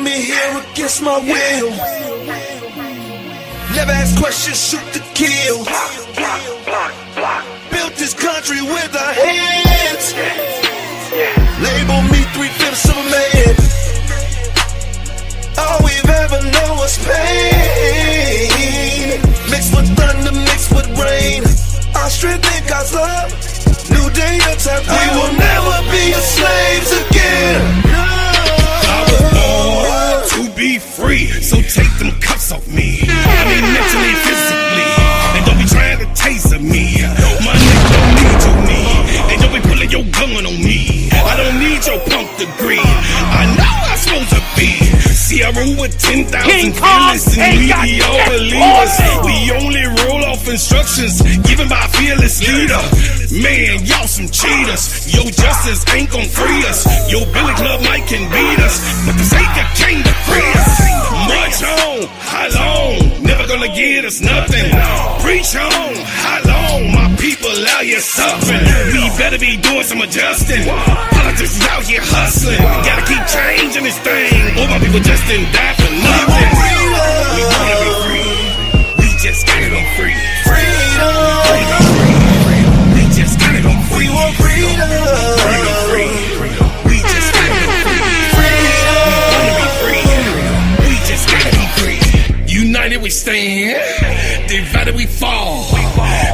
Brought me here against my will. Never ask questions, shoot to kill. Built this country with our hands. Label me 3/5 of a man. All we've ever known was pain. Mixed with thunder, mixed with rain. Our strength in God's love. New day attack. We will never be slaves again. I was born to be free, so take them cuffs off me. I mean mentally, physically, and don't be trying to taser me. My nigga don't need your knee, and don't be pulling your gun on me. I don't need your punk degree. I know I'm supposed to be. See, I roll with 10,000 feelings and we all believers. We only roll off instructions given by a fearless leader. Man, y'all some cheaters. Your justice ain't gon' free us. Your Billy Club might can beat us, but the Savior came to free us. March on, how long? Never gonna get us nothing. Preach on, how long? My people out here suffering. We better be doing some adjusting. Politics is out here hustling. Gotta keep changing this thing. All my people just didn't die for nothing. We wanna be free. We just gotta go free. Freedom. We just gotta go free. We want freedom. Free. We just gotta go free. Freedom. We wanna be free. We just gotta be free. United we stand, divided we fall.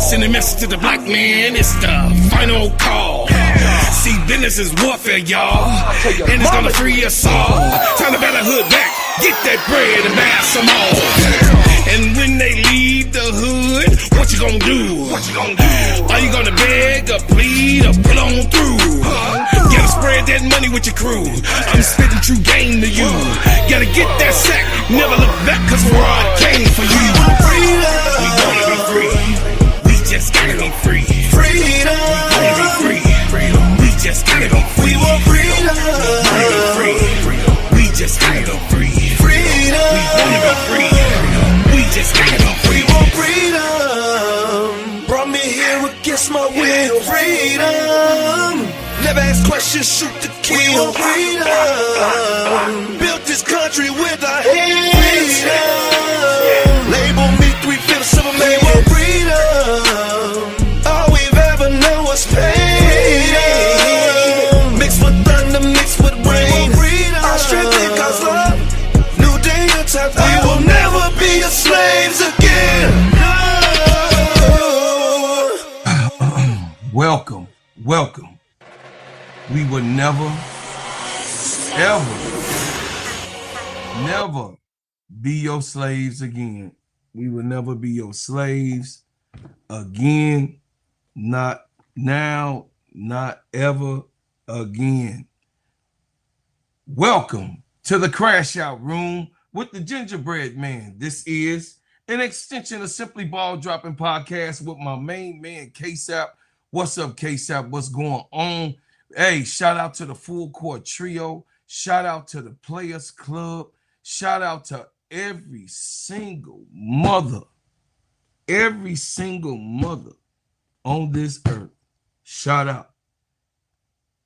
Send a message to the black man, it's the final call. See, business is warfare, y'all, and it's gonna free us all. Time to better hood back, get that bread and buy some more. And when they leave the hood, what you gonna do? Are you gonna beg or plead or pull on through? Gotta spread that money with your crew. I'm spitting true game to you. Gotta get that sack, never look back, cause we're all came for you. We wanna be free. We just gotta go free. Freedom. We wanna be free. We just gotta go free. We want freedom. We wanna be free. We just gotta go free. Freedom. We wanna be free. We just gotta go free. We want freedom. Brought me here against my will. Freedom. Never ask questions, shoot to kill. We want freedom. Built this country with our hands. Freedom. Label me 3/5 of a man. We want freedom. All we've ever known was pain. Mixed with thunder, mixed with rain. Our strength in God's love. New day attack. We will never be slaves again. Welcome. We will never be your slaves again. We will never be your slaves again. Not now, not ever again. Welcome to the Crash Out Room with the Gingerbread Man. This is an extension of Simply Ball Dropping Podcast with my main man, K-Sap. What's up, K-Sap? What's going on? Hey, shout out to the Full Court Trio. Shout out to the Players Club. Shout out to every single mother on this earth. Shout out.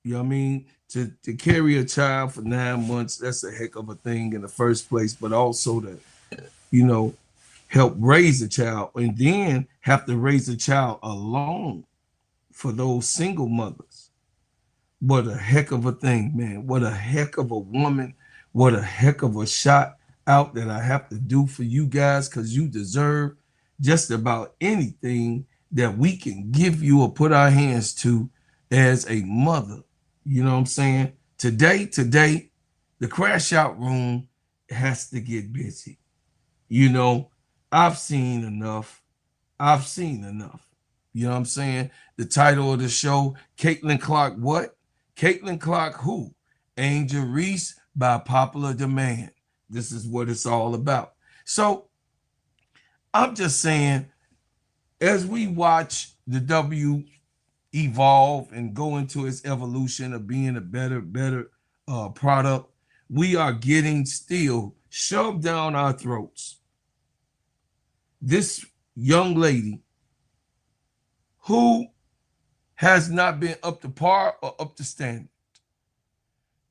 You know what I mean? To carry a child for 9 months, that's a heck of a thing in the first place, but also to, help raise a child and then have to raise a child alone for those single mothers. What a heck of a thing, man. What a heck of a woman. What a heck of a shot out that I have to do for you guys, because you deserve just about anything that we can give you or put our hands to as a mother. You know what I'm saying? Today, the Crash Out Room has to get busy. I've seen enough. You know what I'm saying? The title of the show, Caitlin Clark what? Caitlin Clark who? Angel Reese by popular demand. This is what it's all about. So I'm just saying, as we watch the W evolve and go into its evolution of being a better product, we are getting still shoved down our throats. This young lady who has not been up to par or up to standard.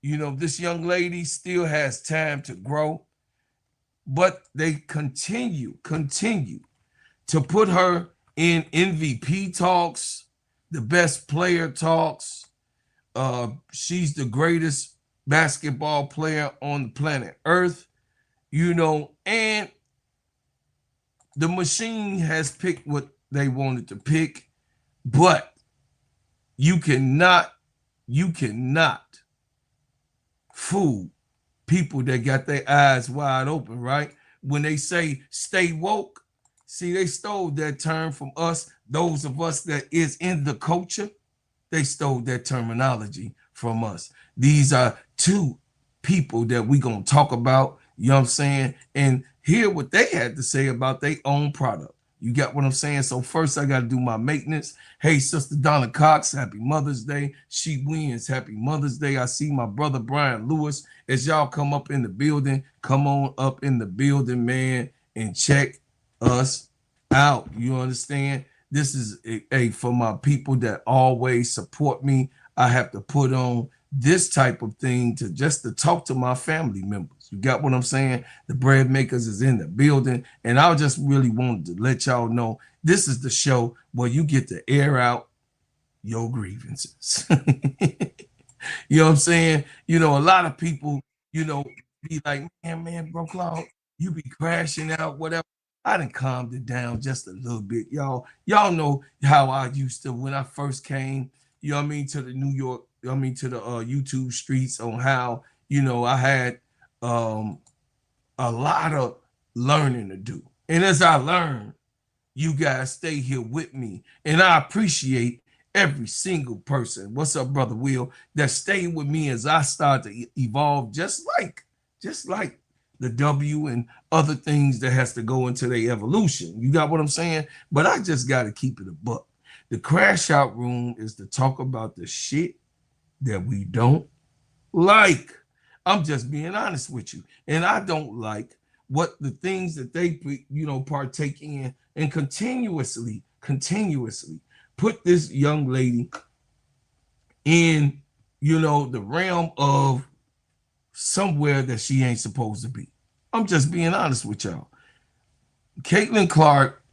You know, this young lady still has time to grow, but they continue to put her in MVP talks, the best player talks. She's the greatest basketball player on the planet Earth, you know, and the machine has picked what they wanted to pick, but you cannot fool people that got their eyes wide open, right? When they say stay woke, see, they stole that term from us, those of us that is in the culture. They stole that terminology from us. These are two people that we gonna talk about, you know what I'm saying, and hear what they had to say about their own product. You got what I'm saying? So first I got to do my maintenance. Hey, Sister Donna Cox, happy Mother's Day. She wins, happy Mother's Day. I see my brother Brian Lewis. As y'all come up in the building, come on up in the building, man, and check us out. You understand? This is a for my people that always support me. I have to put on this type of thing to just to talk to my family members. You got what I'm saying? The bread makers is in the building, and I just really wanted to let y'all know this is the show where you get to air out your grievances. You know what I'm saying? You know, a lot of people, you know, be like, man, bro, Claude, you be crashing out, whatever. I done calmed it down just a little bit, y'all. Y'all know how I used to when I first came, you know what I mean, to the New York, I mean, to the YouTube streets, on how, you know, I had a lot of learning to do. And as I learn, you guys stay here with me. And I appreciate every single person. What's up, Brother Will? That stayed with me as I start to evolve, just like the W and other things that has to go into their evolution. You got what I'm saying? But I just got to keep it a buck. The crash out room is to talk about the shit that we don't like. I'm just being honest with you. And I don't like what the things that they, you know, partake in, and continuously put this young lady in, you know, the realm of somewhere that she ain't supposed to be. I'm just being honest with y'all. Caitlin Clark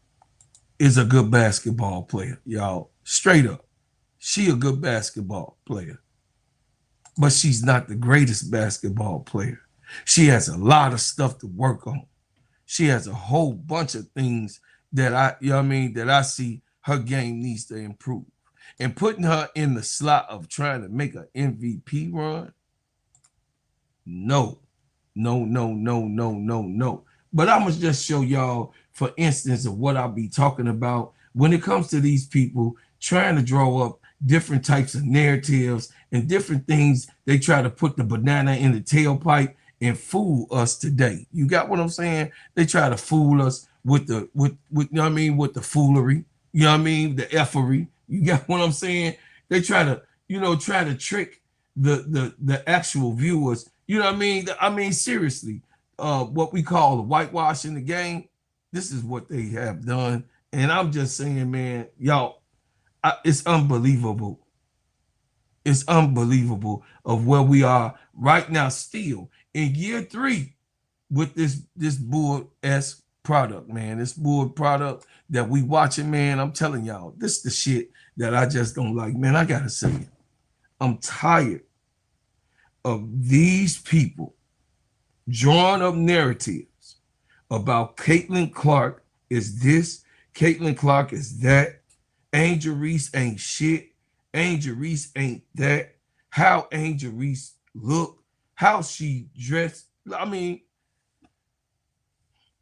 is a good basketball player, y'all. Straight up. She a good basketball player. But she's not the greatest basketball player. She has a lot of stuff to work on. She has a whole bunch of things that I see her game needs to improve. And putting her in the slot of trying to make an MVP run, no. But I'm gonna just show y'all, for instance, of what I'll be talking about when it comes to these people trying to draw up different types of narratives and different things. They try to put the banana in the tailpipe and fool us today. You got what I'm saying? They try to fool us with the you know what I mean, with the foolery, you know what I mean, the effery. You got what I'm saying? They try to trick the actual viewers. You know what I mean? I mean, seriously, what we call the whitewash in the game, this is what they have done. And I'm just saying, man, y'all, it's unbelievable. It's unbelievable of where we are right now, still in year 3 with this bull-esque product, man. This bull product that we watching, man. I'm telling y'all, this is the shit that I just don't like, man. I gotta say it. I'm tired of these people drawing up narratives about Caitlin Clark is this, Caitlin Clark is that, Angel Reese ain't shit, Angel Reese ain't that, how Angel Reese look, how she dressed. I mean,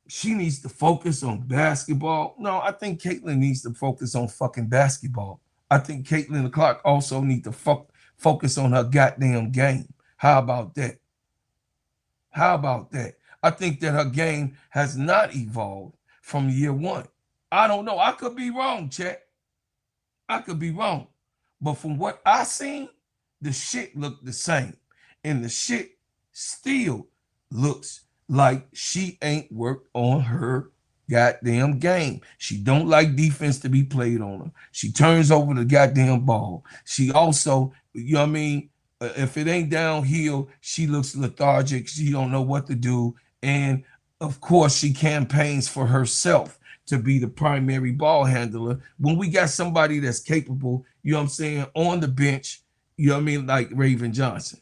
she needs to focus on basketball. No, I think Caitlin needs to focus on fucking basketball. I think Caitlin Clark also needs to focus on her goddamn game. How about that? How about that? I think that her game has not evolved from year 1. I don't know. I could be wrong, Chet. I could be wrong. But from what I seen, the shit looked the same. And the shit still looks like she ain't worked on her goddamn game. She don't like defense to be played on her. She turns over the goddamn ball. She also, you know what I mean, if it ain't downhill, she looks lethargic. She don't know what to do. And of course, she campaigns for herself to be the primary ball handler. When we got somebody that's capable, you know what I'm saying, on the bench, you know what I mean, like Raven Johnson.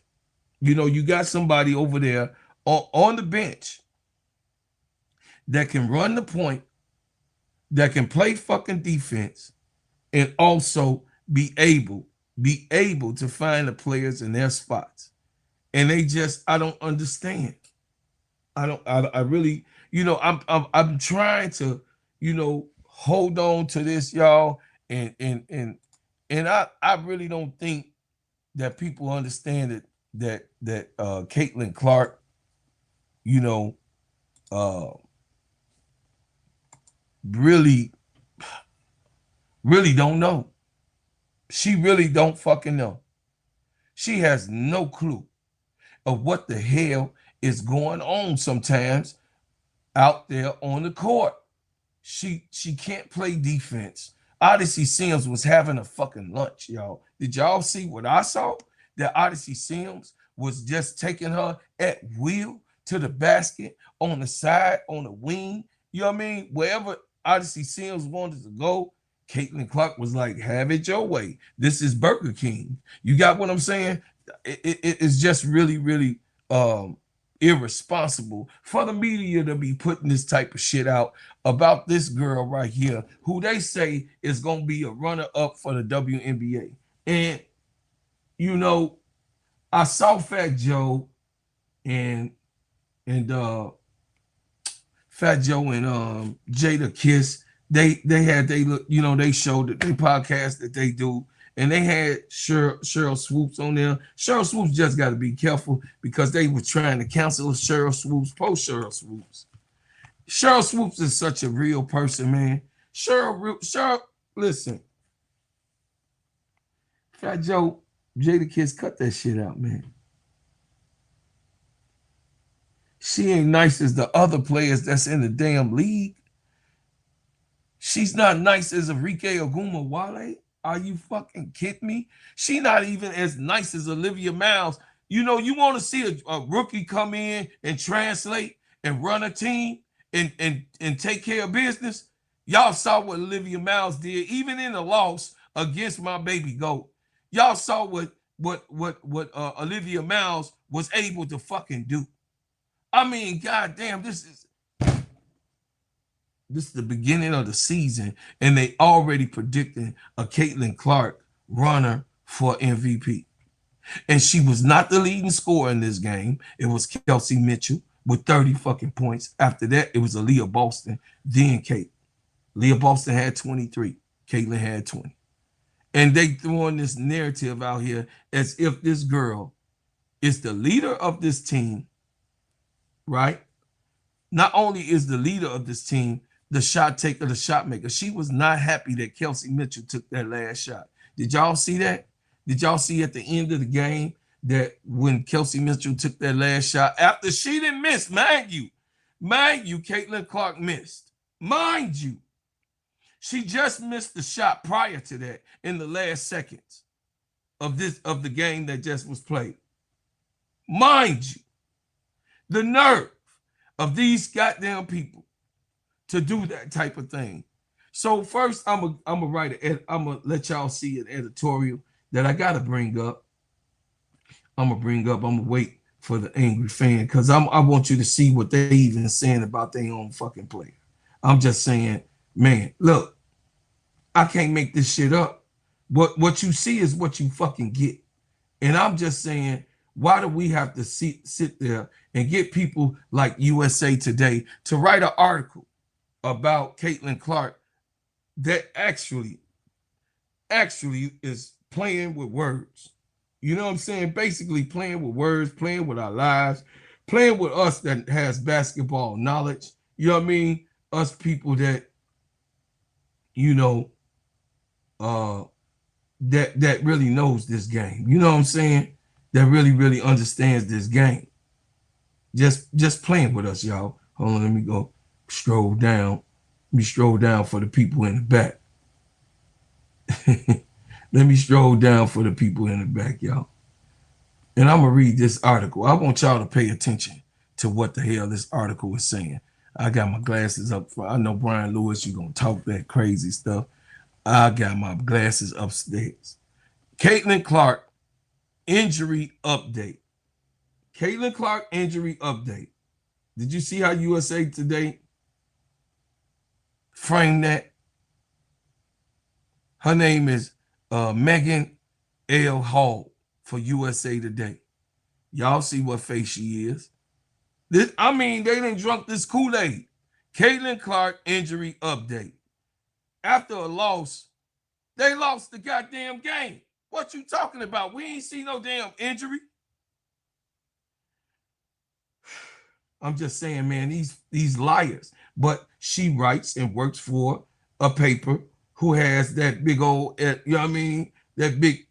You know, you got somebody over there on the bench that can run the point, that can play fucking defense, and also be able to find the players in their spots. And they just, I don't understand. I really, you know, I'm trying to, you know, hold on to this, y'all. And I really don't think that people understand that Caitlin Clark, you know, really don't know. She really don't fucking know. She has no clue of what the hell is going on sometimes out there on the court. She can't play defense. Odyssey Sims was having a fucking lunch, y'all. Did y'all see what I saw? That Odyssey Sims was just taking her at will to the basket, on the side, on the wing. You know what I mean? Wherever Odyssey Sims wanted to go, Caitlin Clark was like, have it your way. This is Burger King. You got what I'm saying? It's just really, really irresponsible for the media to be putting this type of shit out about this girl right here, who they say is going to be a runner-up for the WNBA. And, you know, I saw Fat Joe and Fat Joe and Jada Kiss. They had they showed that they podcast that they do, and they had Cheryl Swoops on there. Cheryl Swoops just got to be careful because they were trying to cancel Cheryl Swoops post Cheryl Swoops. Cheryl Swoops is such a real person, man. Cheryl, listen. Fat Joe, Jada Kiss, cut that shit out, man. She ain't nice as the other players that's in the damn league. She's not nice as Enrique Ogumawale. Are you fucking kidding me? She not even as nice as Olivia Miles. You know, you want to see a rookie come in and translate and run a team and take care of business? Y'all saw what Olivia Miles did, even in the loss against my baby GOAT. Y'all saw what Olivia Miles was able to fucking do. I mean, goddamn, this is the beginning of the season, and they already predicting a Caitlin Clark runner for MVP. And she was not the leading scorer in this game. It was Kelsey Mitchell with 30 fucking points. After that, it was Aaliyah Boston, then Kate. Leah Boston had 23. Caitlin had 20. And they throwing this narrative out here as if this girl is the leader of this team, right? Not only is the leader of this team, the shot taker, the shot maker. She was not happy that Kelsey Mitchell took that last shot. Did y'all see that? Did y'all see at the end of the game that when Kelsey Mitchell took that last shot, after she didn't miss, mind you, Caitlin Clark missed. Mind you, she just missed the shot prior to that in the last seconds of the game that just was played. Mind you, the nerve of these goddamn people to do that type of thing. So first, I'm gonna let y'all see an editorial that I gotta bring up. I'm gonna wait for the angry fan because I want you to see what they even saying about their own fucking player. I'm just saying, man, look, I can't make this shit up. What you see is what you fucking get. And I'm just saying, why do we have to sit there and get people like USA Today to write an article about Caitlin Clark that actually is playing with words? You know what I'm saying? Basically playing with words, playing with our lives, playing with us that has basketball knowledge. You know what I mean? Us people that, you know, that really knows this game. You know what I'm saying? That really, really understands this game. Just playing with us, y'all. Hold on, let me go stroll down. Let me stroll down for the people in the back. Let me stroll down for the people in the back, y'all. And I'm going to read this article. I want y'all to pay attention to what the hell this article is saying. I got my glasses up. I know, Brian Lewis, you're going to talk that crazy stuff. I got my glasses upstairs. Caitlin Clark injury update. Caitlin Clark injury update. Did you see how USA Today framed that? Her name is Megan L. Hall for USA Today. Y'all see what face she is. They done drunk this Kool-Aid. Caitlin Clark injury update. After a loss, they lost the goddamn game. What you talking about? We ain't see no damn injury. I'm just saying, man, these liars. But she writes and works for a paper who has that big old, you know what I mean, that big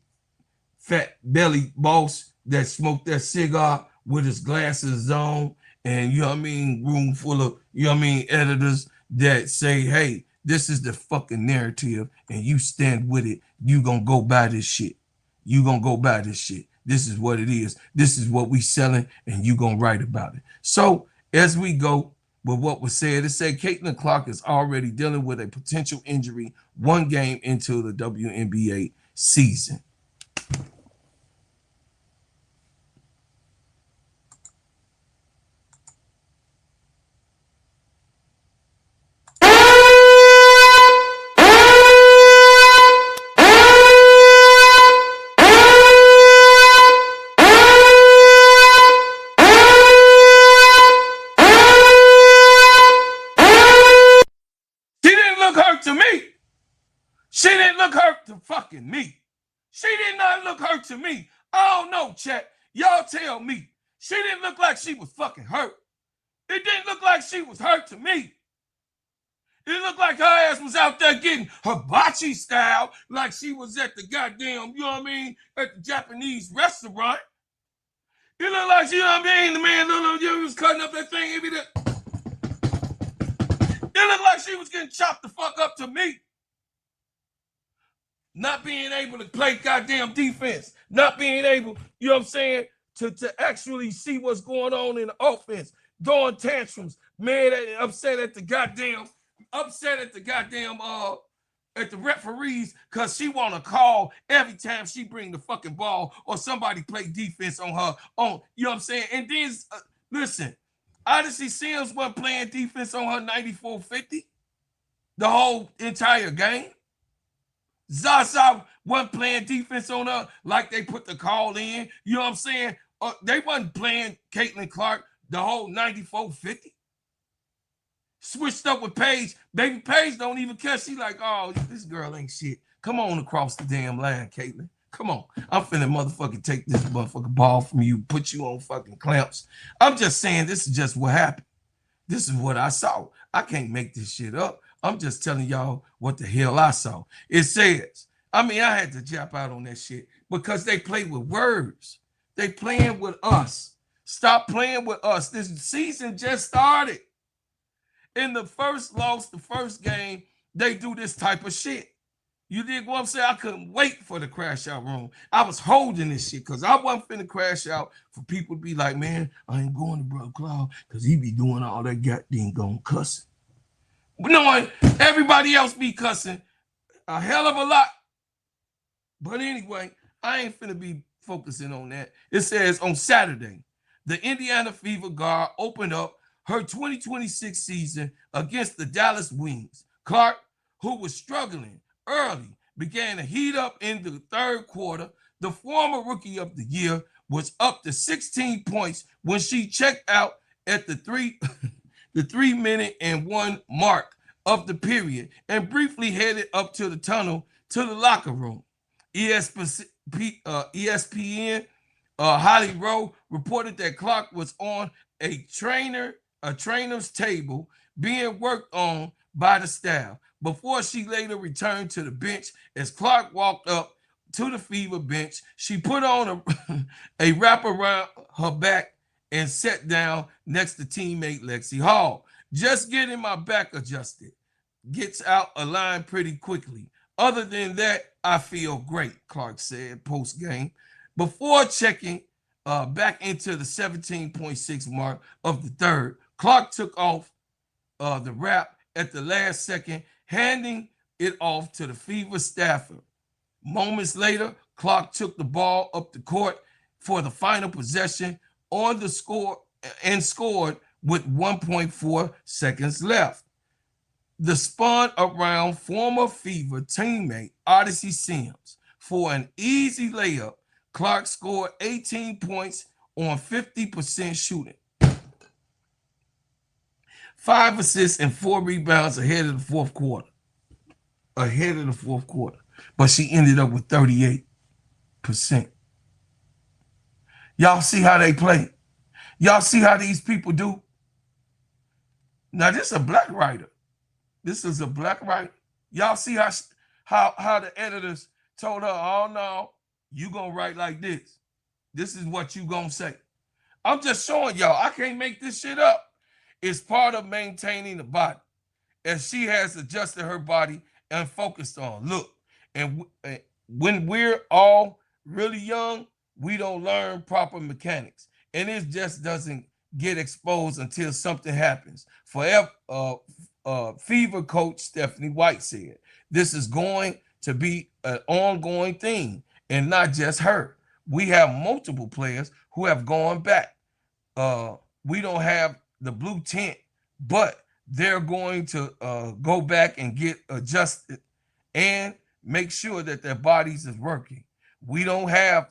fat belly boss that smoked that cigar with his glasses on, and you know what I mean, room full of, you know what I mean, editors that say, hey, this is the fucking narrative and you stand with it. You gonna go buy this shit. You gonna go buy this shit. This is what it is. This is what we selling, and you gonna write about it. So as we go with what was said, it said Caitlin Clark is already dealing with a potential injury 1 game into the WNBA season. Fucking me. She did not look hurt to me. I don't know, chat. Y'all tell me. She didn't look like she was fucking hurt. It didn't look like she was hurt to me. It looked like her ass was out there getting hibachi style, like she was at the goddamn, you know what I mean, at the Japanese restaurant. It looked like, you know what I mean, the man was cutting up that thing. It looked like she was getting chopped the fuck up to me. Not being able to play goddamn defense. Not being able, you know what I'm saying, to actually see what's going on in the offense. Throwing tantrums. Man, upset at the referees because she want to call every time she bring the fucking ball or somebody play defense on her. You know what I'm saying? And then, listen, Odyssey Sims wasn't playing defense on her 94-50 the whole entire game. Zaza wasn't playing defense on her like they put the call in. You know what I'm saying? They wasn't playing Caitlin Clark the whole 94-50. Switched up with Paige. Baby Paige don't even care. She like, oh, this girl ain't shit. Come on across the damn line, Caitlin. Come on. I'm finna motherfucking take this motherfucking ball from you, put you on fucking clamps. I'm just saying this is just what happened. This is what I saw. I can't make this shit up. I'm just telling y'all what the hell I saw. It says, I had to jump out on that shit because they play with words. They playing with us. Stop playing with us. This season just started. In the first loss, the first game, they do this type of shit. You dig what I'm saying? I couldn't wait for the crash out room. I was holding this shit because I wasn't finna crash out for people to be like, man, I ain't going to Brother Cloud because he be doing all that goddamn gon' cussing. Knowing everybody else be cussing a hell of a lot. But anyway, I ain't finna be focusing on that. It says on Saturday, the Indiana Fever guard opened up her 2026 season against the Dallas Wings. Clark, who was struggling early, began to heat up in the third quarter. The former Rookie of the Year was up to 16 points when she checked out at the 3-minute and 1 mark of the period and briefly headed up to the tunnel to the locker room. ESPN Holly Rowe reported that Clark was on a trainer's table being worked on by the staff before she later returned to the bench. As Clark walked up to the Fever bench, she put on a wrap around her back and sat down next to teammate Lexi Hall. Just getting my back adjusted. Gets out of line pretty quickly. Other than that, I feel great, Clark said post-game. Before checking back into the 17.6 mark of the third. Clark took off the wrap at the last second, handing it off to the Fever staffer. Moments later, Clark took the ball up the court for the final possession on the score and scored with 1.4 seconds left. The spun around former Fever teammate Odyssey Sims for an easy layup. Clark scored 18 points on 50% shooting. 5 assists and 4 rebounds ahead of the fourth quarter. But she ended up with 38%. Y'all see how they play? Y'all see how these people do? Now, this is a black writer. This is a black writer. Y'all see how the editors told her, oh, no, you going to write like this. This is what you going to say. I'm just showing y'all. I can't make this shit up. It's part of maintaining the body. As she has adjusted her body and focused on. Look, and when we're all really young, we don't learn proper mechanics. And it just doesn't get exposed until something happens. Forever, Fever coach Stephanie White said, this is going to be an ongoing thing, and not just her. We have multiple players who have gone back. We don't have the blue tint, but they're going to go back and get adjusted and make sure that their bodies is working. We don't have,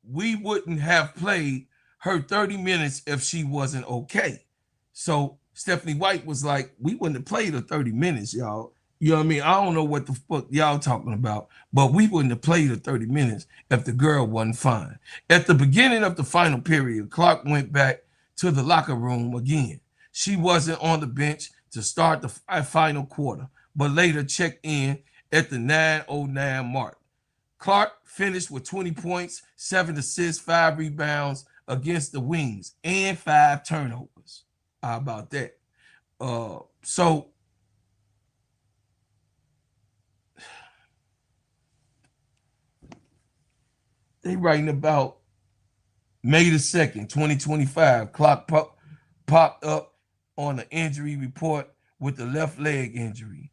we wouldn't have played her 30 minutes if she wasn't okay. So Stephanie White was like, we wouldn't have played her 30 minutes, y'all. You know what I mean? I don't know what the fuck y'all talking about, but we wouldn't have played her 30 minutes if the girl wasn't fine. At the beginning of the final period, Clark went back to the locker room again. She wasn't on the bench to start the final quarter, but later checked in at the 9:09 mark. Clark finished with 20 points, 7 assists, 5 rebounds against the Wings, and 5 turnovers. How about that? So they writing about May the 2nd, 2025. Clark popped up on the injury report with the left leg injury.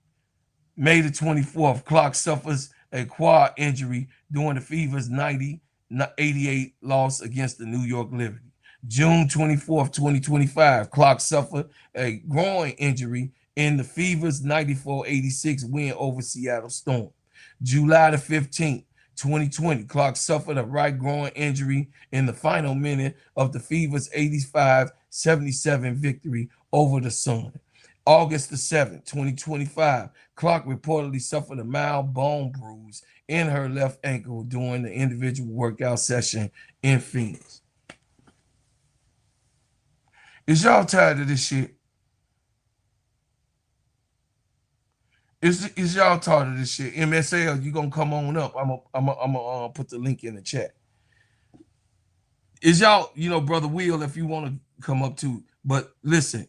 May the 24th, Clark suffers a quad injury during the Fever's 90-88 loss against the New York Liberty. June 24th, 2025, Clark suffered a groin injury in the Fever's 94-86 win over Seattle Storm. July the 15th, 2020, Clark suffered a right groin injury in the final minute of the Fever's 85-77 victory over the Sun. August the 7th, 2025, Clark reportedly suffered a mild bone bruise in her left ankle during the individual workout session in Phoenix. Is y'all tired of this shit? Is y'all tired of this shit? MSL, you gonna come on up? I'm gonna put the link in the chat. Is y'all, Brother Will, if you want to come up too. But listen,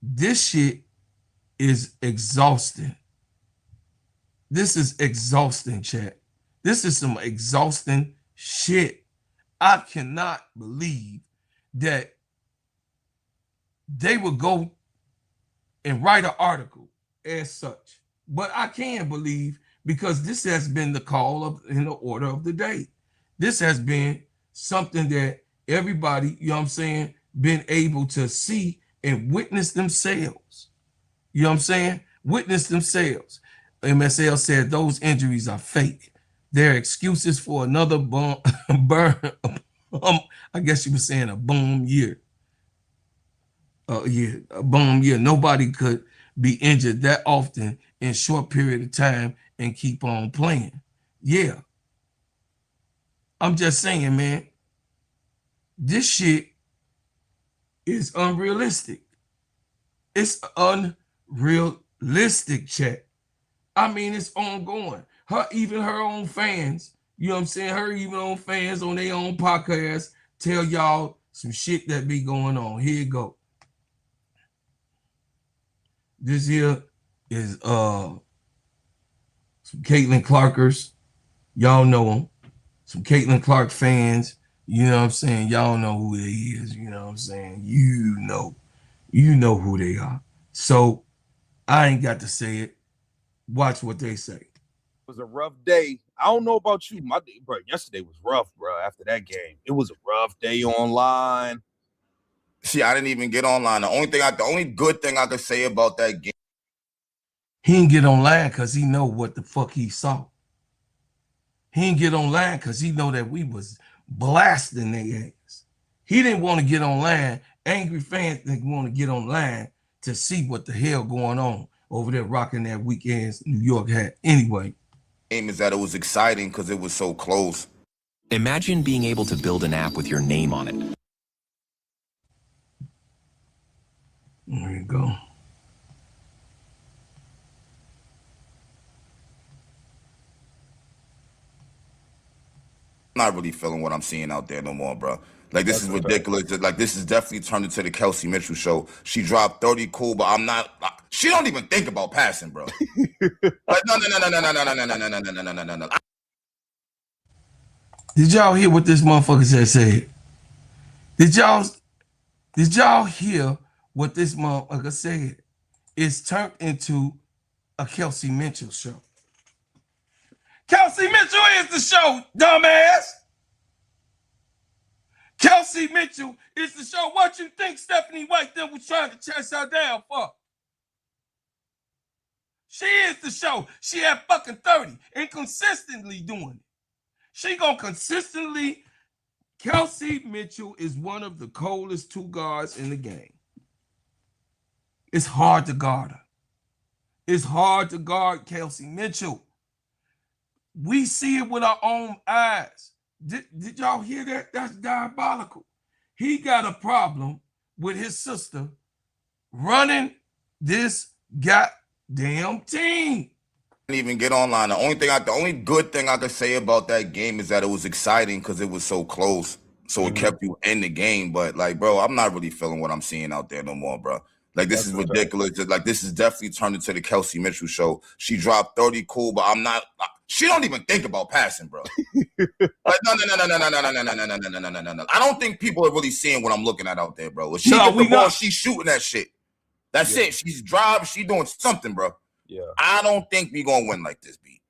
this shit is exhausting. This is exhausting, chat. This is some exhausting shit. I cannot believe that they would go and write an article as such. But I can believe, because this has been the call in the order of the day. This has been something that everybody, been able to see and witness themselves. You know what I'm saying? Witness themselves. MSL said those injuries are fake. They're excuses for another I guess you were saying a bum year. A bum year. Nobody could be injured that often in a short period of time and keep on playing. Yeah. I'm just saying, man, this shit is unrealistic. It's unrealistic, chat. I mean, it's ongoing. Even her own fans, you know what I'm saying? Her even own fans on their own podcast tell y'all some shit that be going on. Here you go. This here is some Caitlin Clarkers. Y'all know them. some Caitlin Clark fans. You know what I'm saying? Y'all know who they is. You know what I'm saying? You know who they are. So I ain't got to say it. Watch what they say. It was a rough day. I don't know about you, bro. Yesterday was rough, bro. After that game, it was a rough day online. See, I didn't even get online. The only good thing I could say about that game, he didn't get online because he know what the fuck he saw. He didn't get online because he know that we was blasting their ass. He didn't want to get online. Angry fans didn't want to get online to see what the hell going on over there rocking that weekends New York had. Anyway. Game is that it was exciting because it was so close. Imagine being able to build an app with your name on it. There you go. I'm not really feeling what I'm seeing out there no more, bro. Like, this is ridiculous. Like, this is definitely turned into the Kelsey Mitchell show. She dropped 30 cool, but I'm not. She don't even think about passing, bro. Like, no. Did y'all hear what this motherfucker said? Did y'all hear what this motherfucker said? It's turned into a Kelsey Mitchell show. Kelsey Mitchell is the show, dumbass. Kelsey Mitchell is the show. What you think Stephanie White then was trying to chase her down for? She is the show. She had fucking 30 and consistently doing it. She gonna consistently. Kelsey Mitchell is one of the coldest two guards in the game. It's hard to guard her. It's hard to guard Kelsey Mitchell. We see it with our own eyes. Did y'all hear that? That's diabolical. He got a problem with his sister running this goddamn team. Didn't even get online. The only good thing I could say about that game is that it was exciting because it was so close. So it kept you in the game. But, like, bro, I'm not really feeling what I'm seeing out there no more, bro. Like, this is ridiculous. Like, this is definitely turned into the Kelsey Mitchell show. She dropped 30 cool, but I'm not. She don't even think about passing, bro. Like, no. I don't think people are really seeing what I'm looking at out there, bro. If she get the ball, she's shooting that shit. That's it. She's driving. She's doing something, bro. Yeah. I don't think we gonna win like this, B.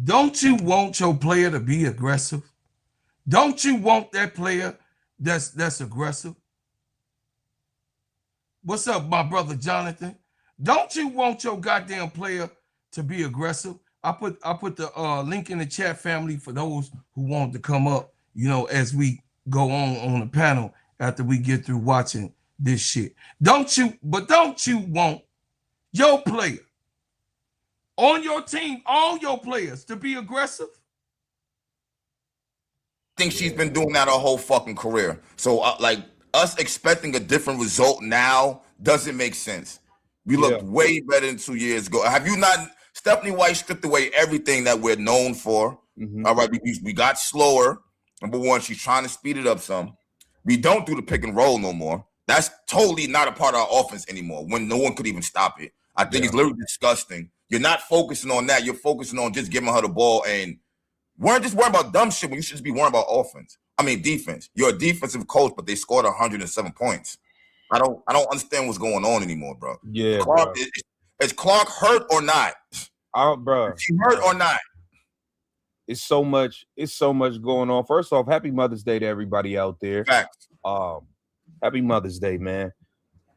Don't you want your player to be aggressive? Don't you want that player that's aggressive? What's up, my brother Jonathan? Don't you want your goddamn player to be aggressive? I put the link in the chat, family, for those who want to come up, you know, as we go on the panel after we get through watching this shit. Don't you want your player on your team, all your players, to be aggressive? I think she's been doing that her whole fucking career. So, like, us expecting a different result now doesn't make sense. We looked way better than 2 years ago. Have you not? Stephanie White stripped away everything that we're known for. All right, we got slower. Number one, she's trying to speed it up some. We don't do the pick and roll no more. That's totally not a part of our offense anymore when no one could even stop it. I think it's literally disgusting. You're not focusing on that. You're focusing on just giving her the ball, and weren't just worrying about dumb shit when you should just be worrying about offense. I mean, defense. You're a defensive coach, but they scored 107 points. I don't understand what's going on anymore, bro. Yeah, Clark, is Clark hurt or not? Bro, is she hurt or not? It's so much going on. First off, happy Mother's Day to everybody out there. Facts. Happy Mother's Day, man.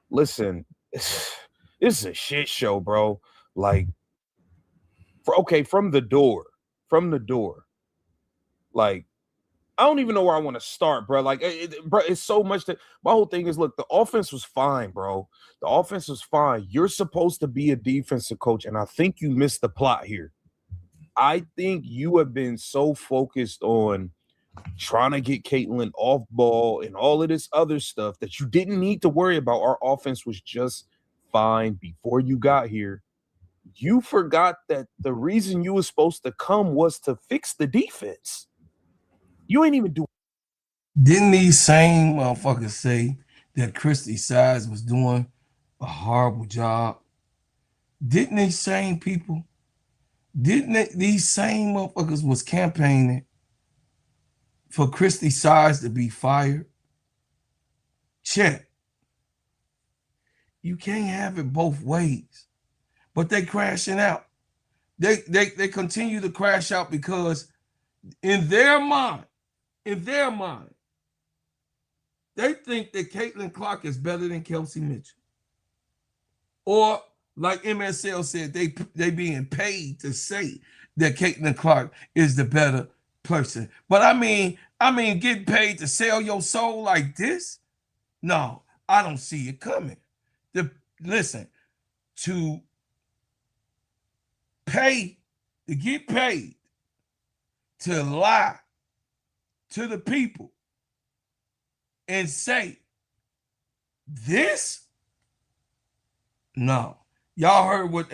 Listen, this is a shit show, bro. Like, from the door. Like, I don't even know where I want to start, bro. Like, bro, it's so much that my whole thing is, look, the offense was fine, bro. The offense was fine. You're supposed to be a defensive coach, and I think you missed the plot here. I think you have been so focused on trying to get Caitlin off ball and all of this other stuff that you didn't need to worry about. Our offense was just fine before you got here. You forgot that the reason you were supposed to come was to fix the defense. You ain't even do. Didn't these same motherfuckers say that Christy Sides was doing a horrible job? Didn't these same people? These same motherfuckers was campaigning for Christy Sides to be fired, check. You can't have it both ways. But they crashing out. They continue to crash out because in their mind, they think that Caitlin Clark is better than Kelsey Mitchell. Or like MSL said, they being paid to say that Caitlin Clark is the better person. But I mean, getting paid to sell your soul like this? No, I don't see it coming. Listen, to get paid to lie to the people and say this? No. Y'all heard what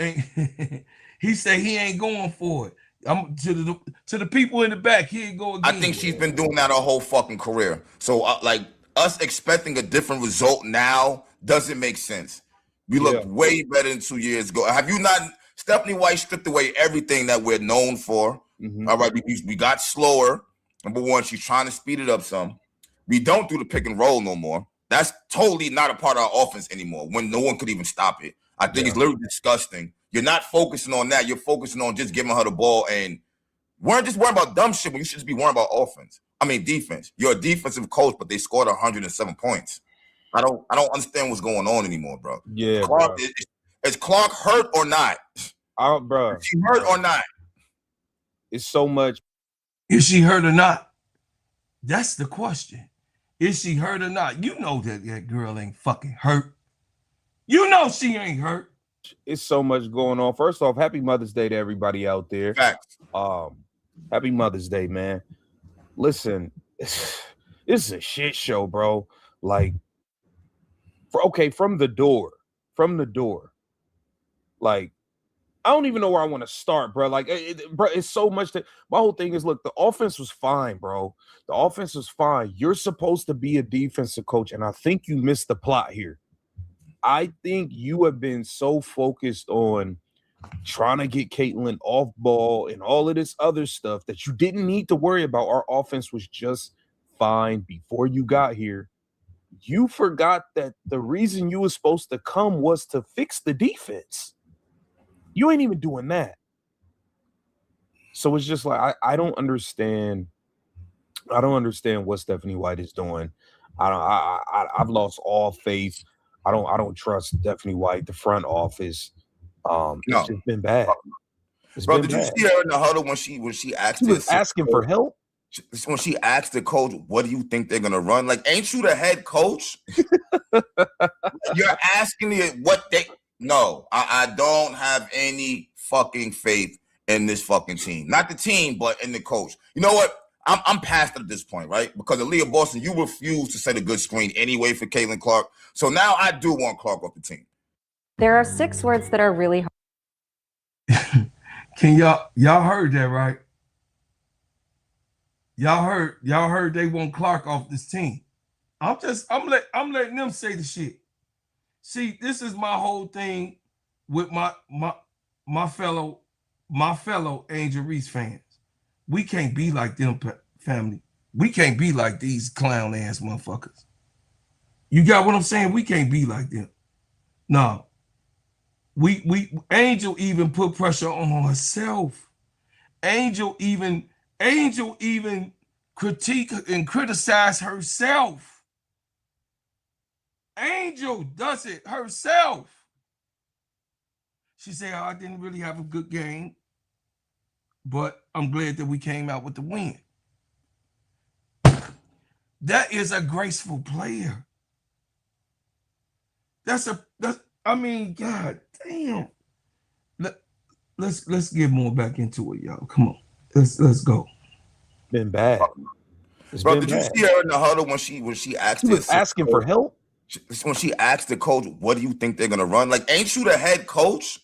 he said. He ain't going for it. I'm to the people in the back. Here you go again. I think she's been doing that her whole fucking career. So like us expecting a different result now doesn't make sense. We looked way better than 2 years ago. Have you not? Stephanie White stripped away everything that we're known for. All right, we got slower. Number one, she's trying to speed it up some. We don't do the pick and roll no more. That's totally not a part of our offense anymore when no one could even stop it. I think it's literally disgusting. You're not focusing on that. You're focusing on just giving her the ball, and we're just worrying about dumb shit when you should just be worrying about defense. You're a defensive coach, but they scored 107 points. I don't understand what's going on anymore, bro. Yeah, Clark, is Clark hurt or not? Bro. Is she hurt or not? It's so much. Is she hurt or not? That's the question. Is she hurt or not? You know that girl ain't fucking hurt. You know she ain't hurt. It's so much going on. First off, happy Mother's Day to everybody out there. Facts. Happy Mother's Day, man. Listen, this is a shit show, bro. Like, from the door. Like, I don't even know where I want to start, bro. Like, bro, it's so much that my whole thing is, look, the offense was fine, bro. The offense was fine. You're supposed to be a defensive coach, and I think you missed the plot here. I think you have been so focused on trying to get Caitlin off ball and all of this other stuff that you didn't need to worry about. Our offense was just fine before you got here. You forgot that the reason you were supposed to come was to fix the defense. You ain't even doing that. So it's just like I don't understand. I don't understand what Stephanie White is doing. I've lost all faith. I don't trust Stephanie White, the front office. It's just been bad. Bro, did you see her in the huddle when she asked? She was asking for help. When she asked the coach, "What do you think they're gonna run?" Like, ain't you the head coach? You're asking me what they. No, I don't have any fucking faith in this fucking team. Not the team, but in the coach. You know what? I'm past it at this point, right? Because Aaliyah Boston, you refused to set a good screen anyway for Caitlin Clark. So now I do want Clark off the team. There are 6 words that are really hard. Can y'all heard that, right? Y'all heard they want Clark off this team. I'm letting them say the shit. See, this is my whole thing with my fellow Angel Reese fans. We can't be like them, family. We can't be like these clown ass motherfuckers. You got what I'm saying? We can't be like them. No. We Angel even put pressure on herself. Angel even critique and criticize herself. Angel does it herself. She said, I didn't really have a good game, but I'm glad that we came out with the win. That is a graceful player. I mean, God damn. Let's get more back into it, y'all. Come on. Let's go. Been bad. Bro, did you see her in the huddle when she asked? She was asking for help. When she asked the coach, "What do you think they're gonna run?" Like, ain't you the head coach?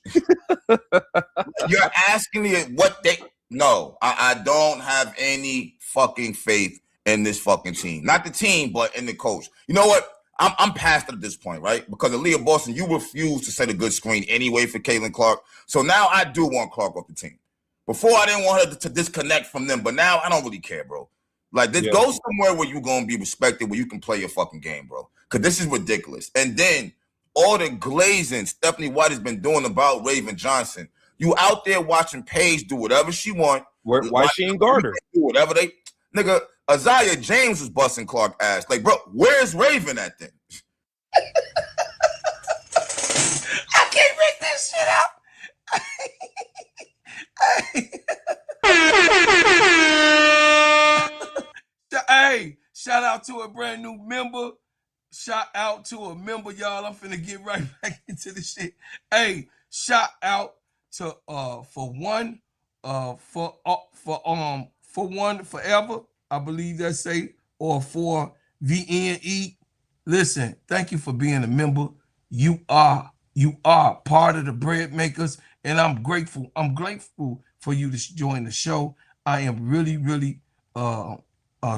You're asking me what they. No, I don't have any fucking faith in this fucking team. Not the team, but in the coach. You know what? I'm past it at this point, right? Because Aaliyah Boston, you refused to set a good screen anyway for Caitlin Clark. So now I do want Clark off the team. Before I didn't want her to disconnect from them, but now I don't really care, bro. Like, this go somewhere where you're gonna be respected, where you can play your fucking game, bro. Because this is ridiculous. And then all the glazing Stephanie White has been doing about Raven Johnson. You out there watching Paige do whatever she want. Why she ain't guard her? Do whatever they, nigga. Isaiah James was busting Clark ass. Like, bro, where's Raven at then? I can't make this shit up. Hey, shout out to a brand new member. Shout out to a member, y'all. I'm finna get right back into the shit. Hey, shout out to for one forever. I believe that say, or for VNE. Listen, thank you for being a member. You are part of the bread makers, and I'm grateful. I'm grateful for you to join the show. I am really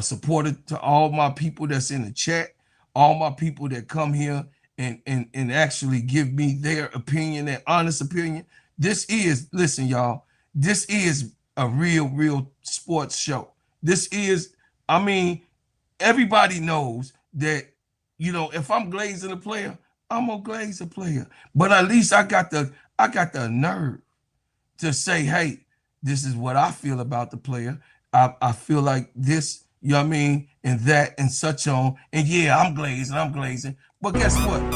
supportive to all my people that's in the chat, all my people that come here and actually give me their opinion, their honest opinion. This is, listen, y'all, this is a real sports show. This is, I mean, everybody knows that, you know, if I'm glazing a player, I'm gonna glaze a player. But at least I got the nerve to say, hey, this is what I feel about the player. I feel like this, you know what I mean, and that and such on. And yeah, I'm glazing. But guess what? We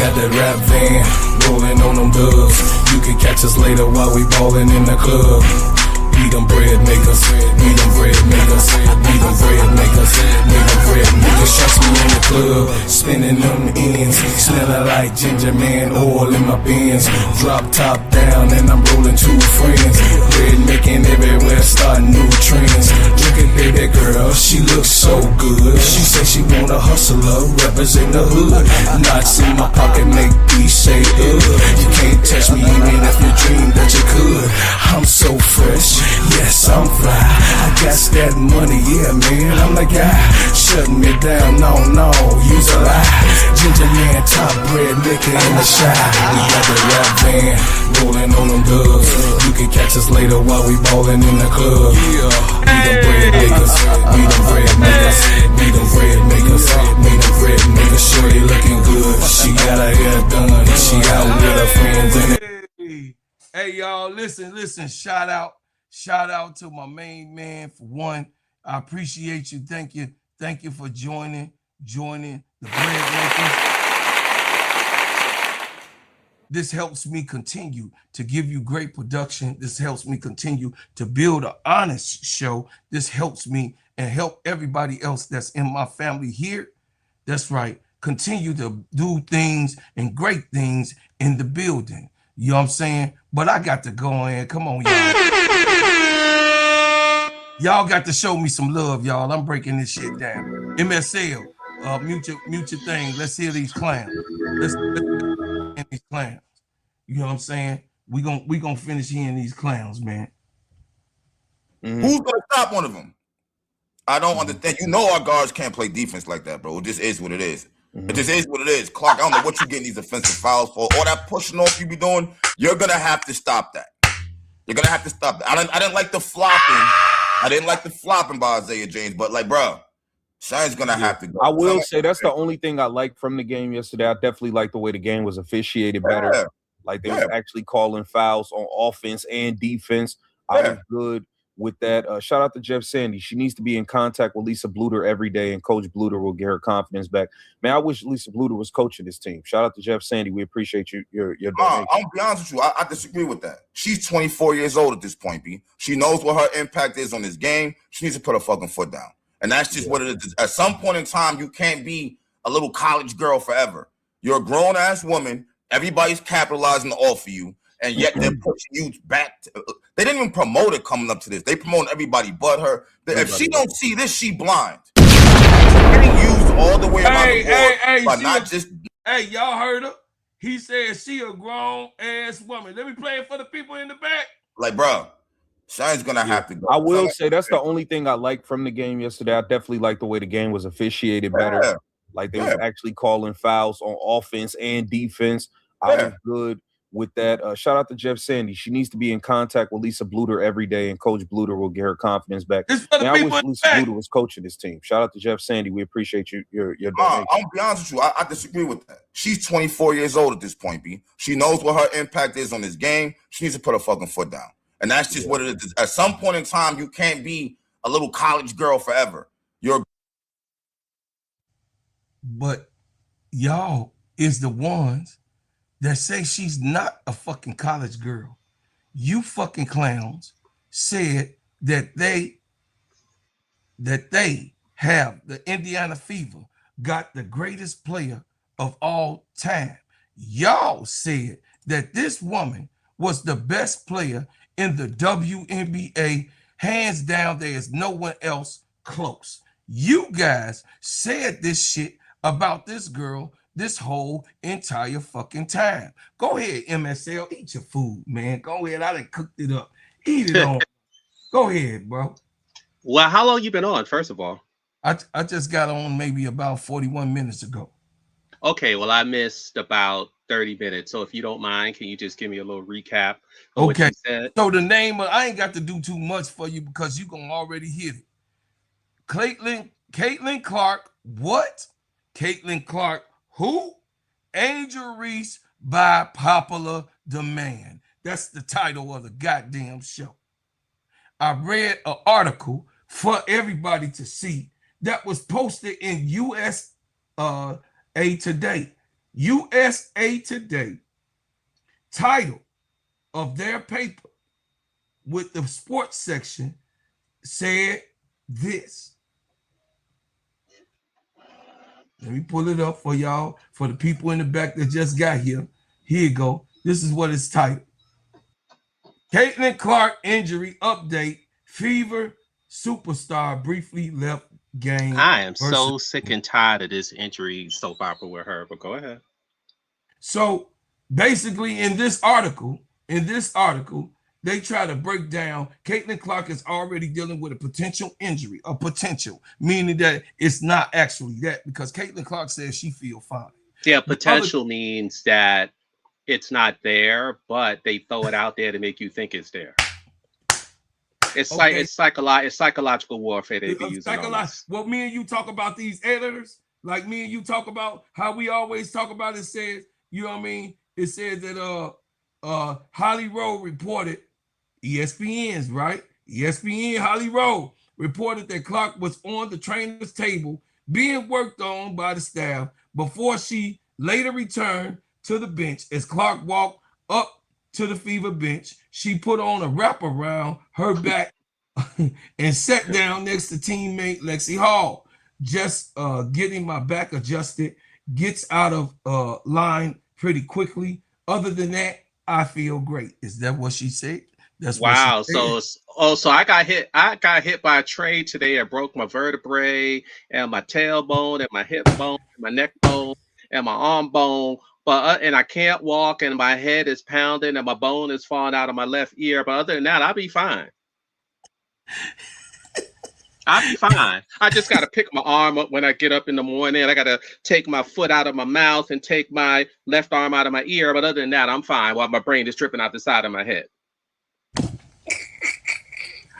got that rap van rolling on them dubs. You can catch us later while we ballin' in the club. We them bread makers, we them bread makers, we them bread makers, we them bread makers. Shots me in the club, spinning them ends, smelling like ginger man oil in my bins. Drop top down and I'm rolling two friends. Bread making everywhere, starting new trends. Look at baby girl, she looks so good. She say she want a hustler, represent the hood. Knots in my pocket make these say you can't touch me even if you dream that you could. I'm so fresh. Yes, I'm fly. I got that money, yeah, man. I'm the guy. Shutting me down, no, use a lie. Ginger man, top bread maker in the shop. We got the rap van rolling on them dubs. You can catch us later while we ballin' in the club. Yeah, we the bread makers, we the bread makers, we the bread makers, we the bread makers. Shorty looking good. She got her hair done. She out with her friends in it. Hey, y'all, listen. Shout out to my main man for one. I appreciate you. Thank you for joining the bread makers. This helps me continue to give you great production. This helps me continue to build an honest show. This helps me and help everybody else that's in my family here. That's right. Continue to do things and great things in the building. You know what I'm saying? But I got to go in. Come on, y'all. Y'all got to show me some love, y'all. I'm breaking this shit down. MSL, mute your thing. Let's hear these clowns. Let's hear these clowns. You know what I'm saying? We gonna finish hearing these clowns, man. Who's gonna stop one of them? I don't understand. You know our guards can't play defense like that, bro. It just is what it is. It just is what it is. Clark, I don't know what you getting these offensive fouls for. All that pushing off you be doing, you're gonna have to stop that. You're gonna have to stop that. I didn't like the flopping. I didn't like the flopping by Isaiah James, but like, bro, Shine's gonna have to go. I will say that's the only thing I liked from the game yesterday. I definitely like the way the game was officiated better. Yeah. Like they was actually calling fouls on offense and defense. I was good with that. Shout out to Jeff Sandy. She needs to be in contact with Lisa Bluter every day, and Coach Bluter will get her confidence back. Man, I wish Lisa Bluter was coaching this team. Shout out to Jeff Sandy. We appreciate your donation. I'll be honest with you. I disagree with that. She's 24 years old at this point, B. She knows what her impact is on this game. She needs to put her fucking foot down. And that's just what it is. At some point in time, you can't be a little college girl forever. You're a grown-ass woman. Everybody's capitalizing off of you. And yet they're pushing you back. They didn't even promote it coming up to this. They promote everybody but her. If she don't see this, she blind. Getting used all the way around the board, but not just. Hey, y'all heard her? He said she a grown ass woman. Let me play it for the people in the back. Like, bro, Shine's gonna have to go. I will say that's the only thing I liked from the game yesterday. I definitely like the way the game was officiated better. Like they was actually calling fouls on offense and defense. I was good with that. Shout out to Jeff Sandy. She needs to be in contact with Lisa Bluter every day, and Coach Bluter will get her confidence back. Man, I wish Lisa Bluter was coaching this team. Shout out to Jeff Sandy. We appreciate your donation. I'm gonna be honest with you. I disagree with that. She's 24 years old at this point, B. She knows what her impact is on this game. She needs to put her fucking foot down. And that's just what it is. At some point in time, you can't be a little college girl forever. But y'all is the ones that say she's not a fucking college girl. You fucking clowns said that they have the Indiana Fever got the greatest player of all time. Y'all said that this woman was the best player in the WNBA. Hands down, there is no one else close. You guys said this shit about this girl this whole entire fucking time. Go ahead, MSL, eat your food, man. Go ahead. I done cooked it up. Eat it on. Go ahead, bro. Well, how long you been on, first of all? I just got on maybe about 41 minutes ago. Okay, well, I missed about 30 minutes. So if you don't mind, can you just give me a little recap of what you said? So the name of, I ain't got to do too much for you because you can already hit it. Caitlin Clark, what? Caitlin Clark, who? Angel Reese by popular demand. That's the title of the goddamn show. I read an article for everybody to see that was posted in USA Today. USA Today, title of their paper with the sports section said this. Let me pull it up for y'all, for the people in the back that just got here. Here you go. This is what it's titled. Caitlin Clark injury update. Fever superstar briefly left game. I am so sick and tired of this injury soap opera with her, but go ahead. So basically in this article, they try to break down Caitlin Clark is already dealing with a potential injury, meaning that it's not actually that, because Caitlin Clark says she feel fine. Yeah, potential means that it's not there, but they throw it out there to make you think it's there. It's like it's psychological warfare they be using. Well, me and you talk about these editors, like me and you talk about how we always talk about it. Says, you know what I mean? It says that Holly Rowe reported, ESPN's right? ESPN Holly Rowe reported that Clark was on the trainer's table being worked on by the staff before she later returned to the bench. As Clark walked up to the Fever bench, she put on a wrap around her back and sat down next to teammate Lexi Hall. Just getting my back adjusted, gets out of line pretty quickly. Other than that, I feel great. Is that what she said? That's wow. What she said. So I got hit by a train today. I broke my vertebrae and my tailbone and my hip bone, and my neck bone and my arm bone. But and I can't walk, and my head is pounding, and my bone is falling out of my left ear. But other than that, I'll be fine. I'll be fine. I just got to pick my arm up when I get up in the morning. I got to take my foot out of my mouth and take my left arm out of my ear. But other than that, I'm fine while my brain is dripping out the side of my head.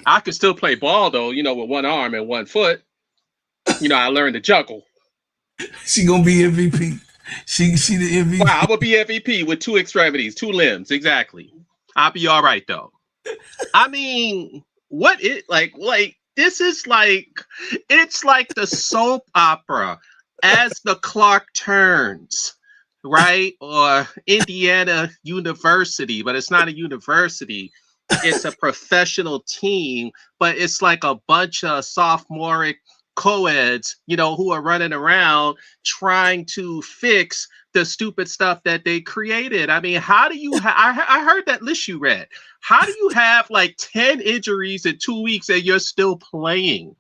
I could still play ball, though, with one arm and one foot. I learned to juggle. She going to be MVP. She the MVP. Wow, I'm going to be MVP with two extremities, two limbs. Exactly. I'll be all right, though. I mean, what it like this is like, it's like the soap opera As the Clock Turns, right? Or Indiana University, but it's not a university. It's a professional team, but it's like a bunch of sophomoric co-eds, who are running around trying to fix the stupid stuff that they created. I mean, how do you I heard that list you read. How do you have like 10 injuries in 2 weeks and you're still playing?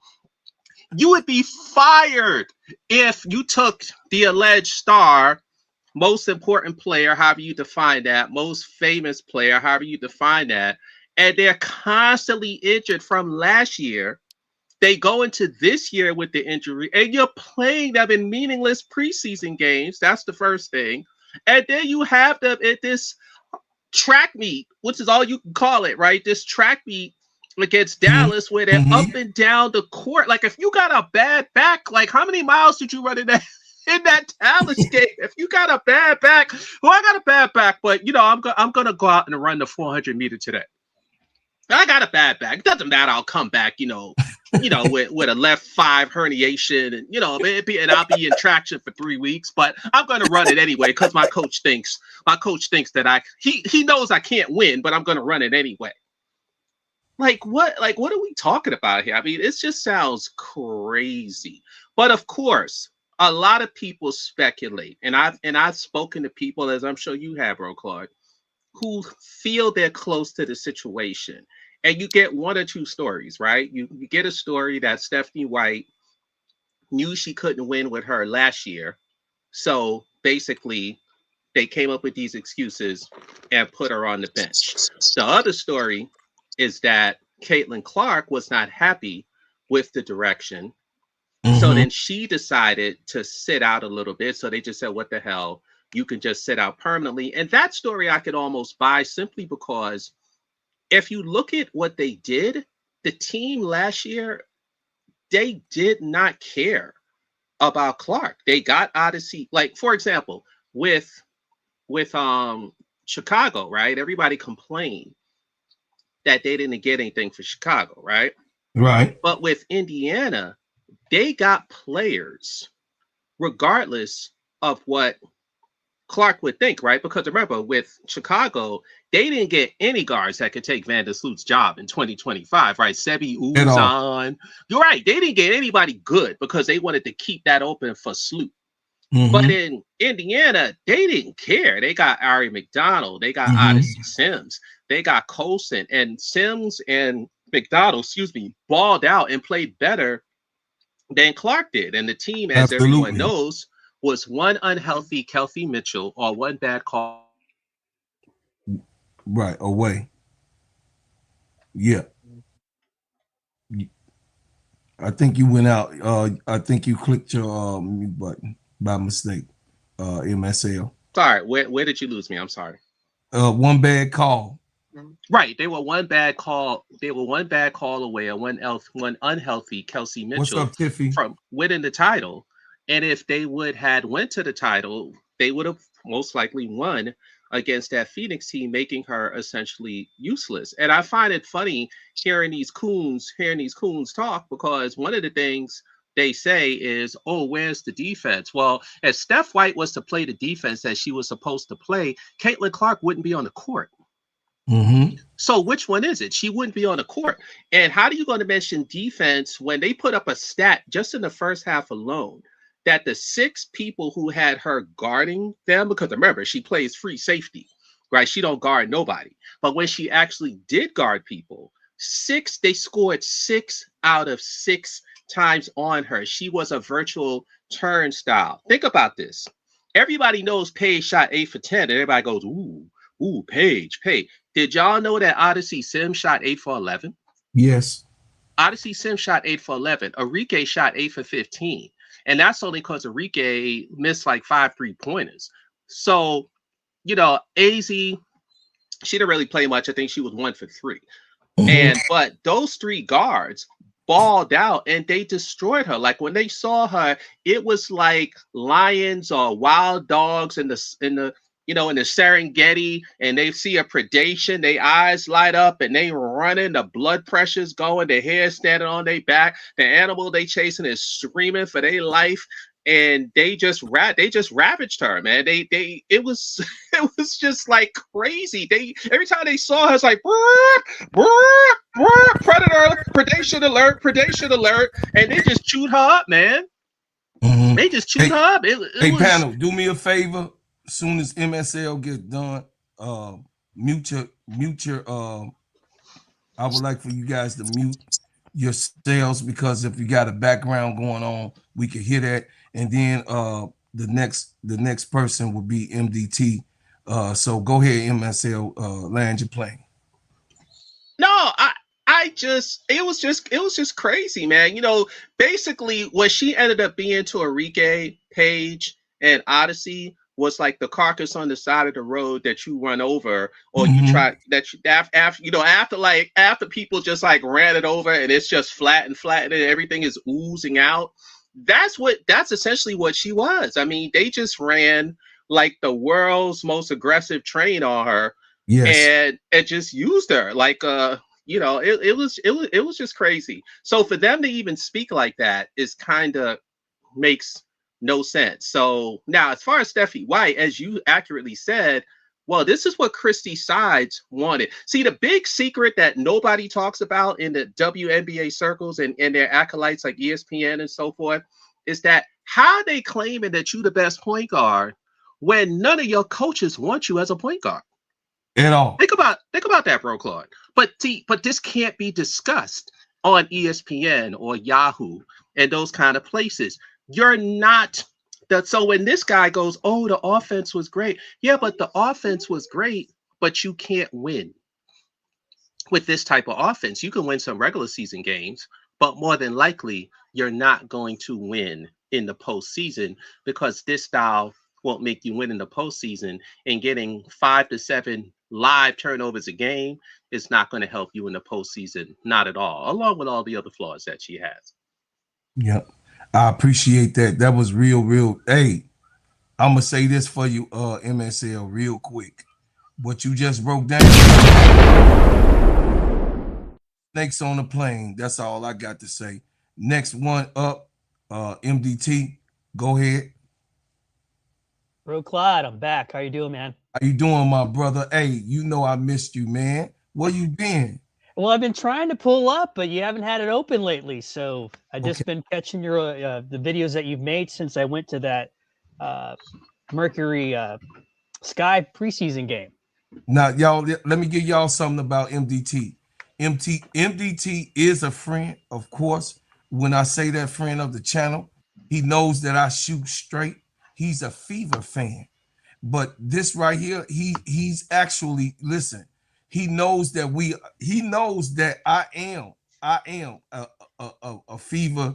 You would be fired if you took the alleged star, most important player, however you define that, most famous player, however you define that, and they're constantly injured from last year. They go into this year with the injury, and you're playing them in meaningless preseason games. That's the first thing. And then you have them at this track meet, which is all you can call it, right? This track meet against Dallas, where they're up and down the court. Like, if you got a bad back, like, how many miles did you run in that Dallas game? If you got a bad back, well, I got a bad back, but I'm gonna go out and run the 400 meter today. I got a bad back. It doesn't matter. I'll come back, with a left 5 herniation, and I'll be in traction for 3 weeks. But I'm going to run it anyway because my coach thinks that he knows I can't win, but I'm going to run it anyway. Like what are we talking about here? I mean, it just sounds crazy. But of course, a lot of people speculate, and I've spoken to people, as I'm sure you have, Bro Claude, who feel they're close to the situation. And you get one or two stories, right? You get a story that Stephanie White knew she couldn't win with her last year. So basically, they came up with these excuses and put her on the bench. The other story is that Caitlin Clark was not happy with the direction. So then she decided to sit out a little bit. So they just said, what the hell? You can just sit out permanently. And that story I could almost buy, simply because if you look at what they did, the team last year, they did not care about Clark. They got Odyssey. Like, for example, with Chicago, right? Everybody complained that they didn't get anything for Chicago, right? Right. But with Indiana, they got players regardless of what Clark would think, right? Because remember, with Chicago, they didn't get any guards that could take Van der Sloot's job in 2025, right? Sebi Uzan. You're right. They didn't get anybody good because they wanted to keep that open for Sloot. But in Indiana, they didn't care. They got Ari McDonald. They got Odyssey Sims. They got Colson. And Sims and McDonald, balled out and played better than Clark did. And the team, as everyone knows, was one unhealthy Kelsey Mitchell or one bad call. Right, away. Yeah. I think you went out. I think you clicked your mute button by mistake, MSL. Sorry, where did you lose me? I'm sorry. One bad call. Right, they were one bad call. They were one bad call away, or one unhealthy Kelsey Mitchell What's up, Tiffy? From winning the title. And if they would had went to the title, they would have most likely won against that Phoenix team, making her essentially useless. And I find it funny hearing these coons talk, because one of the things they say is, oh, where's the defense? Well, if Steph White was to play the defense that she was supposed to play, Caitlin Clark wouldn't be on the court. So which one is it? She wouldn't be on the court. And how are you going to mention defense when they put up a stat just in the first half alone that the 6 people who had her guarding them, because remember, she plays free safety, right? She don't guard nobody. But when she actually did guard people, they scored 6 out of 6 times on her. She was a virtual turnstile. Think about this. Everybody knows Paige shot 8 for 10, and everybody goes, ooh, Paige. Did y'all know that Odyssey Sims shot 8 for 11? Yes. Odyssey Sims shot 8 for 11. Arike shot 8 for 15. And that's only because Arike missed like 5 3-pointers. So, AZ, she didn't really play much. I think she was 1 for 3. But those 3 guards balled out and they destroyed her. Like when they saw her, it was like lions or wild dogs in the Serengeti, and they see a predation, their eyes light up and they running, the blood pressure's going, their hair standing on their back, the animal they chasing is screaming for their life, and they just ravaged her, man. It was just like crazy. Every time they saw her, it's like predator, predation alert, and they just chewed her up, man. They just chewed her up. Panel, do me a favor. As soon as MSL gets done, mute your I would like for you guys to mute yourselves, because if you got a background going on, we can hear that. And then the next person will be MDT. So go ahead, MSL, land your plane. No, I it was just crazy, man. You know, basically what she ended up being to Enrique, Paige, and Odyssey was like the carcass on the side of the road that you run over, or you try that you after people just like ran it over and it's just flat and everything is oozing out. That's essentially what she was. I mean, they just ran like the world's most aggressive train on her. Yes. And it just used her like you know, it was just crazy. So for them to even speak like that is kind of makes no sense. So now, as far as Steffi White, as you accurately said, well, this is what Christy Sides wanted. See, the big secret that nobody talks about in the WNBA circles and their acolytes like ESPN and so forth is that how they claiming that you the best point guard when none of your coaches want you as a point guard at all. Think about that, bro, Claude. But this can't be discussed on ESPN or Yahoo and those kind of places. You're not that. So when this guy goes, "Oh, the offense was great," yeah, but the offense was great, but you can't win with this type of offense. You can win some regular season games, but more than likely, you're not going to win in the postseason because this style won't make you win in the postseason. And getting 5 to 7 live turnovers a game is not going to help you in the postseason, not at all, along with all the other flaws that she has. Yep. I appreciate that. That was real. Hey, I'm gonna say this for you, MSL, real quick. What you just broke down. Snakes on the plane. That's all I got to say. Next one up, MDT. Go ahead. Bro Clyde, I'm back. How you doing, man? How you doing, my brother? Hey, you know I missed you, man. Where you been? Well, I've been trying to pull up, but you haven't had it open lately. So I just been catching your the videos that you've made since I went to that Mercury Sky preseason game. Now, y'all, let me give y'all something about MDT. MDT is a friend, of course. When I say that friend of the channel, he knows that I shoot straight. He's a Fever fan. But this right here, he's actually, listen, he knows that I am a Fever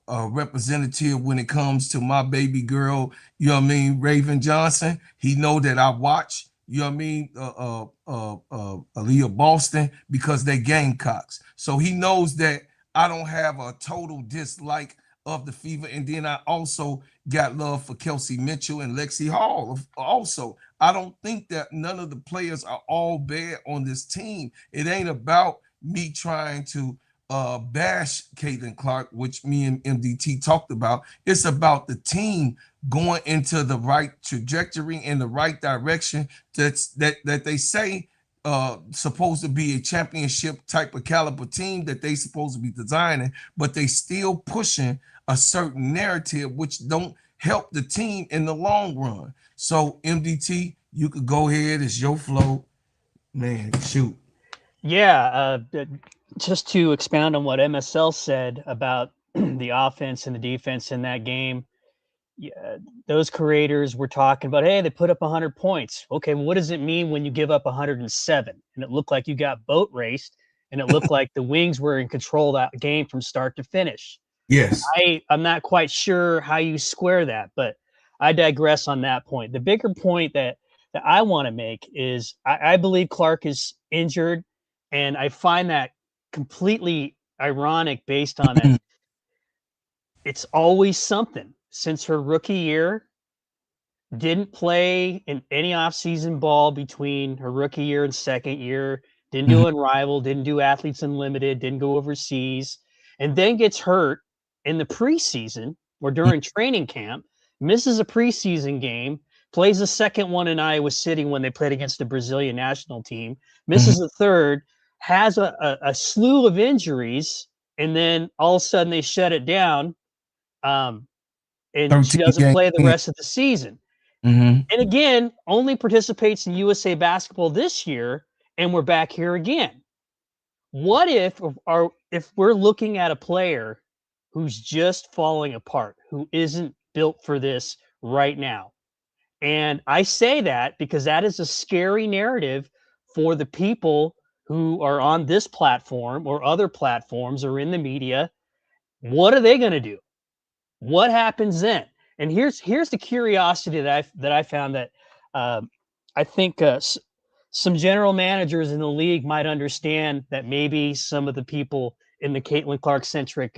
representative when it comes to my baby girl, you know what I mean, Raven Johnson. He know that I watch, you know what I mean, Aaliyah Boston, because they Gamecocks. So he knows that I don't have a total dislike of the Fever. And then I also got love for Kelsey Mitchell and Lexi Hall. Also, I don't think that none of the players are all bad on this team. It ain't about me trying to bash Caitlin Clark, which me and MDT talked about. It's about the team going into the right trajectory in the right direction. That they say supposed to be a championship type of caliber team that they supposed to be designing, but they still pushing a certain narrative which don't help the team in the long run. So MDT, you could go ahead. It's your flow, man. Shoot. Yeah, just to expound on what MSL said about the offense and the defense in that game. Yeah, those creators were talking about, hey, they put up 100 points. Okay, well, what does it mean when you give up 107? And it looked like you got boat raced, and it looked like the Wings were in control of that game from start to finish. Yes. I'm not quite sure how you square that, but I digress on that point. The bigger point that I want to make is I believe Clark is injured, and I find that completely ironic based on it. It's always something. Since her rookie year, didn't play in any offseason ball between her rookie year and second year, didn't do Unrivaled, didn't do Athletes Unlimited, didn't go overseas, and then gets hurt in the preseason or during training camp, misses a preseason game, plays the second one in Iowa City when they played against the Brazilian national team, misses the third, has a slew of injuries, and then all of a sudden they shut it down. And she doesn't play the rest of the season. And again, only participates in USA basketball this year, and we're back here again. What if we're looking at a player who's just falling apart, who isn't built for this right now? And I say that because that is a scary narrative for the people who are on this platform or other platforms or in the media, what are they going to do? What happens then? And here's the curiosity that I found that I think some general managers in the league might understand that maybe some of the people in the Caitlin Clark centric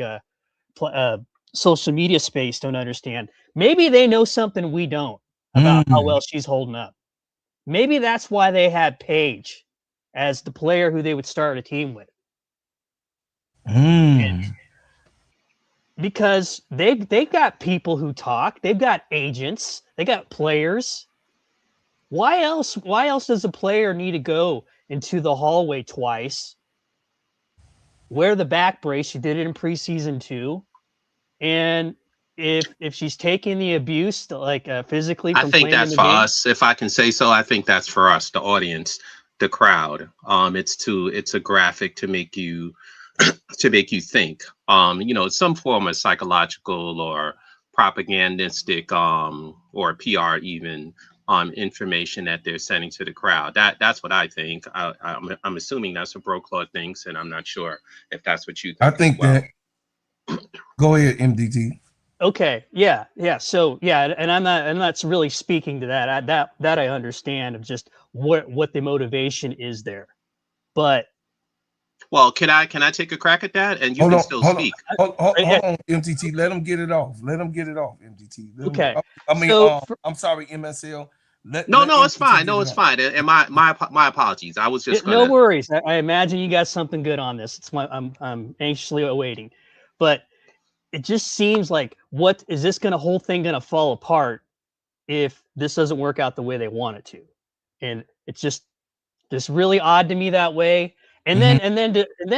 social media space don't understand. Maybe they know something we don't about how well she's holding up. Maybe that's why they had Paige as the player who they would start a team with. Because they've got people who talk, they've got agents, they got players. Why else does a player need to go into the hallway twice, wear the back brace? She did it in preseason too. And if she's taking the abuse like physically from I think playing that's in the for game, us. If I can say so, I think that's for us, the audience, the crowd. It's a graphic to make you think. Some form of psychological or propagandistic or PR even information that they're sending to the crowd. That's what I think. I'm assuming that's what Bro Claude thinks, and I'm not sure if that's what you think. I think that. Go ahead, MDT. Okay, yeah. So yeah, and I'm not really speaking to that. That I understand of just what the motivation is there, but. Well, can I take a crack at that? And you can still speak. Hold on, MTT. Let him get it off. MTT. Okay. I'm sorry, MSL. No, it's fine. No, it's fine. And my apologies. I was just no worries. I imagine you got something good on this. I'm anxiously awaiting, but it just seems like what is this whole thing going to fall apart if this doesn't work out the way they want it to, and it's just really odd to me that way. And then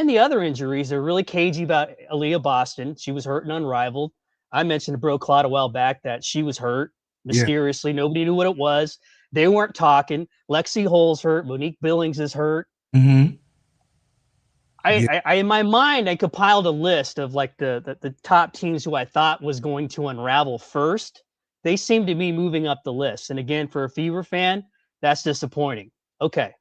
the other injuries, they're really cagey about Aaliyah Boston. She was hurt and unrivaled. I mentioned to Bro Claude a while back that she was hurt mysteriously. Yeah. Nobody knew what it was. They weren't talking. Lexi Hole's hurt. Monique Billings is hurt. I in my mind, I compiled a list of like the top teams who I thought was going to unravel first. They seem to be moving up the list. And again, for a Fever fan, that's disappointing. Okay.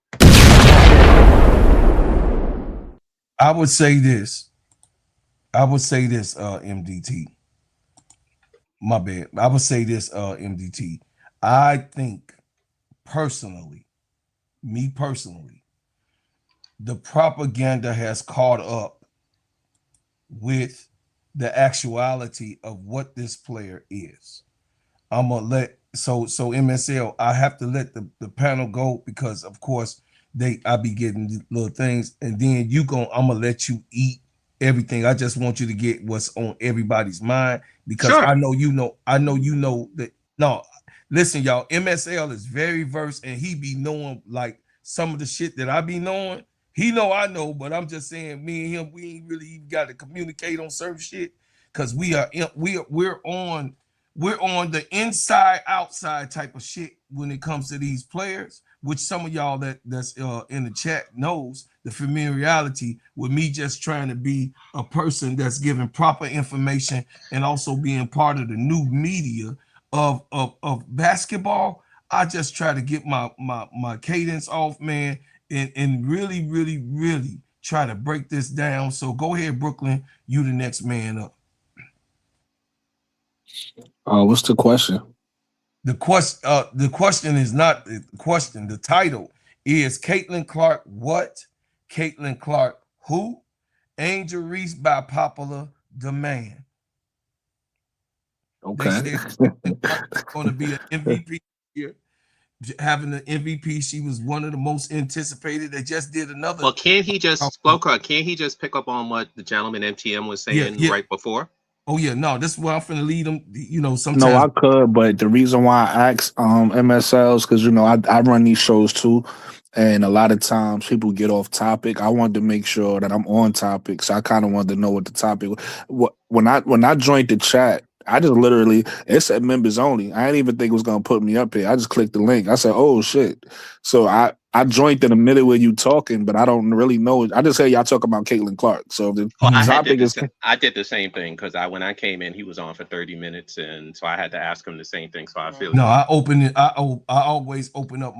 I would say this, MDT. My bad. I would say this, MDT. I think personally, the propaganda has caught up with the actuality of what this player is. I'm gonna let so MSL, I have to let the panel go because of course I be getting little things, and then I'm gonna let you eat everything. I just want you to get what's on everybody's mind because sure. I know you know that. No, listen, y'all. MSL is very versed, and he be knowing like some of the shit that I be knowing. He know I know, but I'm just saying, me and him, we ain't really even got to communicate on certain shit because we're on the inside outside type of shit when it comes to these players, which some of y'all that's in the chat knows the familiarity with me just trying to be a person that's giving proper information and also being part of the new media of basketball. I just try to get my cadence off, man, and really, really, really try to break this down. So go ahead, Brooklyn, you the next man up. What's the question? The question is not the question. The title is Caitlin Clark what? Caitlin Clark who? Angel Reese by popular demand. Okay. They going to be an MVP here. Having an MVP, she was one of the most anticipated. They just did another. Well, can't he just pick up on what the gentleman MTM was saying right before? Oh yeah, no, this is where I'm finna lead them. Sometimes. No, I could, but the reason why I asked MSLs because I run these shows too, and a lot of times people get off topic. I wanted to make sure that I'm on topic, so I kind of wanted to know what the topic was. When I joined the chat, I just literally, it said members only. I didn't even think it was going to put me up here. I just clicked the link. I said, oh, shit. So I joined in the minute where you talking, but I don't really know. I just say y'all talk about Caitlin Clark. So the topic is... I did the same thing because when I came in, he was on for 30 minutes. And so I had to ask him the same thing. So I feel... No, I open it. I always open up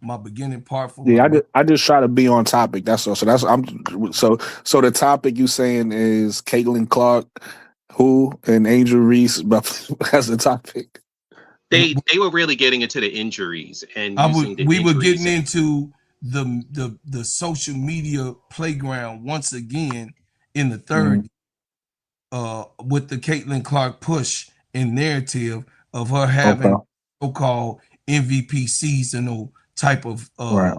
my beginning part for Yeah, my I just try to be on topic. That's all. So so the topic you saying is Caitlin Clark, who, and Angel Reese, but that's the topic. They were really getting into the injuries and we were getting and, into the social media playground once again in the third with the Caitlin Clark push and narrative of her having Okay. so-called MVP seasonal type of Right.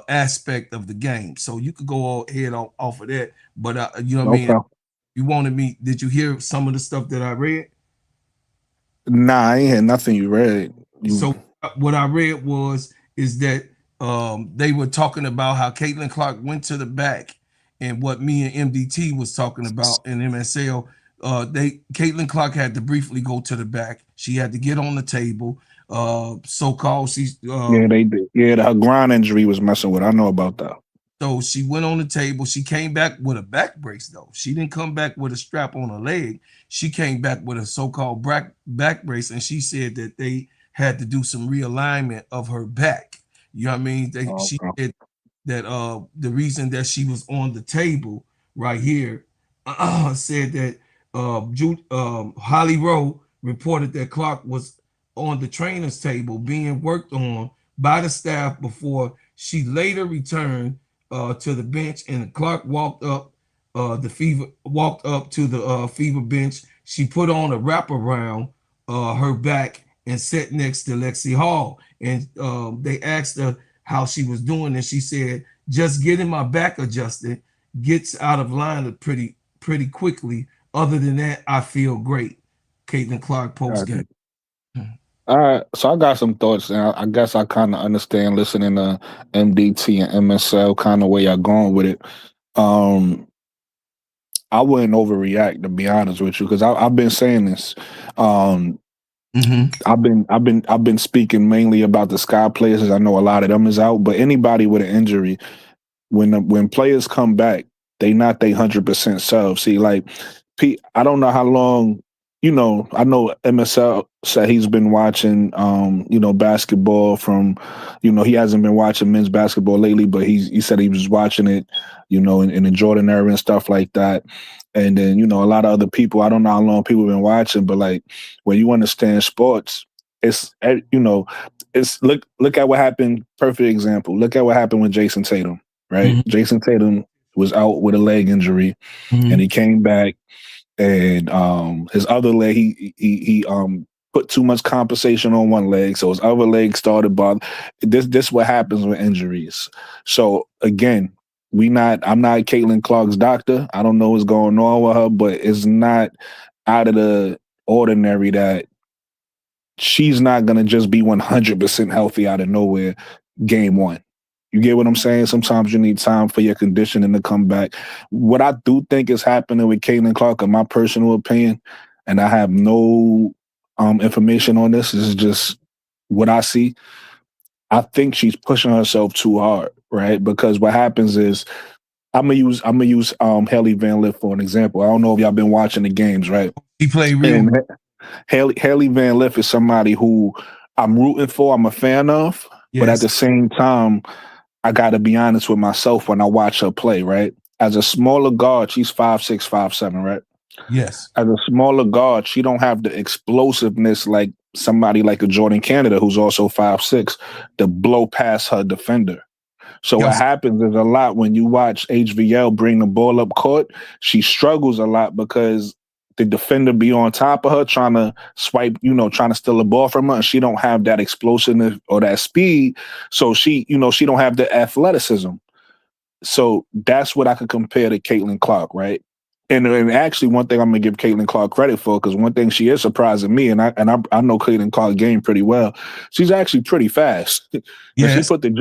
aspect of the game. So you could go all ahead off of that, but you know what I mean. Okay. You wanted me? Did you hear some of the stuff that I read? Nah, I ain't had nothing you read. So what I read is that they were talking about how Caitlin Clark went to the back, and what me and MDT was talking about in MSL. Caitlin Clark had to briefly go to the back. She had to get on the table. So-called she's Yeah, they did. Yeah, her ground injury was messing with her. I know about that. So she went on the table. She came back with a back brace, though. She didn't come back with a strap on her leg. She came back with a so-called back brace, and she said that they had to do some realignment of her back. You know what I mean? She said that the reason that she was on the table right here said that Holly Rowe reported that Clark was on the trainer's table being worked on by the staff before she later returned to the bench, and Clark walked up to the Fever bench. She put on a wrap around her back and sat next to Lexi Hall. And they asked her how she was doing, and she said, "Just getting my back adjusted, gets out of line pretty quickly. Other than that, I feel great." Caitlin Clark post game. All right, so I got some thoughts, and I guess I kind of understand listening to MDT and MSL kind of where y'all going with it. I wouldn't overreact, to be honest with you, because I've been saying this. I've been speaking mainly about the Sky players. I know a lot of them is out, but anybody with an injury, when players come back, they not they 100% self. See, like Pete, I don't know how long. I know MSL said he's been watching, basketball from, he hasn't been watching men's basketball lately, but he said he was watching it, in the Jordan era and stuff like that. And then, a lot of other people, I don't know how long people have been watching, but like when you understand sports, it's, it's look at what happened. Perfect example. Look at what happened with Jason Tatum, right? Jason Tatum was out with a leg injury and he came back. And his other leg, he put too much compensation on one leg, so his other leg started bothering. This what happens with injuries. So again, I'm not Caitlin Clark's doctor. I don't know what's going on with her, but it's not out of the ordinary that she's not gonna just be 100% healthy out of nowhere game one. You get what I'm saying? Sometimes you need time for your conditioning to come back. What I do think is happening with Caitlin Clark, in my personal opinion, and I have no information on this, is just what I see. I think she's pushing herself too hard, right? Because what happens is, I'm gonna use Haley Van Lith for an example. I don't know if y'all been watching the games, right? He played real. Haley Van Lith is somebody who I'm rooting for. I'm a fan of, but at the same time, I got to be honest with myself when I watch her play, right? As a smaller guard, she's 5'6", 5'7", right? Yes. As a smaller guard, she don't have the explosiveness like somebody like a Jordan Canada, who's also 5'6", to blow past her defender. So what happens is a lot when you watch HVL bring the ball up court, she struggles a lot because the defender be on top of her trying to swipe, trying to steal the ball from her. And she don't have that explosiveness or that speed. So she don't have the athleticism. So that's what I could compare to Caitlin Clark, right? And actually, one thing I'm gonna give Caitlin Clark credit for, because one thing she is surprising me, and I know Caitlin Clark game pretty well. She's actually pretty fast. When she put the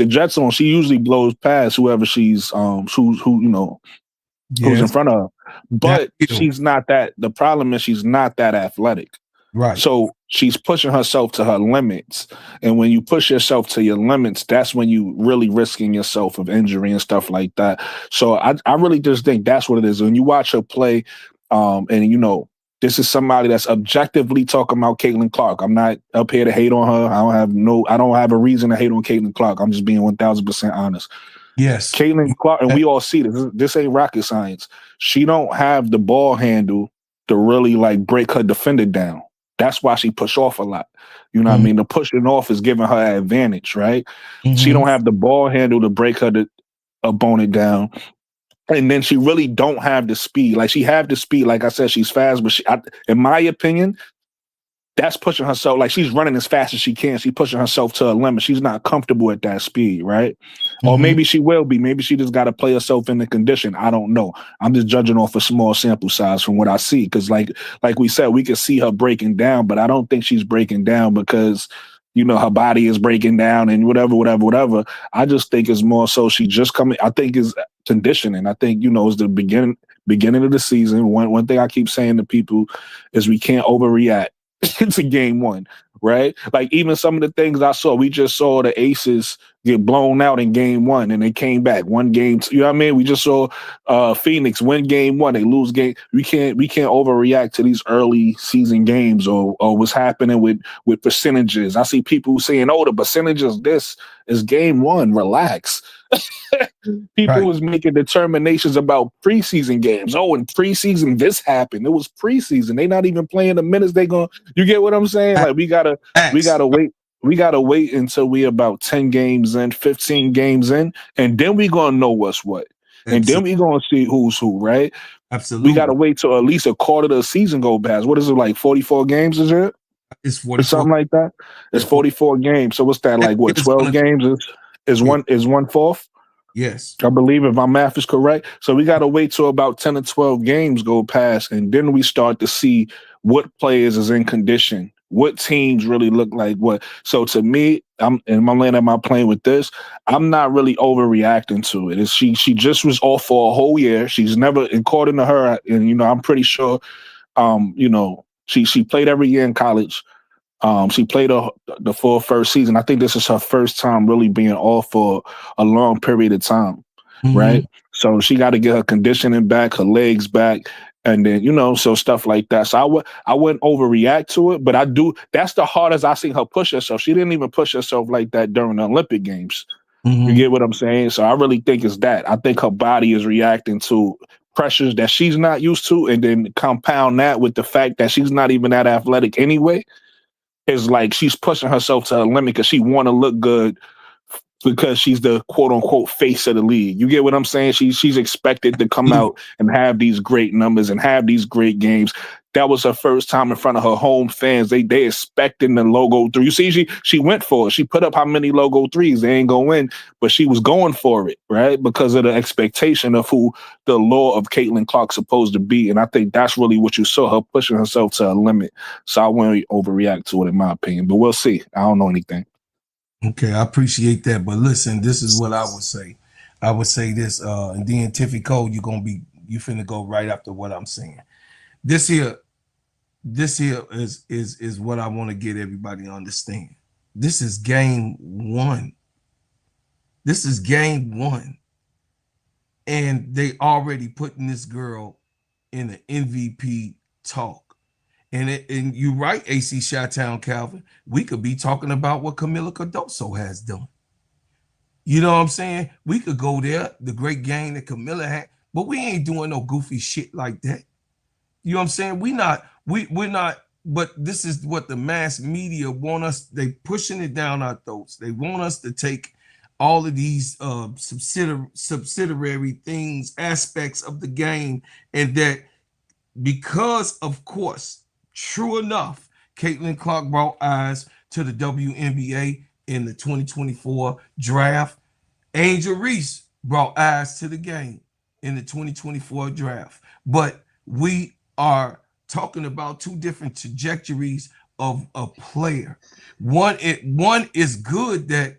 Jets on, she usually blows past whoever she's who's in front of her. But she's not that. The problem is she's not that athletic. Right. So she's pushing herself to her limits. And when you push yourself to your limits, that's when you really risking yourself of injury and stuff like that. So I really just think that's what it is. When you watch her play, and This is somebody that's objectively talking about Caitlin Clark. I'm not up here to hate on her. I don't have a reason to hate on Caitlin Clark. I'm just being 1000% honest. Yes. Caitlin Clark, and we all see this. This ain't rocket science. She don't have the ball handle to really like break her defender down. That's why she push off a lot. You know what I mean? The pushing off is giving her an advantage, right? She don't have the ball handle to break her opponent down. And then she really don't have the speed. Like she have the speed. Like I said, she's fast, but in my opinion, that's pushing herself. Like she's running as fast as she can. She's pushing herself to a limit. She's not comfortable at that speed, right? Or maybe she will be. Maybe she just got to play herself in the condition. I don't know. I'm just judging off a small sample size from what I see. Because like we said, we could see her breaking down, but I don't think she's breaking down because, you know, her body is breaking down and whatever. I just think it's more so she just coming. I think is conditioning. I think, you know, it's the beginning of the season. One thing I keep saying to people is we can't overreact to game one, right? Like even some of the things I saw, we just saw the Aces get blown out in game one and they came back one game. You know what I mean? We just saw Phoenix win game one, they lose game. We can't overreact to these early season games or what's happening with percentages. I see people saying, oh, the percentages, this is game one, relax. People was making determinations about preseason games. Oh, in preseason this happened. It was preseason. They not even playing the minutes they going. You get what I'm saying? Like we gotta wait. We gotta wait until we about 10 games in, 15 games in, and then we gonna know what's what. And then we gonna see who's who, right? Absolutely. We gotta wait till at least a quarter of the season go past. What is it, like 44 games, is it? It's 44. Or something like that. It's 44 games. So what's that, like what, 12 games is one fourth? Yes. I believe if my math is correct. So we got to wait till about 10 or 12 games go past, and then we start to see what players is in condition, what teams really look like what. So to me, I'm landing my plane with this. I'm not really overreacting to it. She just was off for a whole year. She's never, according to her, and you know, I'm pretty sure, you know, she played every year in college. She played the full first season. I think this is her first time really being off for a long period of time, right? So she got to get her conditioning back, her legs back, and then, you know, so stuff like that. So I wouldn't overreact to it, but I do. That's the hardest I seen her push herself. She didn't even push herself like that during the Olympic Games. You get what I'm saying? So I really think it's that. I think her body is reacting to pressures that she's not used to, and then compound that with the fact that she's not even that athletic anyway. Is like she's pushing herself to a limit because she want to look good because she's the quote unquote face of the league. You get what I'm saying? She's expected to come out and have these great numbers and have these great games. That was her first time in front of her home fans. They expecting the logo 3. You see, she went for it. She put up how many logo 3s. They ain't gonna win, but she was going for it, right? Because of the expectation of who the law of Caitlin Clark's supposed to be. And I think that's really what you saw, her pushing herself to a limit. So I wouldn't overreact to it, in my opinion. But we'll see. I don't know anything. Okay, I appreciate that. But listen, this is what I would say. I would say this, and then Tiffy Cole, you finna go right after what I'm saying. This here is what I want to get everybody to understand. This is game one. This is game one. And they already putting this girl in the MVP talk. And you're right, AC Chi-Town Calvin. We could be talking about what Camila Cardoso has done. You know what I'm saying? We could go there, the great game that Camila had, but we ain't doing no goofy shit like that. You know what I'm saying? We're not, but this is what the mass media want us, they pushing it down our throats. They want us to take all of these subsidiary things, aspects of the game, and that because, of course, true enough, Caitlin Clark brought eyes to the WNBA in the 2024 draft. Angel Reese brought eyes to the game in the 2024 draft. But we are talking about two different trajectories of a player. One is good that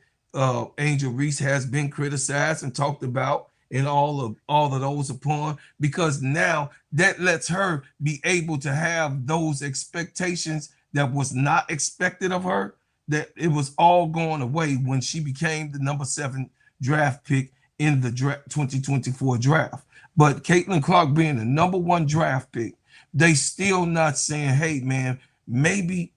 Angel Reese has been criticized and talked about and all of those upon, because now that lets her be able to have those expectations that was not expected of her, that it was all going away when she became the number 7 draft pick in the 2024 draft. But Caitlin Clark being the number 1 draft pick, they still not saying, hey, man, maybe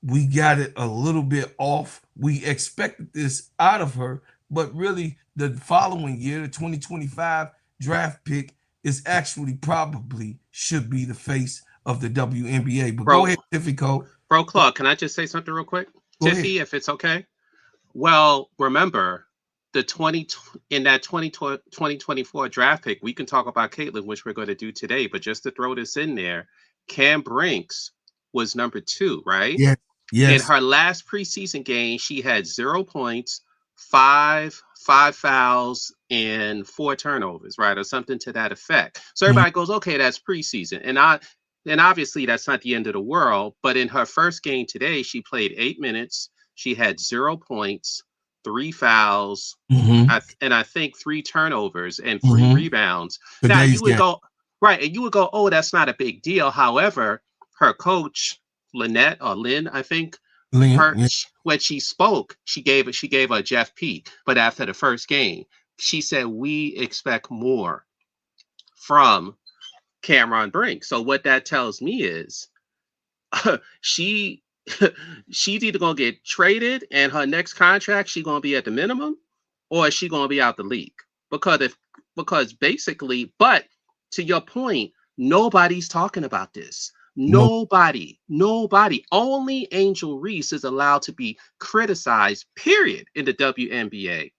we got it a little bit off. We expected this out of her, but really the following year, the 2025 draft pick is actually probably should be the face of the WNBA. But go ahead, Tiffy Cole. Bro, Claude, can I just say something real quick? Go Tiffy, ahead. if it's okay. Well, remember, in that 2024 draft pick, we can talk about Caitlin, which we're going to do today, but just to throw this in there, Cam Brinks was number 2, right? Yeah. Yes. In her last preseason game, she had 0 points, five fouls, and 4 turnovers, right? Or something to that effect. So everybody goes, okay, that's preseason. And obviously that's not the end of the world. But in her first game today, she played 8 minutes. She had 0 points, 3 fouls, and I think 3 turnovers and 3 rebounds. Now you would go, right, and you would go, oh, that's not a big deal. However, her coach, Lynette or Lynn, I think, when she spoke, she gave a Jeff P. But after the first game, she said, we expect more from Cameron Brink. So what that tells me is she's either gonna get traded and her next contract she's gonna be at the minimum, or is she gonna be out the league? Because basically, but to your point, nobody's talking about this. Nobody. Only Angel Reese is allowed to be criticized, period, in the WNBA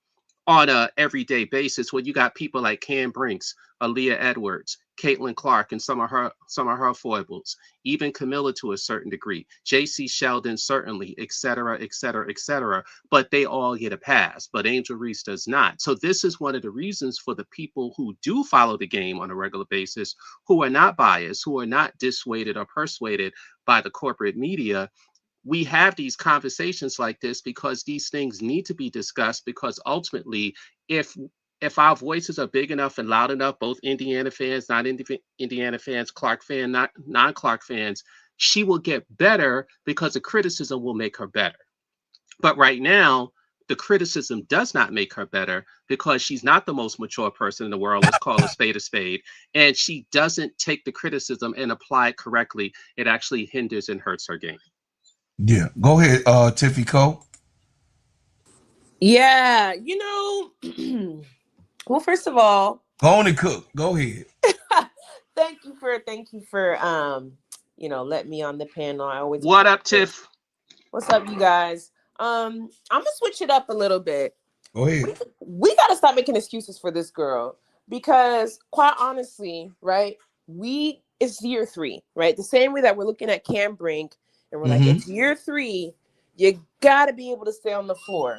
on a everyday basis, when you got people like Cam Brinks, Aaliyah Edwards, Caitlin Clark, and some of her foibles, even Camilla to a certain degree, JC Sheldon certainly, etc., etc., etc. But they all get a pass, but Angel Reese does not. So this is one of the reasons for the people who do follow the game on a regular basis, who are not biased, who are not dissuaded or persuaded by the corporate media. We have these conversations like this because these things need to be discussed, because ultimately, if our voices are big enough and loud enough, both Indiana fans, not Indiana fans, Clark fan, not non-Clark fans, she will get better because the criticism will make her better. But right now, the criticism does not make her better because she's not the most mature person in the world. Let's call a spade, and she doesn't take the criticism and apply it correctly. It actually hinders and hurts her game. Yeah, go ahead, Tiffy Cole. Yeah, well, first of all, go on and cook. Go ahead. thank you for letting me on the panel. I always What up, Tiff? What's up, you guys? I'm gonna switch it up a little bit. Go ahead. We gotta stop making excuses for this girl, because quite honestly, right? It's year 3, right? The same way that we're looking at Cam Brink. And we're like, it's year 3. You got to be able to stay on the floor.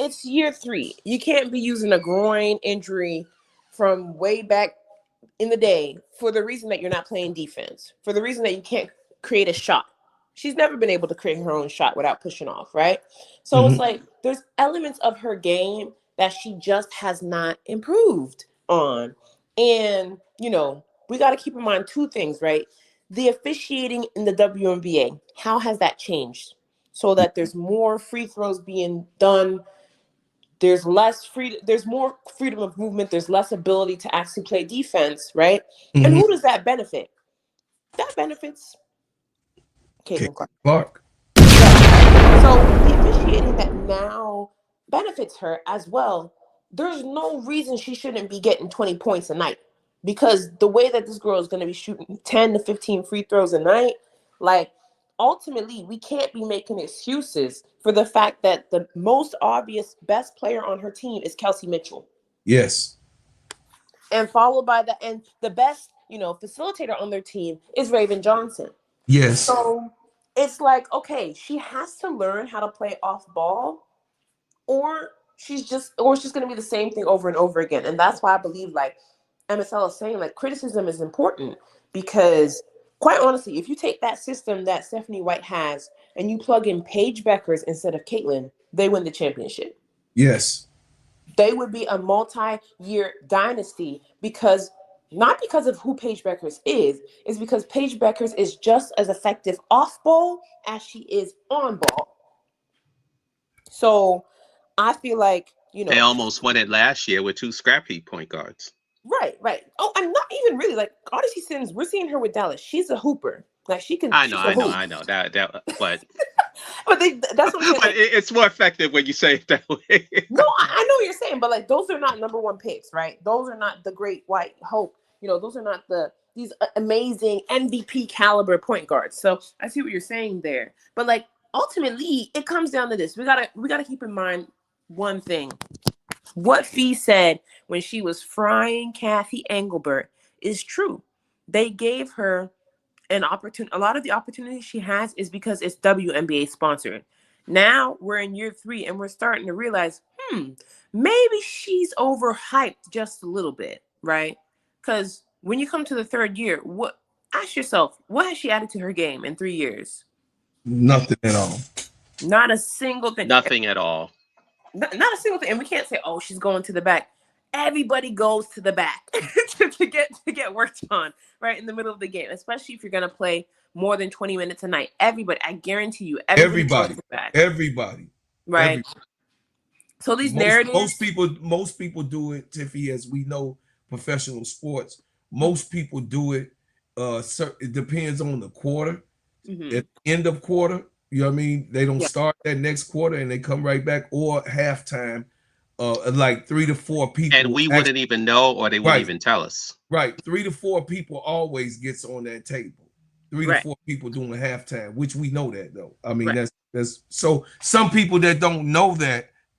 It's year 3. You can't be using a groin injury from way back in the day for the reason that you're not playing defense, for the reason that you can't create a shot. She's never been able to create her own shot without pushing off, right? So it's like there's elements of her game that she just has not improved on. And, we got to keep in mind 2 things, right? The officiating in the WNBA, how has that changed? So that there's more free throws being done, there's more freedom of movement, there's less ability to actually play defense, right? And who does that benefit? That benefits Caitlin Clark. So the officiating that now benefits her as well, there's no reason she shouldn't be getting 20 points a night. Because the way that this girl is going to be shooting 10 to 15 free throws a night, like, ultimately, we can't be making excuses for the fact that the most obvious best player on her team is Kelsey Mitchell. Yes. And followed by the best, facilitator on their team is Raven Johnson. Yes. So it's like, okay, she has to learn how to play off ball, or she's going to be the same thing over and over again. And that's why I believe, like MSL is saying, like, criticism is important, because quite honestly, if you take that system that Stephanie White has and you plug in Paige Beckers instead of Caitlin, they win the championship. Yes. They would be a multi-year dynasty, not because of who Paige Beckers is, it's because Paige Beckers is just as effective off ball as she is on ball. So I feel like, they almost won it last year with 2 scrappy point guards. Right. Oh, I'm not even really like Odyssey Sims. We're seeing her with Dallas. She's a hooper. Like she can. I She know, can I know, hoop. I know that, but But that's what I'm saying. but Like, it's more effective when you say it that way. no, I know what you're saying, but like those are not number one picks, right? Those are not the great white hope. You know, those are not these amazing MVP caliber point guards. So I see what you're saying there. But like ultimately, it comes down to this. We gotta keep in mind one thing. What Fee said when she was frying Kathy Engelbert is true. They gave her an opportunity. A lot of the opportunity she has is because it's WNBA sponsored. Now we're in year 3 and we're starting to realize, maybe she's overhyped just a little bit, right? Because when you come to the 3rd year, ask yourself, what has she added to her game in 3 years? Nothing at all. Not a single thing. Nothing at all. Not a single thing. And we can't say, oh, she's going to the back. Everybody goes to the back to get worked on right in the middle of the game, especially if you're going to play more than 20 minutes a night. Everybody, I guarantee you, everybody goes to the back. Everybody. Right. Everybody. So these narratives. Most people do it, Tiffy, as we know, professional sports. Most people do it. It depends on the quarter. Mm-hmm. At the end of quarter, you know what I mean? They don't start that next quarter and they come right back, or halftime, like 3 to 4 people. And we wouldn't even know, or they wouldn't even tell us. Right. 3 to 4 people always gets on that table. 3 to 4 people doing halftime, which we know that though. I mean, that's so some people that don't know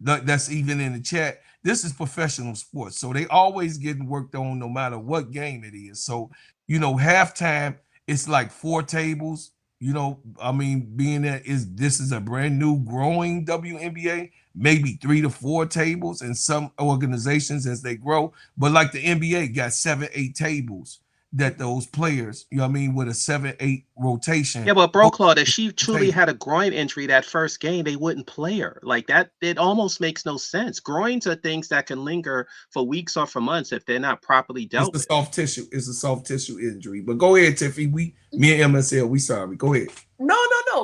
that's even in the chat. This is professional sports. So they always getting worked on no matter what game it is. So, you know, halftime, it's like 4 tables. You know, I mean, being that this is a brand new growing WNBA, maybe 3 to 4 tables in some organizations as they grow. But like the NBA got 7, 8 tables that those players, you know what I mean, with a 7-8 rotation. Yeah, but bro, Claude, if she truly had a groin injury that first game, they wouldn't play her. Like that, it almost makes no sense. Groins are things that can linger for weeks or for months if they're not properly dealt with. It's a soft tissue injury. But go ahead, Tiffy. Me and MSL, we sorry. Go ahead. No.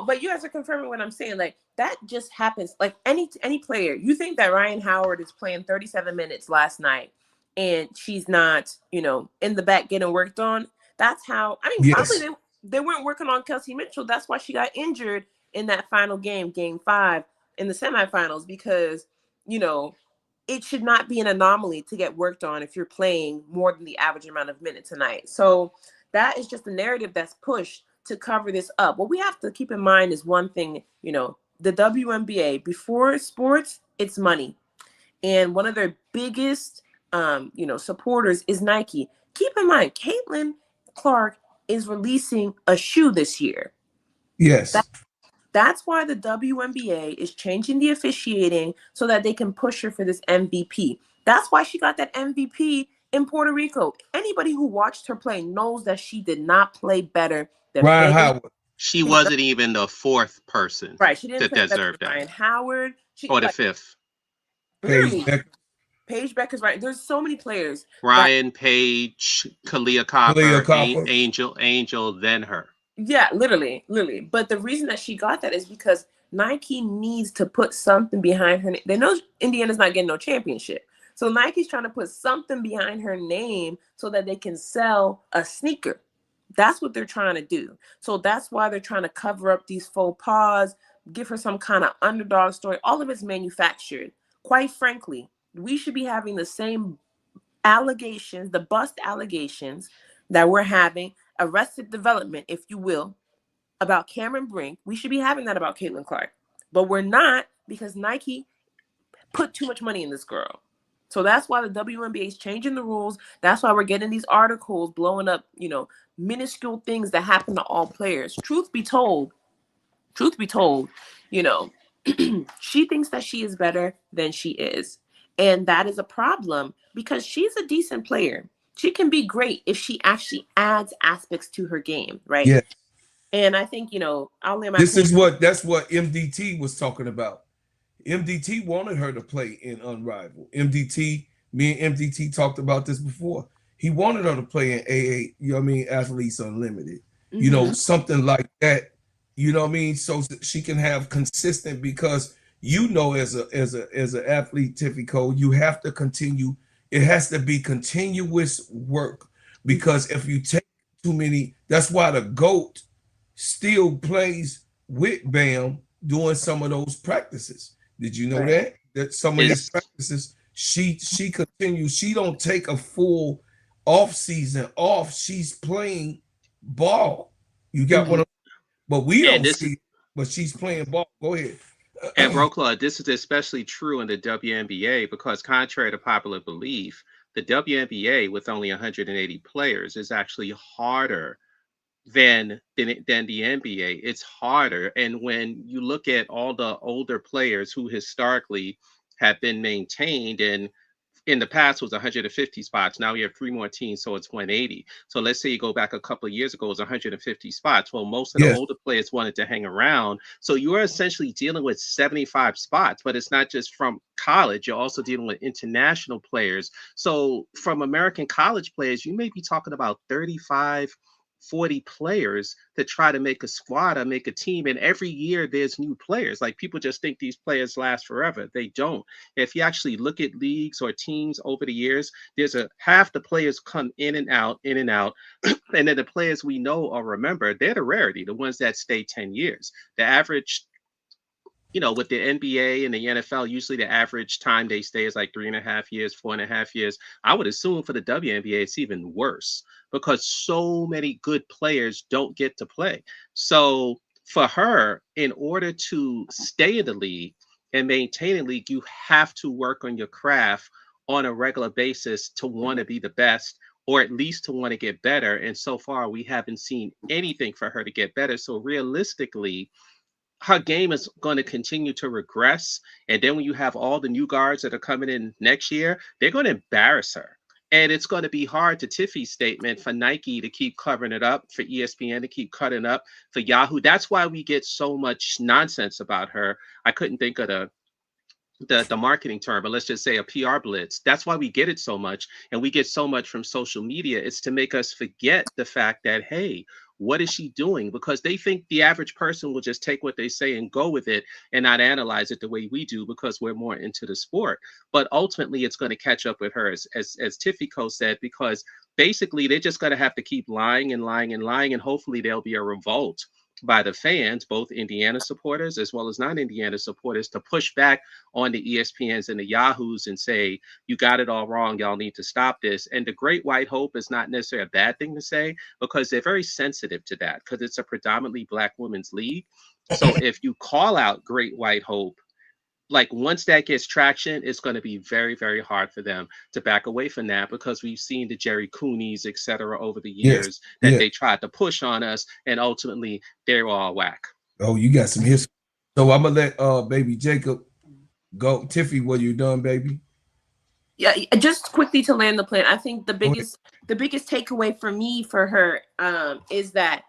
But you guys are confirming what I'm saying. Like that just happens. Like any player. You think that Ryan Howard is playing 37 minutes last night and she's not, you know, in the back getting worked on? That's how. I mean, probably they weren't working on Kelsey Mitchell. That's why she got injured in that final game, game 5 in the semifinals, because, you know, it should not be an anomaly to get worked on if you're playing more than the average amount of minutes a night. So that is just a narrative that's pushed to cover this up. What we have to keep in mind is one thing, you know, the WNBA, before sports, it's money. And one of their biggest, supporters is Nike. Keep in mind, Caitlin Clark is releasing a shoe this year. Yes. That's why the WNBA is changing the officiating so that they can push her for this MVP. That's why she got that MVP in Puerto Rico. Anybody who watched her play knows that she did not play better than Ryan Howard. She wasn't even the 4th person, right? She didn't that deserved that. Ryan Howard, or the 5th. Paige Becker's right. There's so many players. Ryan, Paige, Kalia Copper, Angel, then her. Yeah, literally. But the reason that she got that is because Nike needs to put something behind her. They know Indiana's not getting no championship. So Nike's trying to put something behind her name so that they can sell a sneaker. That's what they're trying to do. So that's why they're trying to cover up these faux pas, give her some kind of underdog story. All of it's manufactured. Quite frankly, we should be having the same allegations, the bust allegations that we're having, Arrested Development, if you will, about Cameron Brink. We should be having that about Caitlin Clark. But we're not, because Nike put too much money in this girl. So that's why the WNBA is changing the rules. That's why we're getting these articles blowing up, you know, minuscule things that happen to all players. Truth be told, you know, she thinks that she is better than she is. And that is a problem because she's a decent player. She can be great if she actually adds aspects to her game, right? Yeah. And I think, you know, that's what MDT was talking about. MDT wanted her to play in Unrivaled. Me and MDT talked about this before. He wanted her to play in AA, you know what I mean, Athletes Unlimited. Mm-hmm. You know, something like that, you know what I mean, so that she can have consistent, because you know, as an athlete, Tiffy Cole, you have to continue It has to be continuous work, because if you take too many, that's why the GOAT still plays with Bam doing some of those practices. Did you know that some of his practices, she continues, she don't take a full off season off. She's playing ball. You got one of, but we don't see, but she's playing ball. Go ahead. And Bro Claude, this is especially true in the WNBA because contrary to popular belief, the WNBA with only 180 players is actually harder than the NBA. It's harder. And when you look at all the older players who historically have been maintained, and in the past was 150 spots. Now we have 3 more teams, so it's 180. So let's say you go back a couple of years ago, it was 150 spots. Well, most of the older players wanted to hang around. So you're essentially dealing with 75 spots, but it's not just from college. You're also dealing with international players. So from American college players, you may be talking about 35, 40 players to try to make a squad or make a team. And every year there's new players. Like, people just think these players last forever. They don't. If you actually look at leagues or teams over the years, there's half the players come in and out. And then the players we know or remember, they're the rarity, the ones that stay 10 years. The average, with the NBA and the NFL, usually the average time they stay is like 3.5 years, 4.5 years. I would assume for the WNBA, it's even worse because so many good players don't get to play. So for her, in order to stay in the league and maintain a league, you have to work on your craft on a regular basis to want to be the best, or at least to want to get better. And so far, we haven't seen anything for her to get better. So realistically, her game is going to continue to regress. And then when you have all the new guards that are coming in next year, they're going to embarrass her. And it's going to be hard, to Tiffy's statement, for Nike to keep covering it up, for ESPN to keep cutting up, for Yahoo. That's why we get so much nonsense about her. I couldn't think of the marketing term, but let's just say a PR blitz. That's why we get it so much. And we get so much from social media. It's to make us forget the fact that, hey, what is she doing? Because they think the average person will just take what they say and go with it and not analyze it the way we do because we're more into the sport. But ultimately, it's going to catch up with her, as Tiffy Co said, because basically they're just going to have to keep lying and lying and lying. And hopefully there'll be a revolt by the fans, both Indiana supporters as well as non-Indiana supporters, to push back on the ESPNs and the Yahoos and say, you got it all wrong. Y'all need to stop this. And the Great White Hope is not necessarily a bad thing to say, because they're very sensitive to that, because it's a predominantly Black women's league. So if you call out Great White Hope, like, once that gets traction, it's going to be very, very hard for them to back away from that, because we've seen the Jerry Coonies, et cetera, over the years that they tried to push on us, and ultimately they're all whack. Oh, you got some history. So I'm gonna let baby Jacob go. Tiffy, what you done, baby? Yeah, just quickly to land the plane. I think the biggest takeaway for me for her is that,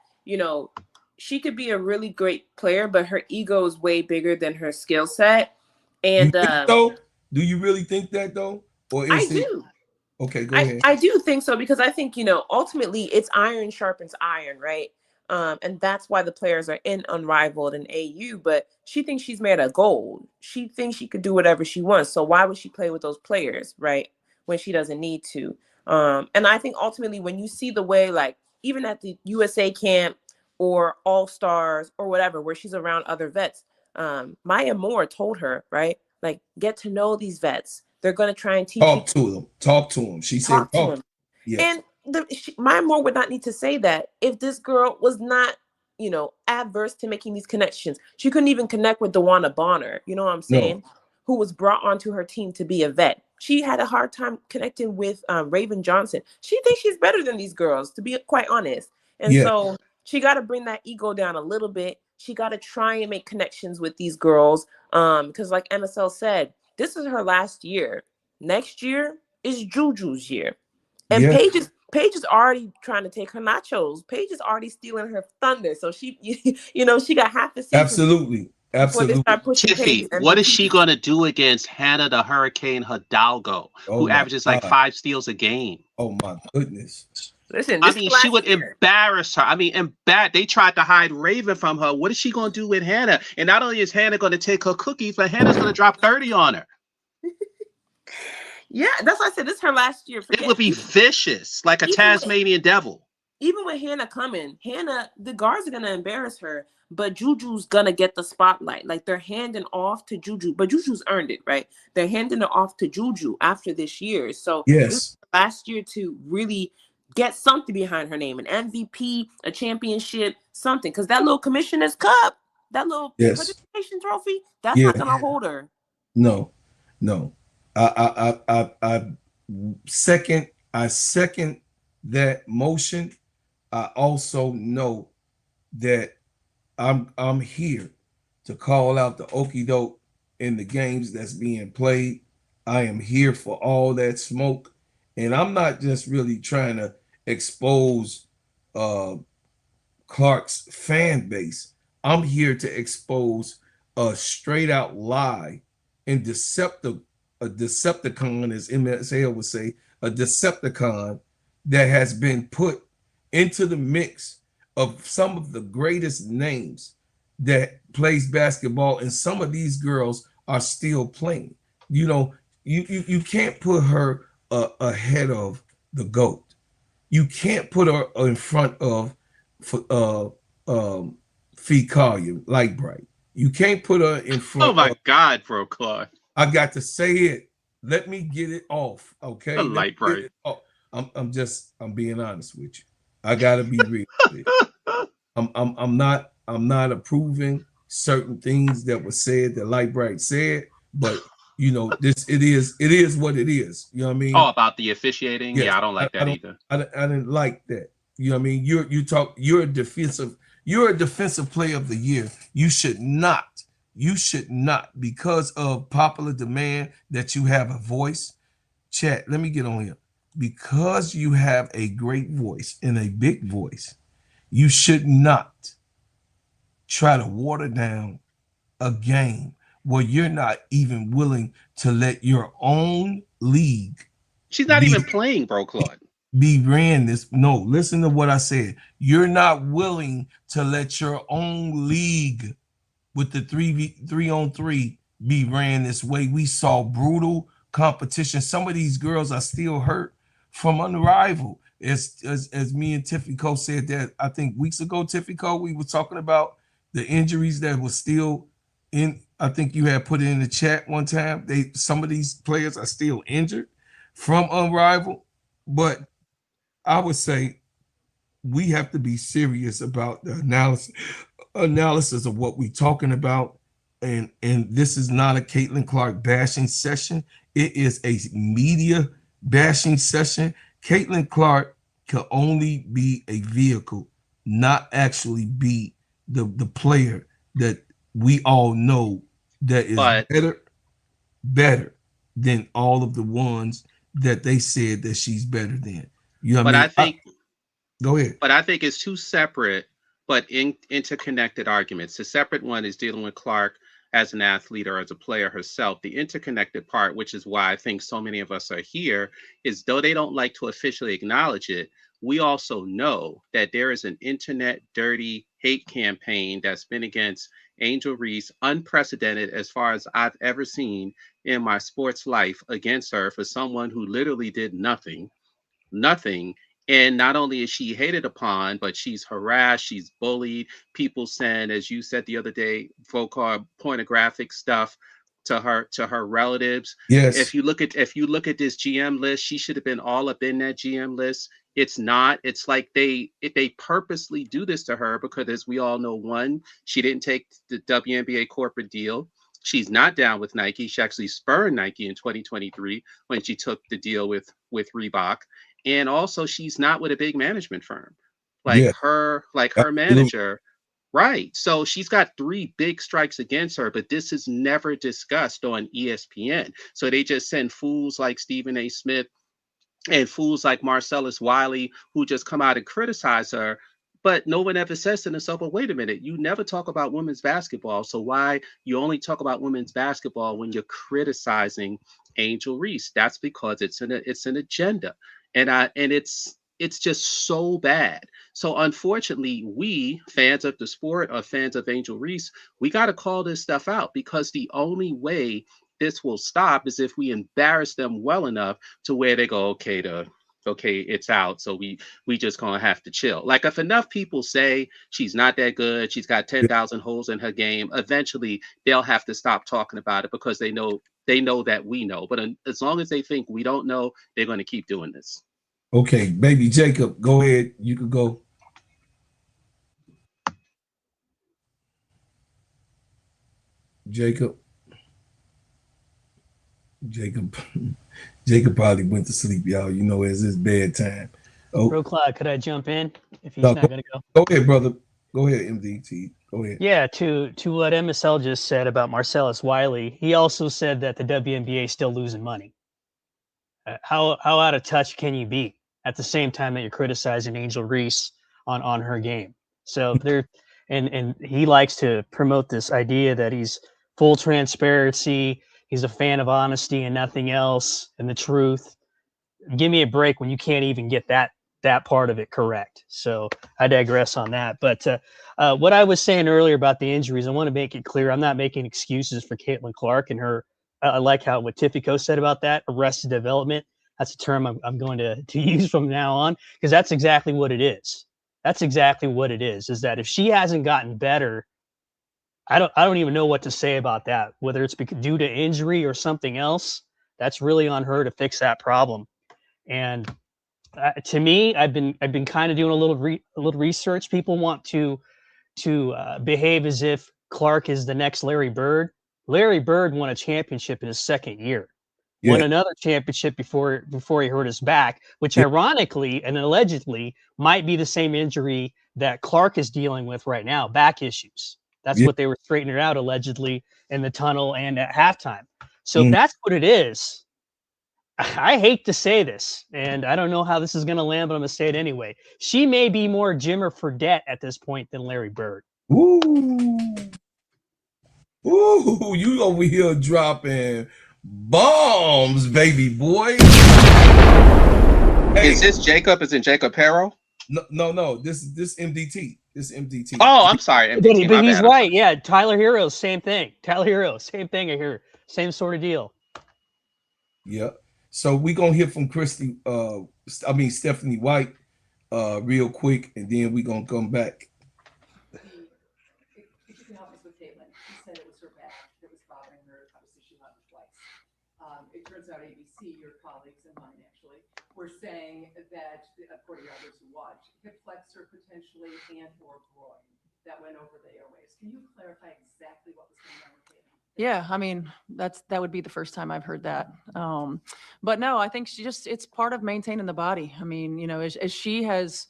she could be a really great player, but her ego is way bigger than her skill set. And do you really think that though? Or is I do. Okay, go ahead. I do think so, because I think, ultimately it's iron sharpens iron, right? And that's why the players are in Unrivaled and AU, but she thinks she's made of gold. She thinks she could do whatever she wants. So why would she play with those players, right? When she doesn't need to. And I think ultimately when you see the way, like, even at the USA camp or All-Stars or whatever, where she's around other vets, Maya Moore told her, right? Like, get to know these vets. They're going to try and teach you. Talk to them. She said, to them. Yes. And Maya Moore would not need to say that if this girl was not, adverse to making these connections. She couldn't even connect with DeWanna Bonner, you know what I'm saying? No. Who was brought onto her team to be a vet. She had a hard time connecting with Raven Johnson. She thinks she's better than these girls, to be quite honest. And so she got to bring that ego down a little bit. She got to try and make connections with these girls. Because like MSL said, this is her last year. Next year is Juju's year. And Paige is already trying to take her nachos. Paige is already stealing her thunder. So she, she got half the season. Absolutely. Tiffy, what is she going to do against Hannah the Hurricane Hidalgo, who averages like 5 steals a game? Oh my goodness. Listen, she would embarrass her. They tried to hide Raven from her. What is she going to do with Hannah? And not only is Hannah going to take her cookies, but Hannah's going to drop 30 on her. Yeah, that's why I said this is her last year. It would be vicious, like a Tasmanian devil. Even with Hannah coming, the guards are gonna embarrass her, but Juju's gonna get the spotlight. Like they're handing off to Juju, but Juju's earned it, right? They're handing it off to Juju after this year. So this is last year to really get something behind her name, an MVP, a championship, something. Because that little commissioner's cup, that little participation trophy, that's not gonna hold her. No. I second that motion. I also know that I'm here to call out the okie doke in the games that's being played. I am here for all that smoke, and I'm not just really trying to expose Clark's fan base. I'm here to expose a straight out lie and a Decepticon, as MSL would say, a Decepticon that has been put into the mix of some of the greatest names that plays basketball, and some of these girls are still playing. You know, you can't put her ahead of the GOAT. You can't put her in front of Fee Collier, Light Bright. You can't put her in front. Oh my God, bro, Clark. I got to say it. Let me get it off, okay? Light Bright. I'm being honest with you. I gotta be real with it. I'm not approving certain things that were said that Light Bright said, but you know, it is what it is. You know what I mean? Oh, about the officiating? Yes. Yeah, I don't like that either. I didn't like that. You know what I mean? You're a defensive player of the year. You should not, because of popular demand that you have a voice. Chat, let me get on here. Because you have a great voice and a big voice, you should not try to water down a game where you're not even willing to let your own league. She's not even playing, bro, Claude. Be ran this. No, listen to what I said. You're not willing to let your own league with the 3-on-3 be ran this way. We saw brutal competition. Some of these girls are still hurt from Unrivaled. As me and Tiffy Co said that, I think weeks ago, Tiffy Co, we were talking about the injuries that were still in. I think you had put it in the chat one time. Some of these players are still injured from Unrivaled. But I would say we have to be serious about the analysis of what we're talking about. And this is not a Caitlin Clark bashing session. It is a media bashing session. Caitlin Clark can only be a vehicle, not actually be the player that we all know that is better than all of the ones that they said that she's better than. You know what I mean? Go ahead. But I think it's two separate but interconnected arguments. The separate one is dealing with Clark as an athlete or as a player herself. The interconnected part, which is why I think so many of us are here, is though they don't like to officially acknowledge it, we also know that there is an internet dirty hate campaign that's been against Angel Reese, unprecedented as far as I've ever seen in my sports life, against her for someone who literally did nothing. And not only is she hated upon, but she's harassed, she's bullied. People send, as you said the other day, vocal pornographic stuff to her relatives. Yes. If you look at this GM list, she should have been all up in that GM list. It's not. It's like they purposely do this to her because, as we all know, one, she didn't take the WNBA corporate deal. She's not down with Nike. She actually spurned Nike in 2023 when she took the deal with Reebok. And also, she's not with a big management firm her manager. Right. So she's got 3 big strikes against her, but this is never discussed on ESPN. So they just send fools like Stephen A. Smith and fools like Marcellus Wiley who just come out and criticize her. But no one ever says to themselves, well, wait a minute, you never talk about women's basketball. So why you only talk about women's basketball when you're criticizing Angel Reese? That's because it's an agenda. And it's just so bad. So unfortunately, we fans of the sport or fans of Angel Reese, we got to call this stuff out, because the only way this will stop is if we embarrass them well enough to where they go, okay, it's out. So we just gonna have to chill. Like if enough people say she's not that good, she's got 10,000 holes in her game, eventually they'll have to stop talking about it because they know that we know. But as long as they think we don't know, they're going to keep doing this. Okay, baby Jacob, go ahead. You could go. Jacob probably went to sleep, y'all. You know, it's his bedtime. Oh, Bro Clyde, could I jump in if he's not going to go? Go ahead, brother. Go ahead, MDT. Go ahead. Yeah, to what MSL just said about Marcellus Wiley, he also said that the WNBA is still losing money. How out of touch can you be at the same time that you're criticizing Angel Reese on her game? So there, and he likes to promote this idea that he's full transparency. He's a fan of honesty and nothing else, and the truth. Give me a break when you can't even get that part of it correct. So I digress on that. But what I was saying earlier about the injuries, I want to make it clear. I'm not making excuses for Caitlin Clark and her. I like what Tifico said about that, arrested development. That's a term I'm going to use from now on, because that's exactly what it is. That's exactly what it is that if she hasn't gotten better, I don't even know what to say about that, whether it's due to injury or something else. That's really on her to fix that problem. And to me, I've been kind of doing a little research. People want to behave as if Clark is the next Larry Bird. Larry Bird won a championship in his second year. Yeah. Won another championship before he hurt his back, which ironically and allegedly might be the same injury that Clark is dealing with right now, back issues. That's what they were straightening out allegedly in the tunnel and at halftime. So if that's what it is, I hate to say this, and I don't know how this is going to land, but I'm going to say it anyway. She may be more Jimmer Fredette at this point than Larry Bird. Ooh, you over here dropping bombs, baby boy. Hey. Is this Jacob? Is it Jacob Harrow? No. This MDT. This MDT. Oh, I'm sorry. MDT, but he's right. Yeah, Tyler Hero, same thing. Tyler Hero, same thing. I hear same sort of deal. Yeah. So we're gonna hear from Stephanie White real quick, and then we're gonna come back. If you can help us with Caitlin, she said it was her back that was bothering her. Obviously, she left twice. It turns out ABC, your colleagues and mine actually, were saying that, according to others who watched, hip flexor potentially and/or groin that went over the airways. Can you clarify exactly what was going on with Caitlin? Yeah, I mean, that would be the first time I've heard that. But no, I think it's part of maintaining the body. I mean, you know, as she has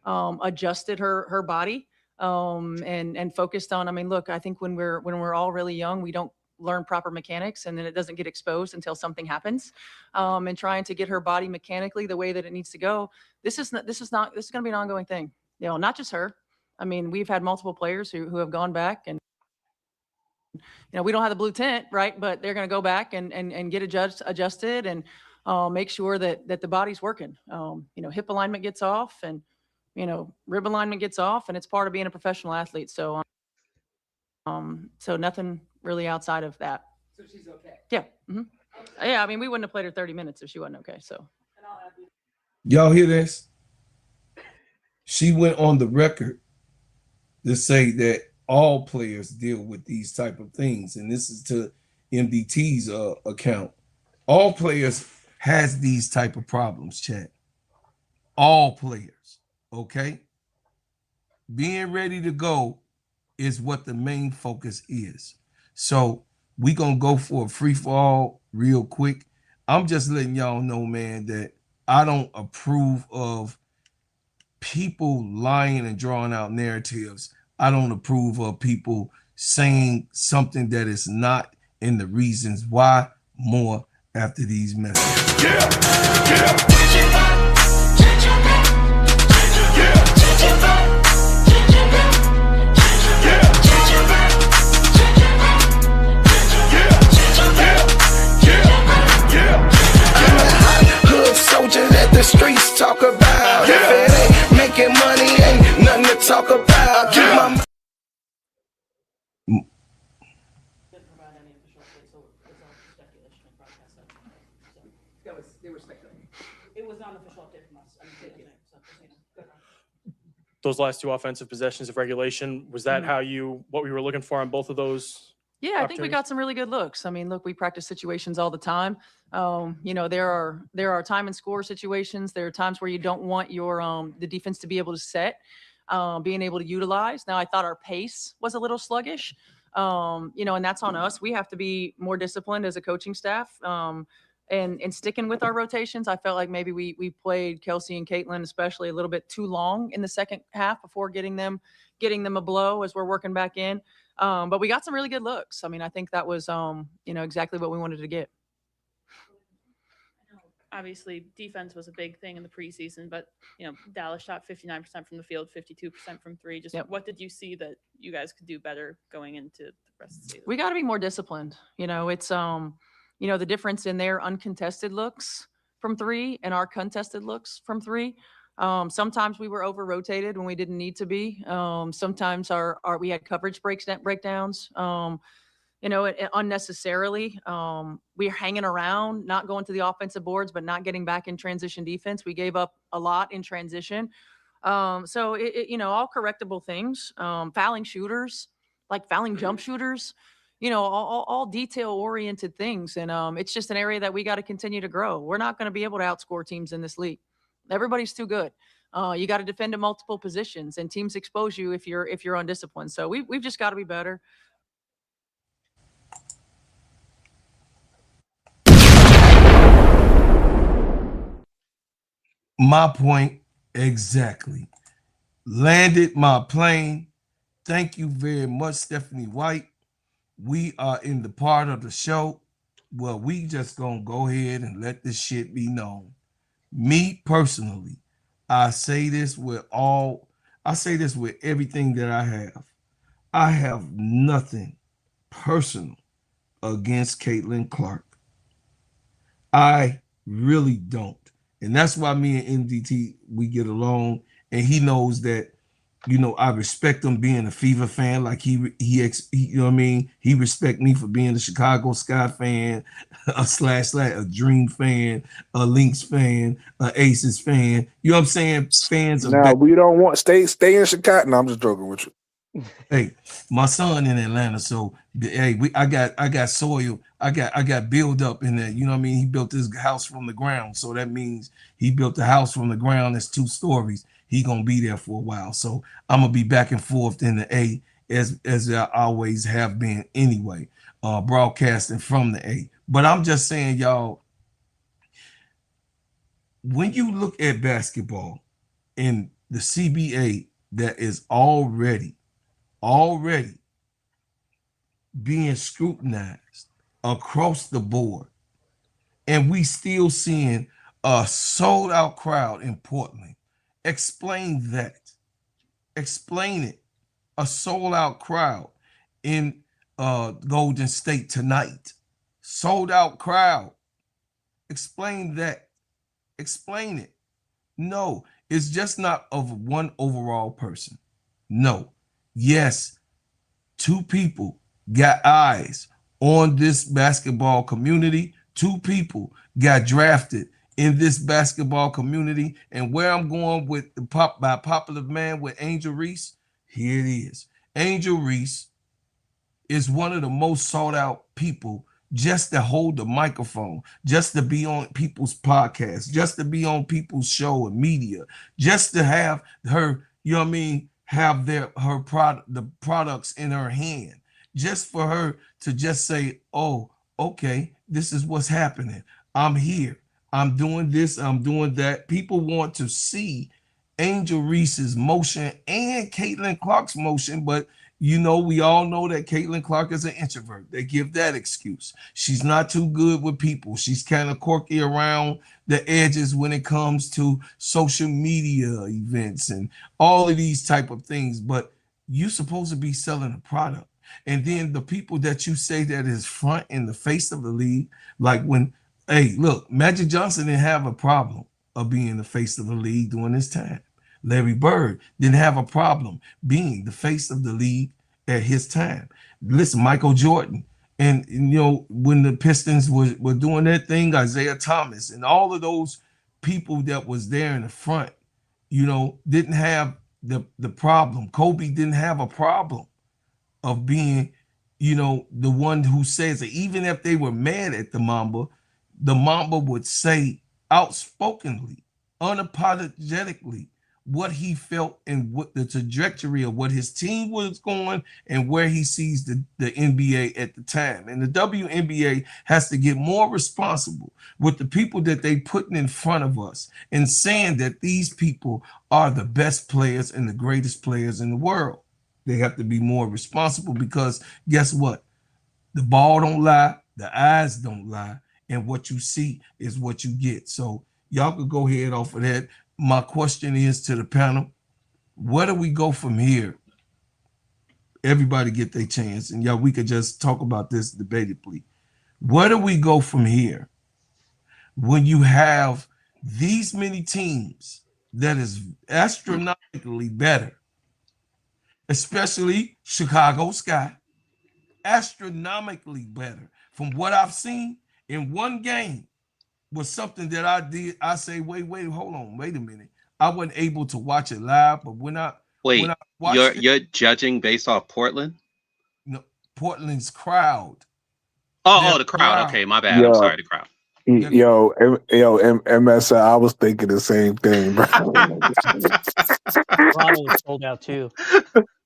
adjusted her body and focused on, I mean, look, I think when we're all really young, we don't learn proper mechanics, and then it doesn't get exposed until something happens. And trying to get her body mechanically the way that it needs to go. This is going to be an ongoing thing. You know, not just her. I mean, we've had multiple players who have gone back and, you know, we don't have the blue tent, right? But they're going to go back and get adjusted and make sure that the body's working. You know, hip alignment gets off, and, you know, rib alignment gets off, and it's part of being a professional athlete. So, so nothing really outside of that. So she's okay. Yeah. Mm-hmm. Yeah. I mean, we wouldn't have played her 30 minutes if she wasn't okay. So. Y'all hear this? She went on the record to say that all players deal with these type of things, and this is to MDT's account. All players has these type of problems, chat. All players, okay? Being ready to go is what the main focus is. So we gonna go for a free fall real quick. I'm just letting y'all know, man, that I don't approve of people lying and drawing out narratives. I don't approve of people saying something that is not, and the reasons why. More after these messages. Soldier that the streets talk about. If it ain't making money, ain't nothing to talk about. Keep my those last 2 offensive possessions of regulation. Was that what we were looking for on both of those? Yeah, I think we got some really good looks. I mean, look, we practice situations all the time. You know, there are time and score situations. There are times where you don't want your the defense to be able to set, being able to utilize. Now, I thought our pace was a little sluggish. You know, and that's on us. We have to be more disciplined as a coaching staff. And sticking with our rotations, I felt like maybe we played Kelsey and Caitlin especially a little bit too long in the second half before getting them a blow as we're working back in. But we got some really good looks. I mean, I think that was you know, exactly what we wanted to get. Obviously, defense was a big thing in the preseason, but you know, Dallas shot 59% from the field, 52% from three. Just what did you see that you guys could do better going into the rest of the season? We got to be more disciplined. You know, it's you know, the difference in their uncontested looks from three and our contested looks from three. Sometimes we were over rotated when we didn't need to be. Sometimes we had coverage breakdowns. You know, unnecessarily. We're hanging around, not going to the offensive boards, but not getting back in transition defense. We gave up a lot in transition. So you know, all correctable things. Fouling shooters, like fouling jump shooters. You know, all detail-oriented things. And it's just an area that we got to continue to grow. We're not going to be able to outscore teams in this league. Everybody's too good. You got to defend at multiple positions, and teams expose you if you're undisciplined. So we've just got to be better. My point exactly. Landed my plane. Thank you very much, Stephanie White. We are in the part of the show where we just gonna go ahead and let this shit be known. Me personally, I say this with everything that I have. I have nothing personal against Caitlin Clark. I really don't. And that's why me and MDT, we get along. And he knows that, you know, I respect him being a Fever fan. Like he you know what I mean? He respect me for being a Chicago Sky fan, a Dream fan, a Lynx fan, a Aces fan. You know what I'm saying? Fans of now we don't want stay in Chicago. No, I'm just joking with you. Hey, my son in Atlanta, so hey, I got soil, I got build up in there. You know what I mean? He built this house from the ground, so that means he built the house from the ground. That's 2 stories. He gonna be there for a while, so I'm gonna be back and forth in the A as I always have been anyway, broadcasting from the A. But I'm just saying, y'all, when you look at basketball in the CBA that is already being scrutinized across the board, and we still seeing a sold out crowd in Portland. Explain that. Explain it. A sold out crowd in Golden State tonight. Sold out crowd. Explain that. Explain it. No, it's just not of one overall person. No. Yes, 2 people got eyes on this basketball community. 2 people got drafted in this basketball community. And where I'm going with the by popular demand with Angel Reese, here it is. Angel Reese is one of the most sought out people just to hold the microphone, just to be on people's podcasts, just to be on people's show and media, just to have her, you know what I mean, have the products in her hand, just for her to just say, oh, okay, this is what's happening. I'm here. I'm doing this. I'm doing that. People want to see Angel Reese's motion and Caitlin Clark's motion, but you know, we all know that Caitlin Clark is an introvert. They give that excuse. She's not too good with people. She's kind of quirky around the edges when it comes to social media events and all of these type of things. But you're supposed to be selling a product. And then the people that you say that is front in the face of the league, like when, hey, look, Magic Johnson didn't have a problem of being the face of the league during this time. Larry Bird didn't have a problem being the face of the league at his time. Listen, Michael Jordan, and you know, when the Pistons were doing that thing, Isaiah Thomas and all of those people that was there in the front, you know, didn't have the problem. Kobe didn't have a problem of being, the one who says that even if they were mad at the Mamba would say outspokenly, unapologetically, what he felt and what the trajectory of what his team was going and where he sees the NBA at the time. And the WNBA has to get more responsible with the people that they putting in front of us and saying that these people are the best players and the greatest players in the world. They have to be more responsible because guess what? The ball don't lie, the eyes don't lie, and what you see is what you get. So y'all could go ahead off of that. My question is to the panel, where do we go from here? Everybody get their chance, and y'all, we could just talk about this debatably. Where do we go from here when you have these many teams that is astronomically better, especially Chicago Sky, astronomically better from what I've seen in one game was something that I did. I say, wait, hold on, wait a minute. I wasn't able to watch it live, but when I watched you're judging based off Portland? No, Portland's crowd. The crowd. Okay, my bad. I'm sorry, the crowd. MS, I was thinking the same thing, bro. Toronto was sold out too.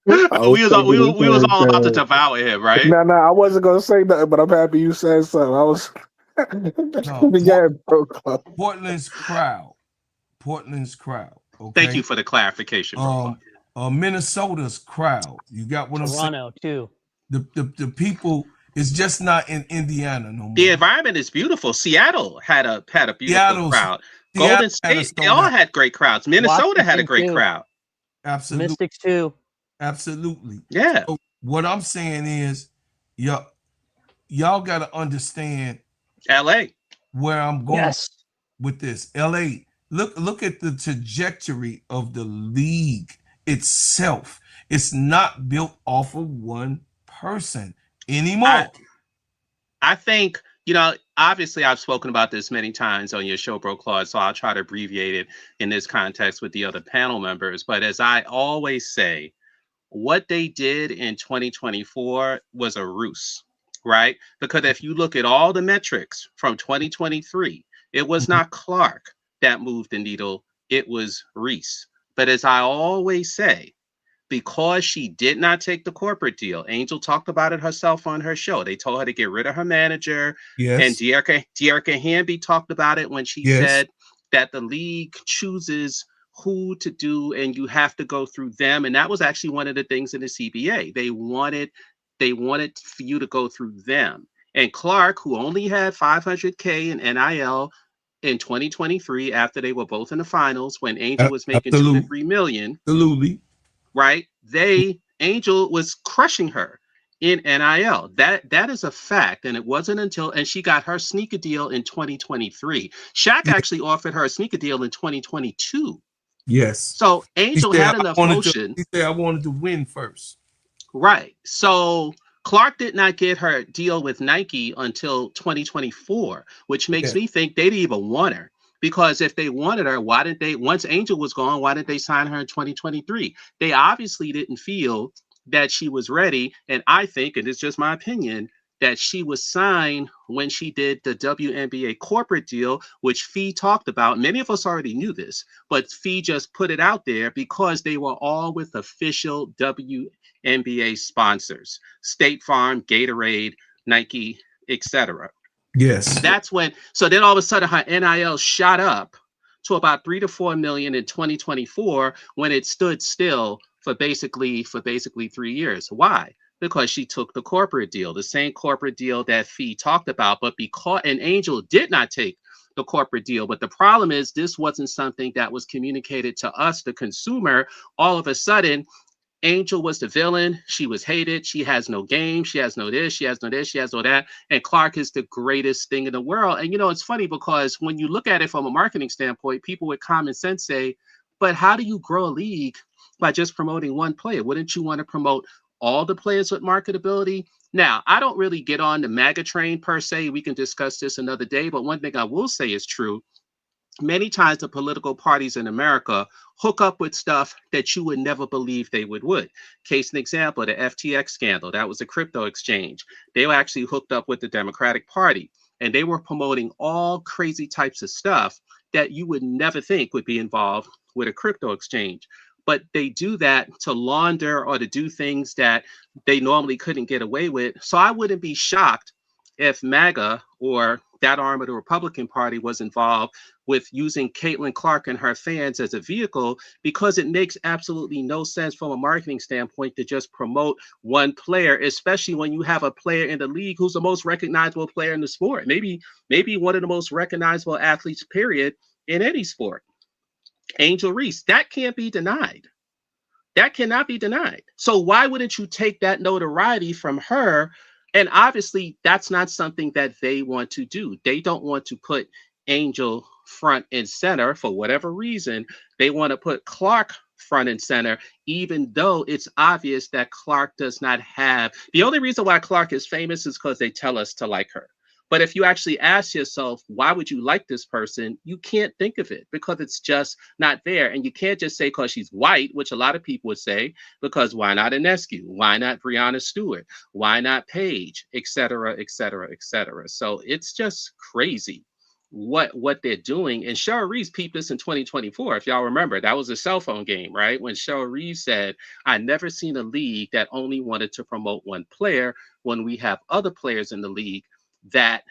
We was all about to devour him, right? No, I wasn't gonna say nothing, but I'm happy you said something. I was Portland's crowd. Okay. Thank you for the clarification, bro. Minnesota's crowd. You got what I'm saying? Toronto too. The people is just not in Indiana no more. The environment is beautiful. Seattle had a beautiful crowd. Golden State, they all had great crowds. Minnesota had a great crowd. Absolutely. Mystics too. Absolutely. Yeah. So what I'm saying is, y'all got to understand LA where I'm going with this. LA. Look at the trajectory of the league itself. It's not built off of one person anymore. I think, obviously I've spoken about this many times on your show, Bro Claude, so I'll try to abbreviate it in this context with the other panel members. But as I always say, what they did in 2024 was a ruse, right? Because if you look at all the metrics from 2023, it was not Clark that moved the needle, it was Reese. But as I always say, because she did not take the corporate deal, Angel talked about it herself on her show. They told her to get rid of her manager. Yes. And De'Erica Hamby talked about it when she said that the league chooses who to do and you have to go through them. And that was actually one of the things in the CBA. They wanted for you to go through them. And Clark, who only had $500K in NIL in 2023 after they were both in the finals when Angel was making $2 to $3 million. Absolutely. Right? Angel was crushing her in NIL. That is a fact. And it wasn't and she got her sneaker deal in 2023. Shaq actually offered her a sneaker deal in 2022. Yes. So Angel had enough motion. He said, I wanted to win first. Right. So Clark did not get her deal with Nike until 2024, which makes me think they didn't even want her. Because if they wanted her, why didn't they, once Angel was gone, why didn't they sign her in 2023? They obviously didn't feel that she was ready. And I think, and it's just my opinion, that she was signed when she did the WNBA corporate deal, which Fee talked about. Many of us already knew this, but Fee just put it out there because they were all with official WNBA sponsors, State Farm, Gatorade, Nike, etc. Yes. That's when, so then all of a sudden her NIL shot up to about 3 to 4 million in 2024 when it stood still for basically 3 years. Why? Because she took the corporate deal, the same corporate deal that Fee talked about, but because an Angel did not take the corporate deal. But the problem is this wasn't something that was communicated to us, the consumer. All of a sudden, Angel was the villain. She was hated. She has no game. She has no this. She has no this. She has no that. And Clark is the greatest thing in the world. And, it's funny because when you look at it from a marketing standpoint, people with common sense say, but how do you grow a league by just promoting one player? Wouldn't you want to promote all the players with marketability? Now, I don't really get on the MAGA train per se. We can discuss this another day. But one thing I will say is true. many times the political parties in America hook up with stuff that you would never believe they would. Case in example, the FTX scandal, that was a crypto exchange. They were actually hooked up with the Democratic Party, and they were promoting all crazy types of stuff that you would never think would be involved with a crypto exchange. But they do that to launder or to do things that they normally couldn't get away with. So I wouldn't be shocked if MAGA or that arm of the Republican Party was involved with using Caitlin Clark and her fans as a vehicle, because it makes absolutely no sense from a marketing standpoint to just promote one player, especially when you have a player in the league who's the most recognizable player in the sport, maybe one of the most recognizable athletes, period, in any sport. Angel Reese, that can't be denied. That cannot be denied. So why wouldn't you take that notoriety from her? And obviously, that's not something that they want to do. They don't want to put Angel front and center for whatever reason. They want to put Clark front and center, even though it's obvious that Clark does not have. The only reason why Clark is famous is because they tell us to like her. But if you actually ask yourself, why would you like this person? You can't think of it because it's just not there. And you can't just say because she's white, which a lot of people would say, because why not Inescu? Why not Breonna Stewart? Why not Paige? Et cetera, et cetera, et cetera. So it's just crazy what they're doing. And Cheryl Reese peeped this in 2024. If y'all remember, that was a cell phone game, right? When Cheryl Reese said, I never seen a league that only wanted to promote one player when we have other players in the league that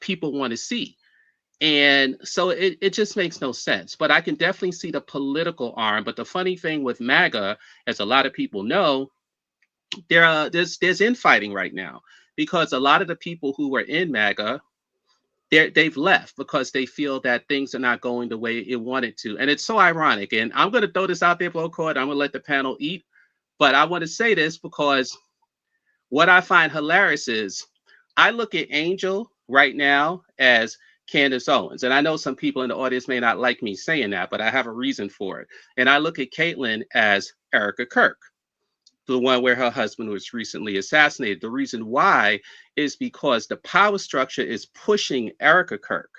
people want to see. And so it just makes no sense. But I can definitely see the political arm. But the funny thing with MAGA, as a lot of people know, there's infighting right now, because a lot of the people who were in MAGA, they've left because they feel that things are not going the way it wanted to. And it's so ironic. And I'm going to throw this out there, Blow Court. I'm going to let the panel eat. But I want to say this because what I find hilarious is I look at Angel right now as Candace Owens. And I know some people in the audience may not like me saying that, but I have a reason for it. And I look at Caitlin as Erica Kirk, the one where her husband was recently assassinated. The reason why is because the power structure is pushing Erica Kirk.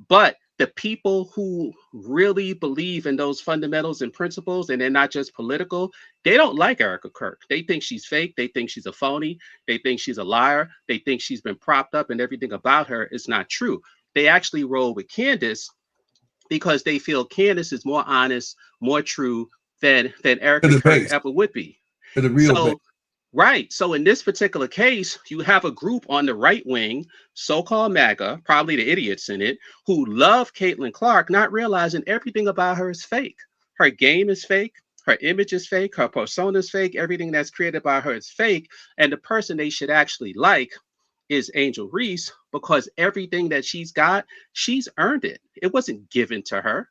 But the people who really believe in those fundamentals and principles, and they're not just political, they don't like Erica Kirk. They think she's fake. They think she's a phony. They think she's a liar. They think she's been propped up and everything about her is not true. They actually roll with Candace because they feel Candace is more honest, more true than Erica Kirk ever would be. The real base. Right. So in this particular case, you have a group on the right wing, so-called MAGA, probably the idiots in it, who love Caitlin Clark, not realizing everything about her is fake. Her game is fake. Her image is fake. Her persona is fake. Everything that's created by her is fake. And the person they should actually like is Angel Reese, because everything that she's got, she's earned it. It wasn't given to her.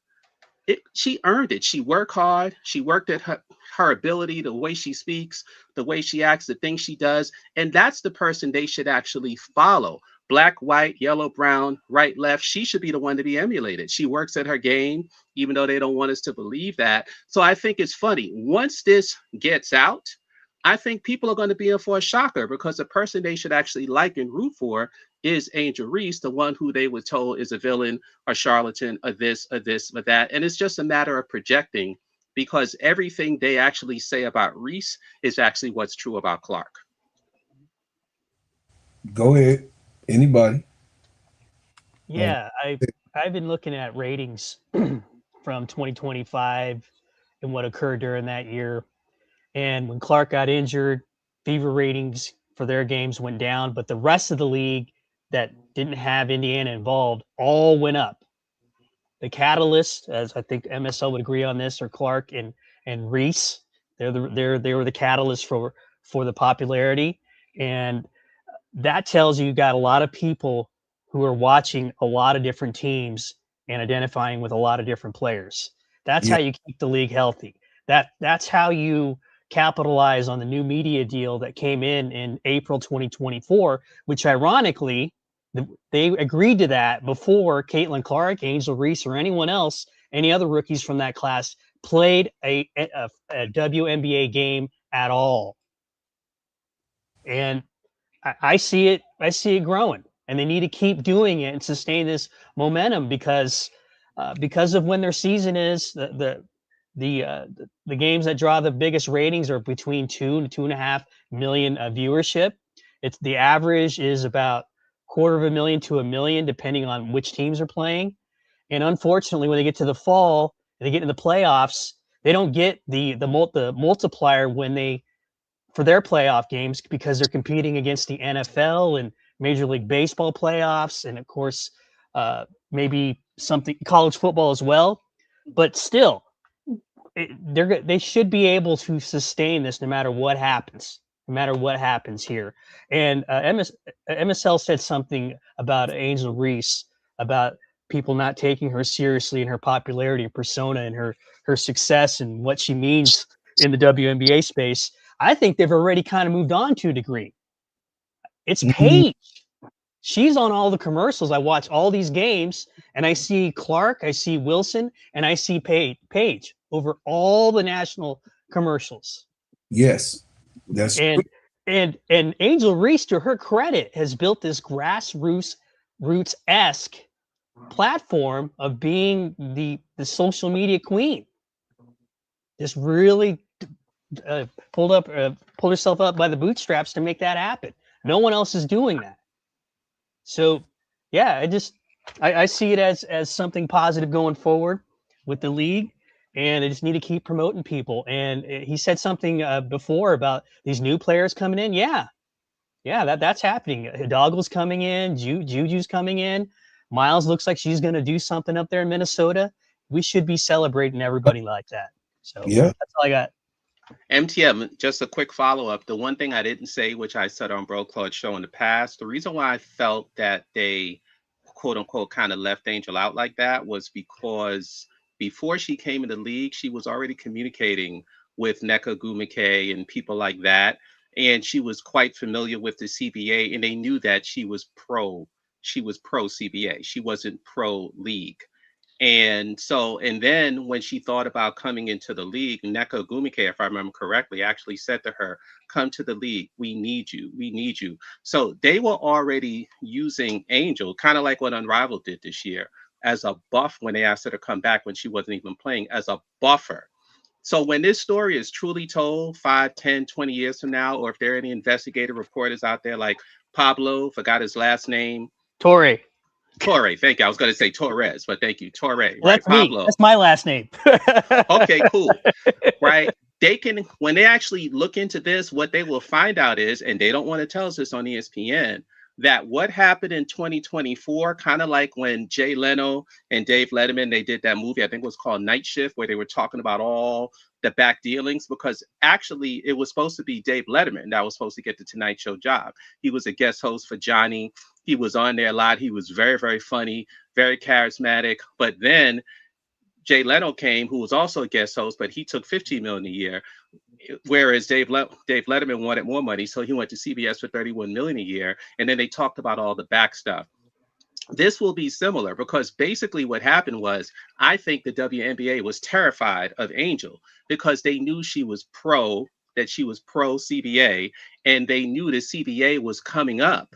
She earned it. She worked hard. She worked at her ability, the way she speaks, the way she acts, the things she does. And that's the person they should actually follow. Black, white, yellow, brown, right, left. She should be the one to be emulated. She works at her game, even though they don't want us to believe that. So I think it's funny. Once this gets out, I think people are going to be in for a shocker, because the person they should actually like and root for is Angel Reese, the one who they were told is a villain, a charlatan, or this, or that. And it's just a matter of projecting, because everything they actually say about Reese is actually what's true about Clark. Go ahead. Anybody? Yeah, I've been looking at ratings from 2025 and what occurred during that year. And when Clark got injured, Fever ratings for their games went down, but the rest of the league that didn't have Indiana involved all went up. The catalyst, as I think MSL would agree on this, are Clark and Reese. They were the catalyst for the popularity, and that tells you got a lot of people who are watching a lot of different teams and identifying with a lot of different players. That's how you keep the league healthy. That's how you capitalize on the new media deal that came in April 2024, which ironically, they agreed to that before Caitlin Clark, Angel Reese, or anyone else, any other rookies from that class played a WNBA game at all. And I see it growing. and they need to keep doing it and sustain this momentum because of when their season is. The games that draw the biggest ratings are between 2 to 2.5 million viewership. It's the average is about 250,000 to 1 million, depending on which teams are playing. And unfortunately, when they get to the fall and they get into the playoffs, they don't get the multiplier for their playoff games because they're competing against the NFL and Major League Baseball playoffs, and of course, maybe something college football as well. But still, they should be able to sustain this no matter what happens. No matter what happens here. And MSL said something about Angel Reese, about people not taking her seriously and her popularity and persona and her success and what she means in the WNBA space. I think they've already kind of moved on to a degree. It's Paige. She's on all the commercials. I watch all these games and I see Clark, I see Wilson, and I see Paige over all the national commercials. Yes. That's and Angel Reese, to her credit, has built this roots-esque platform of being the social media queen. Just really pulled herself up by the bootstraps to make that happen. No one else is doing that. So yeah, I see it as something positive going forward with the league. And they just need to keep promoting people. And he said something before about these new players coming in. Yeah, that's happening. Hidalgo's coming in. Juju's coming in. Miles looks like she's going to do something up there in Minnesota. We should be celebrating everybody like that. So yeah, that's all I got. MTM, just a quick follow-up. The one thing I didn't say, which I said on Bro Claude's show in the past, the reason why I felt that they, quote unquote, kind of left Angel out like that was because before she came in the league, she was already communicating with Nneka Ogwumike and people like that. And she was quite familiar with the CBA, and they knew that she was pro CBA. She wasn't pro league. And then when she thought about coming into the league, Nneka Ogwumike, if I remember correctly, actually said to her, "Come to the league. We need you. We need you." So they were already using Angel, kind of like what Unrivaled did this year, as a buff when they asked her to come back when she wasn't even playing, as a buffer. So when this story is truly told 5, 10, 20 years from now, or if there are any investigative reporters out there like Pablo, forgot his last name. Torre, thank you. I was going to say Torres, but thank you. Torre, well, right? That's Pablo. Me. That's my last name. Okay, cool. Right. They can, when they actually look into this, what they will find out is, and they don't want to tell us this on ESPN, that what happened in 2024, kind of like when Jay Leno and Dave Letterman, they did that movie, I think it was called Night Shift, where they were talking about all the back dealings, because actually it was supposed to be Dave Letterman that was supposed to get the Tonight Show job. He was a guest host for Johnny. He was on there a lot. He was very, very funny, very charismatic. But then Jay Leno came, who was also a guest host, but he took $15 million a year. Whereas Dave Letterman wanted more money, so he went to CBS for $31 million a year. And then they talked about all the back stuff. This will be similar, because basically what happened was, I think the WNBA was terrified of Angel because they knew she was pro CBA, and they knew the CBA was coming up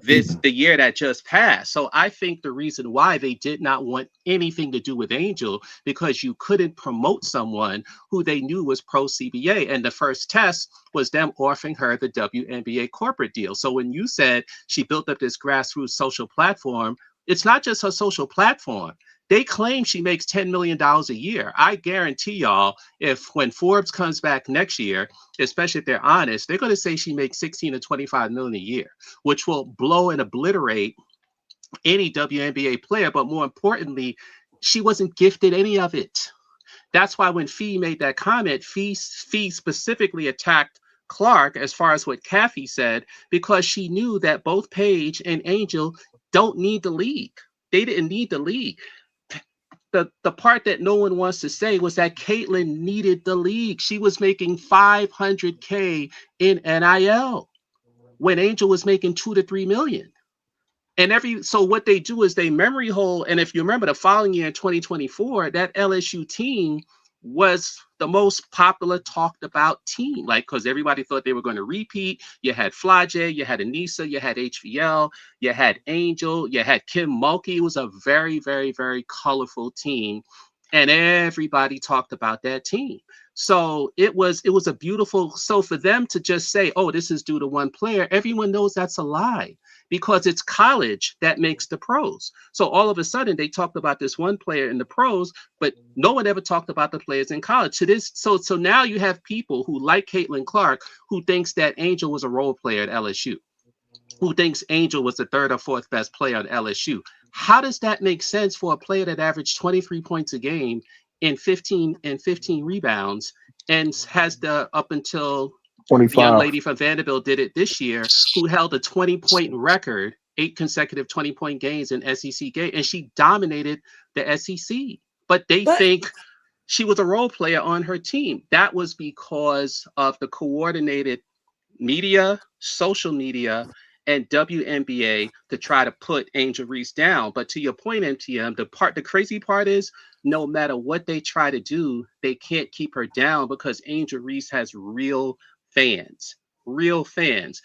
the year that just passed. So I think the reason why they did not want anything to do with Angel, because you couldn't promote someone who they knew was pro CBA. And the first test was them offering her the WNBA corporate deal. So when you said she built up this grassroots social platform, it's not just her social platform. They claim she makes $10 million a year. I guarantee y'all, when Forbes comes back next year, especially if they're honest, they're going to say she makes 16 to 25 million a year, which will blow and obliterate any WNBA player. But more importantly, she wasn't gifted any of it. That's why when Fee made that comment, Fee specifically attacked Clark as far as what Kathy said, because she knew that both Paige and Angel don't need the league. They didn't need the league. The part that no one wants to say was that Caitlyn needed the league. She was making $500K in NIL when Angel was making $2 to $3 million. And so what they do is they memory hole. And if you remember the following year in 2024, that LSU team was the most popular talked about team, like, because everybody thought they were going to repeat. You had Fly J, you had Anissa, you had HVL, you had Angel, you had Kim Mulkey. It was a very, very, very colorful team, and everybody talked about that team. So it was a beautiful. So for them to just say, "Oh, this is due to one player," everyone knows that's a lie, because it's college that makes the pros. So all of a sudden they talked about this one player in the pros, but no one ever talked about the players in college. So now you have people who like Caitlin Clark, who thinks that Angel was a role player at LSU, who thinks Angel was the third or fourth best player at LSU. How does that make sense for a player that averaged 23 points a game and 15 rebounds, and has the, up until the young 25. lady from Vanderbilt did it this year, who held a 20-point record, 8 consecutive 20-point games in SEC game, and she dominated the SEC. But they think she was a role player on her team. That was because of the coordinated media, social media, and WNBA to try to put Angel Reese down. But to your point, MTM, the crazy part is, no matter what they try to do, they can't keep her down, because Angel Reese has real fans. Real fans.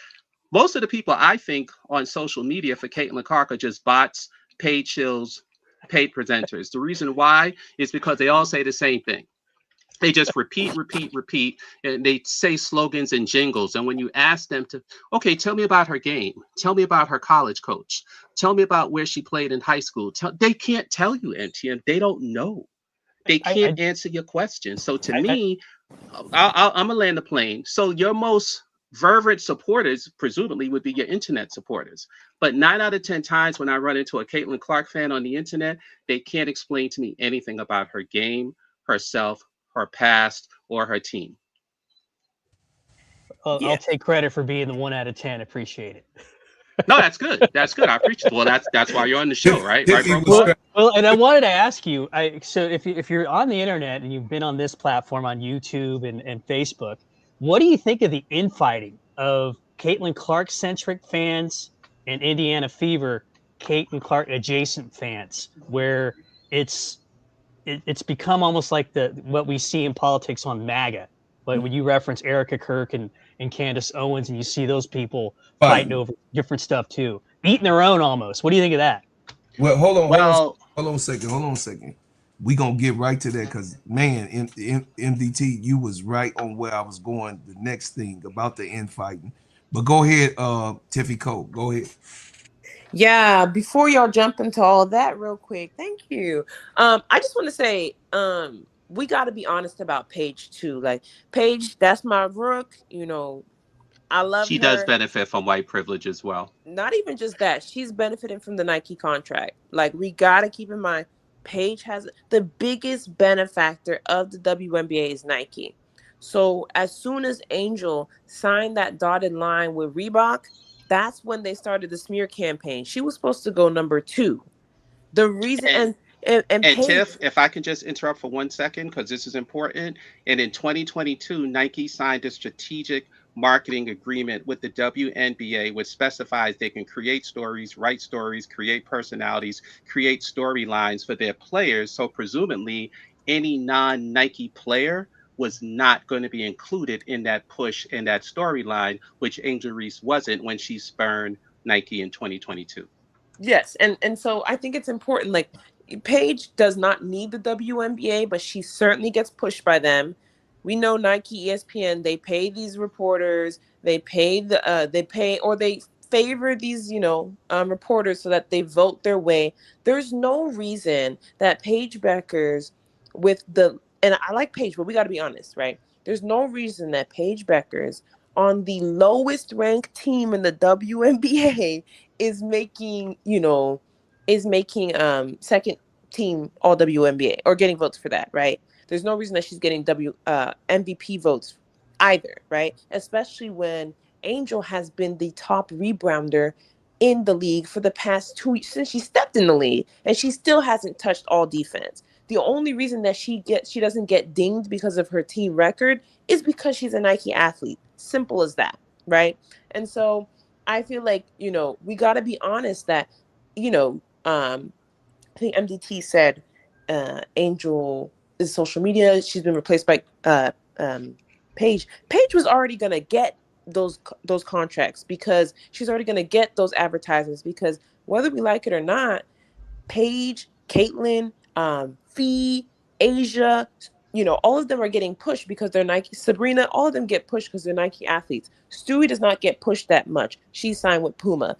Most of the people I think on social media for Caitlin Clark are just bots, paid shills, paid presenters. The reason why is because they all say the same thing. They just repeat, and they say slogans and jingles. And when you ask them to, okay, tell me about her game, tell me about her college coach, tell me about where she played in high school, they can't tell you, MTM. They don't know. They can't answer your question. So to me, I'm going to land the plane. So your most fervent supporters, presumably, would be your internet supporters. But 9 out of 10 times when I run into a Caitlin Clark fan on the internet, they can't explain to me anything about her game, herself, her past, or her team. I'll take credit for being the 1 out of 10. Appreciate it. No, that's good. That's good. I appreciate it. Well, that's why you're on the show, right? Right, bro? Well, and I wanted to ask you, so if you're on the internet and you've been on this platform on YouTube and Facebook, what do you think of the infighting of Caitlin Clark centric fans and Indiana Fever Caitlin Clark adjacent fans, where it's become almost like what we see in politics on MAGA? But when you reference Erica Kirk and Candace Owens, and you see those people fighting over different stuff too, eating their own almost. What do you think of that? Well, hold on a second. We gonna get right to that, because man, MDT, you was right on where I was going. The next thing about the infighting, but go ahead, Tiffy Cole, go ahead. Yeah, before y'all jump into all that real quick, thank you. I just want to say, we got to be honest about Paige too. Like, Paige, that's my rook. You know, I love she her. does benefit from white privilege as well. Not even just that, she's benefiting from the Nike contract. Like, we got to keep in mind, Paige has the biggest benefactor of the WNBA is Nike. So as soon as Angel signed that dotted line with Reebok, that's when they started the smear campaign. She was supposed to go number 2. The reason and Paige, Tiff, if I can just interrupt for 1 second, because this is important. And in 2022, Nike signed a strategic marketing agreement with the WNBA, which specifies they can create stories, write stories, create personalities, create storylines for their players. So presumably any non-Nike player was not going to be included in that push, in that storyline, which Angel Reese wasn't when she spurned Nike in 2022. Yes, and so I think it's important. Like, Paige does not need the WNBA, but she certainly gets pushed by them. We know Nike, ESPN, they pay these reporters, they favor these, reporters so that they vote their way. There's no reason that Paige Beckers and I like Paige, but we got to be honest, right? There's no reason that Paige Beckers on the lowest ranked team in the WNBA is making second team all WNBA or getting votes for that, right? There's no reason that she's getting MVP votes either, right? Especially when Angel has been the top rebounder in the league for the past 2 weeks since she stepped in the league, and she still hasn't touched all defense. The only reason that she doesn't get dinged because of her team record is because she's a Nike athlete. Simple as that, right? And so I feel like, we got to be honest that, I think MDT said Angel is social media. She's been replaced by Paige. Paige was already gonna get those contracts because she's already gonna get those advertisements because whether we like it or not, Paige, Caitlin, Fee, Asia, all of them are getting pushed because they're Nike. Sabrina, all of them get pushed because they're Nike athletes. Stewie does not get pushed that much. She signed with Puma.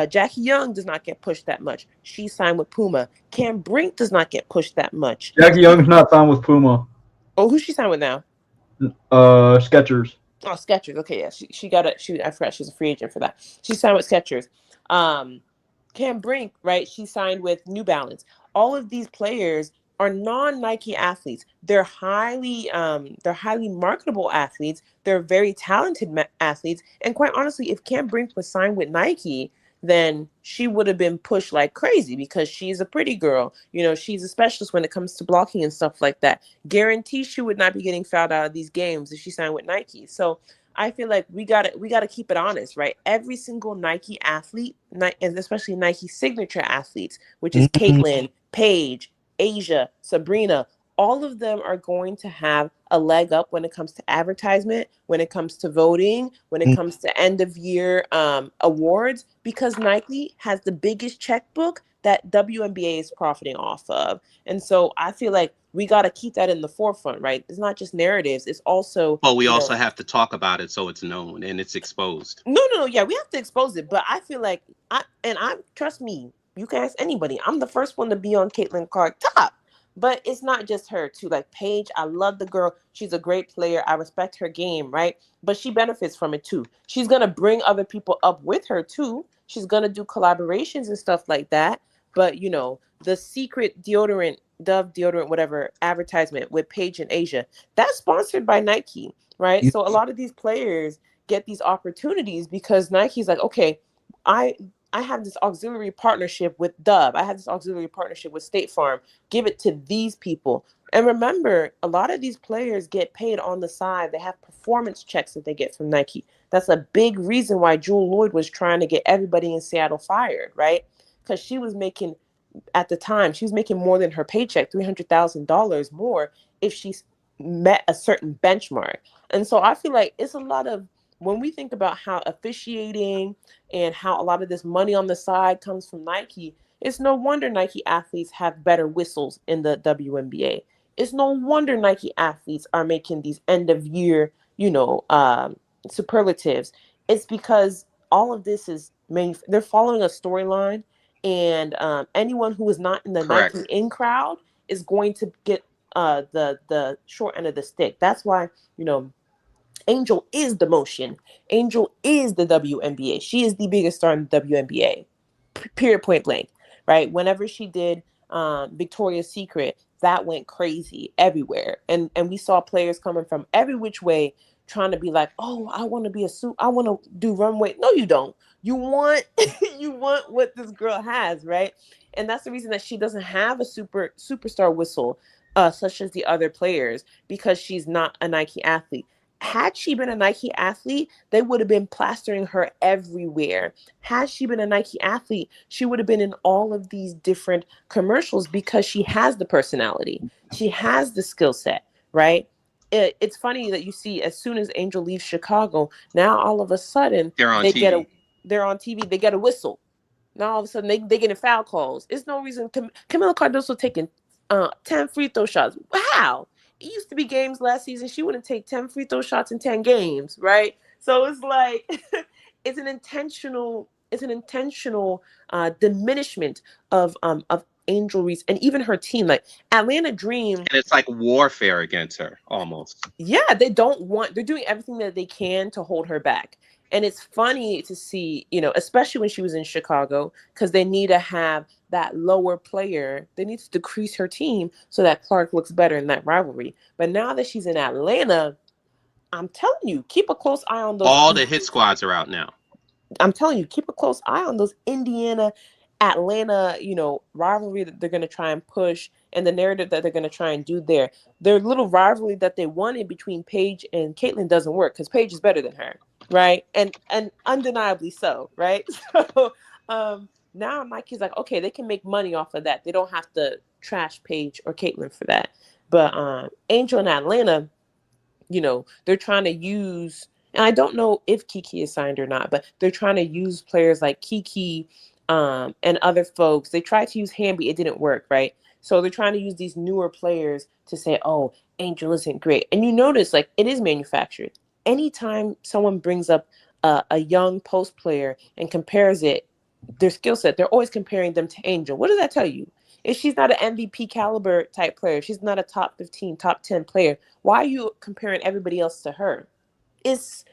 Jackie Young does not get pushed that much. She signed with Puma. Cam Brink does not get pushed that much. Jackie Young's not signed with Puma. Oh, who's she signed with now? Skechers. Oh, Skechers. Okay, yeah, she got a. I forgot she's a free agent for that. She signed with Skechers. Cam Brink, right? She signed with New Balance. All of these players are non-Nike athletes. They're highly marketable athletes. They're very talented athletes. And quite honestly, if Cam Brink was signed with Nike, then she would have been pushed like crazy because she's a pretty girl. She's a specialist when it comes to blocking and stuff like that. Guarantee she would not be getting fouled out of these games if she signed with Nike. So I feel like we gotta keep it honest, right? Every single Nike athlete, and especially Nike signature athletes, which is Caitlin, Paige, Asia, Sabrina, all of them are going to have a leg up when it comes to advertisement, when it comes to voting, when it comes to end of year awards, because Nike has the biggest checkbook that WNBA is profiting off of. And so I feel like we got to keep that in the forefront, right? It's not just narratives. It's also. But we also have to talk about it so it's known and it's exposed. No. Yeah, we have to expose it. But I feel like trust me, you can ask anybody. I'm the first one to be on Caitlin Clark top. But it's not just her too. Like Paige, I love the girl. She's a great player. I respect her game, right? But she benefits from it too. She's gonna bring other people up with her too. She's gonna do collaborations and stuff like that. But the secret deodorant, Dove deodorant, whatever advertisement with Paige and Asia, that's sponsored by Nike, right? Yeah. So a lot of these players get these opportunities because Nike's like, okay, I have this auxiliary partnership with Dove. I have this auxiliary partnership with State Farm. Give it to these people. And remember, a lot of these players get paid on the side. They have performance checks that they get from Nike. That's a big reason why Jewel Lloyd was trying to get everybody in Seattle fired, right? Because she was making, at the time, she was making more than her paycheck, $300,000 more if she met a certain benchmark. And so I feel like it's a lot of, when we think about how officiating and how a lot of this money on the side comes from Nike, it's no wonder Nike athletes have better whistles in the WNBA. It's no wonder Nike athletes are making these end of year, superlatives. It's because all of this is they're following a storyline, and anyone who is not in the Correct. Nike in crowd is going to get the short end of the stick. That's why Angel is the motion. Angel is the WNBA. She is the biggest star in the WNBA. Period, point blank. Right? Whenever she did Victoria's Secret, that went crazy everywhere. And we saw players coming from every which way trying to be like, oh, I want to be I want to do runway. No, you don't. You want you want what this girl has, right? And that's the reason that she doesn't have a superstar whistle, such as the other players, because she's not a Nike athlete. Had she been a Nike athlete, they would have been plastering her everywhere. Had she been a Nike athlete, she would have been in all of these different commercials because she has the personality. She has the skill set, right? It's funny that you see as soon as Angel leaves Chicago, now all of a sudden they're on TV. They're on TV. They get a whistle. Now all of a sudden they get foul calls. It's no reason. Camila Cardoso taking 10 free throw shots. How? It used to be games last season. She wouldn't take 10 free throw shots in 10 games, right? So it's like it's an intentional diminishment of Angel Reese and even her team. Like Atlanta Dream, and it's like warfare against her almost. Yeah, they're doing everything that they can to hold her back. And it's funny to see, especially when she was in Chicago, because they need to have that lower player. They need to decrease her team so that Clark looks better in that rivalry. But now that she's in Atlanta, I'm telling you, keep a close eye on those. All the hit squads are out now. I'm telling you, keep a close eye on those Indiana, Atlanta, rivalry that they're going to try and push, and the narrative that they're going to try and do there. Their little rivalry that they wanted between Paige and Caitlin doesn't work because Paige is better than her, right? And undeniably so, right? So now Nike's like, okay, they can make money off of that. They don't have to trash Paige or Caitlin for that. But Angel in Atlanta, they're trying to use, and I don't know if Kiki is signed or not, but they're trying to use players like Kiki and other folks. They tried to use Hamby, it didn't work, right? So they're trying to use these newer players to say, oh, Angel isn't great. And you notice, like, it is manufactured. Anytime someone brings up a young post player and compares their skill set, they're always comparing them to Angel. What does that tell you? If she's not an MVP caliber type player, she's not a top 15, top 10 player, why are you comparing everybody else to her? It's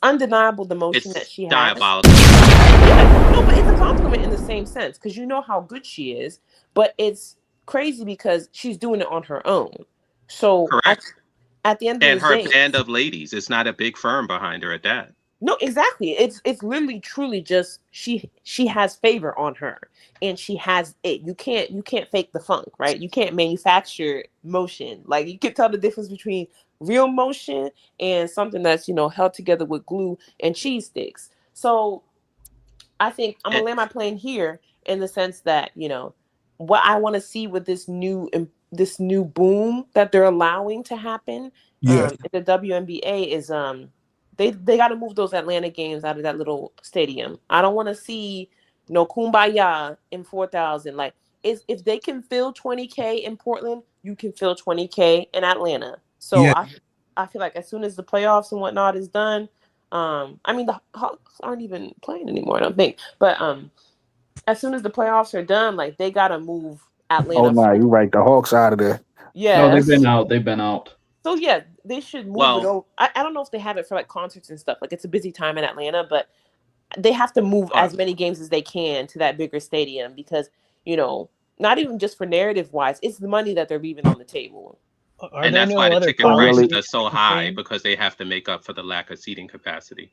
undeniable the motion that she has. Diabolical. Yeah, no, but it's a compliment in the same sense because you know how good she is, but it's crazy because she's doing it on her own. So Correct. At the end of And the her day, band of ladies. It's not a big firm behind her at that. no, exactly. It's literally truly just she has favor on her and she has it. You can't fake the funk, right? You can't manufacture motion. Like you can tell the difference between real motion and something that's, held together with glue and cheese sticks. So I think I'm gonna land my plane here in the sense that, what I want to see with this new boom that they're allowing to happen in the WNBA is they got to move those Atlanta games out of that little stadium. I don't want to see no kumbaya in 4,000. Like if they can fill 20K in Portland, you can fill 20K in Atlanta. So I feel like as soon as the playoffs and whatnot is done, I mean the Hawks aren't even playing anymore, I don't think. But as soon as the playoffs are done, like they gotta move Atlanta. Oh no, you're right. The Hawks out of there. Yeah. No, they've been out. They've been out. So yeah, they should move it over. I don't know if they have it for like concerts and stuff. Like it's a busy time in Atlanta, but they have to move as many games as they can to that bigger stadium because, not even just for narrative wise, it's the money that they're leaving on the table. And that's why the ticket prices are so high because they have to make up for the lack of seating capacity.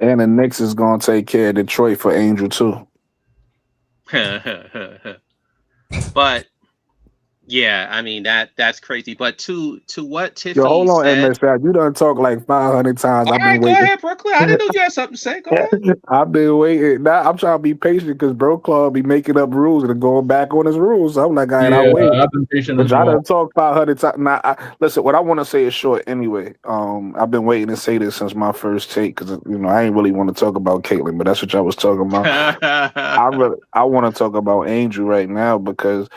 And the Knicks is gonna take care of Detroit for Angel too. But yeah, I mean that's crazy. But to what Tiffany Yo, hold on, said, MSF. You done talk like 500 times. all right, go ahead, Brooklyn. I didn't know you had something to say. Go ahead. I've been waiting. Now I'm trying to be patient because Bro Claw be making up rules and going back on his rules. So I'm like, all right, I'll wait. I've been patient But as y'all well. done talk 500 times. Now, listen, what I want to say is short anyway. I've been waiting to say this since my first take because I ain't really want to talk about Caitlyn, but that's what y'all was talking about. I want to talk about Angel right now because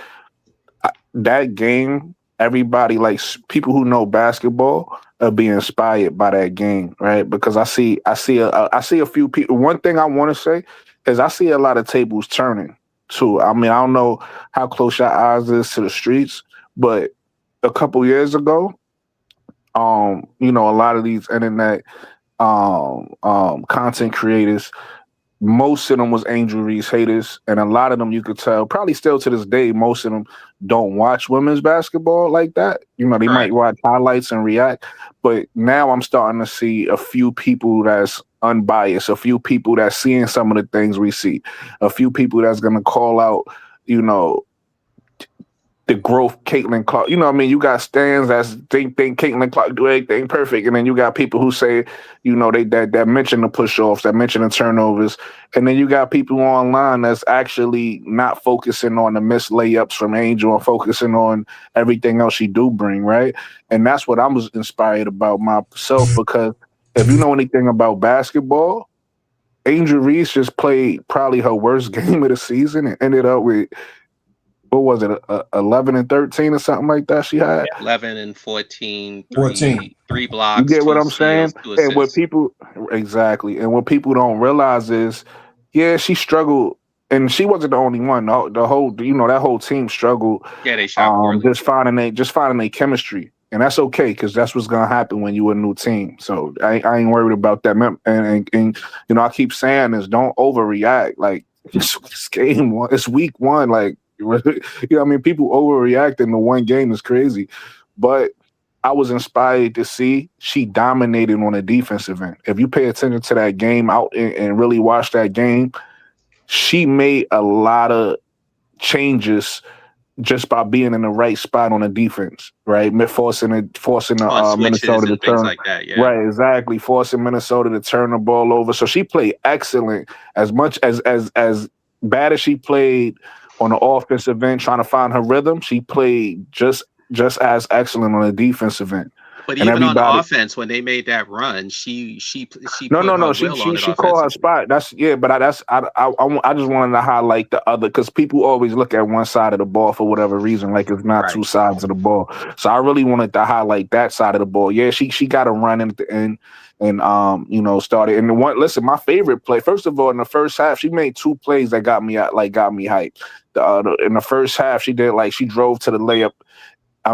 that game, everybody, like people who know basketball, are being inspired by that game, right? Because I see a few people. One thing I want to say is I see a lot of tables turning too. I mean, I don't know how close your eyes is to the streets, but a couple years ago, a lot of these internet content creators, most of them was Angel Reese haters, and a lot of them you could tell, probably still to this day, most of them don't watch women's basketball like that. They might watch highlights and react, but now I'm starting to see a few people that's unbiased, a few people that's seeing some of the things we see, a few people that's going to call out, the growth Caitlin Clark. You got stands that think Caitlin Clark do everything perfect, and then you got people who say, that mention the push-offs, that mention the turnovers, and then you got people online that's actually not focusing on the missed layups from Angel and focusing on everything else she do bring, right? And that's what I was inspired about myself, because if you know anything about basketball, Angel Reese just played probably her worst game of the season and ended up with, what was it, 11 and 13 or something like that she had? 11 and 14, 14. three blocks. You get what I'm saying? Steals, 2 and what assists. people don't realize is, yeah, she struggled, and she wasn't the only one. The whole, that whole team struggled. Yeah, they shot poorly. Just finding a chemistry, and that's okay because that's what's gonna happen when you a new team. So I ain't worried about that. And I keep saying this: don't overreact. Like it's game one, it's week one. Like people overreacting to one game is crazy, but I was inspired to see she dominated on a defensive end. If you pay attention to that game out and really watch that game, she made a lot of changes just by being in the right spot on the defense, right? Forcing Minnesota to turn, like that, yeah. Right, exactly. Forcing Minnesota to turn the ball over. So she played excellent. As much as bad as she played on the offensive end trying to find her rhythm, she played just as excellent on the defensive end. But And even on the everybody, offense, when they made that run, she no, put her she will on it she called her offensively. spot. That's but I just wanted to highlight the other because people always look at one side of the ball for whatever reason, like it's not two sides of the ball. So I really wanted to highlight that side of the ball. Yeah, she got a run in at the end and started. And the one, listen, my favorite play. First of all, in the first half, she made 2 plays that got me hyped. In the first half, she drove to the layup.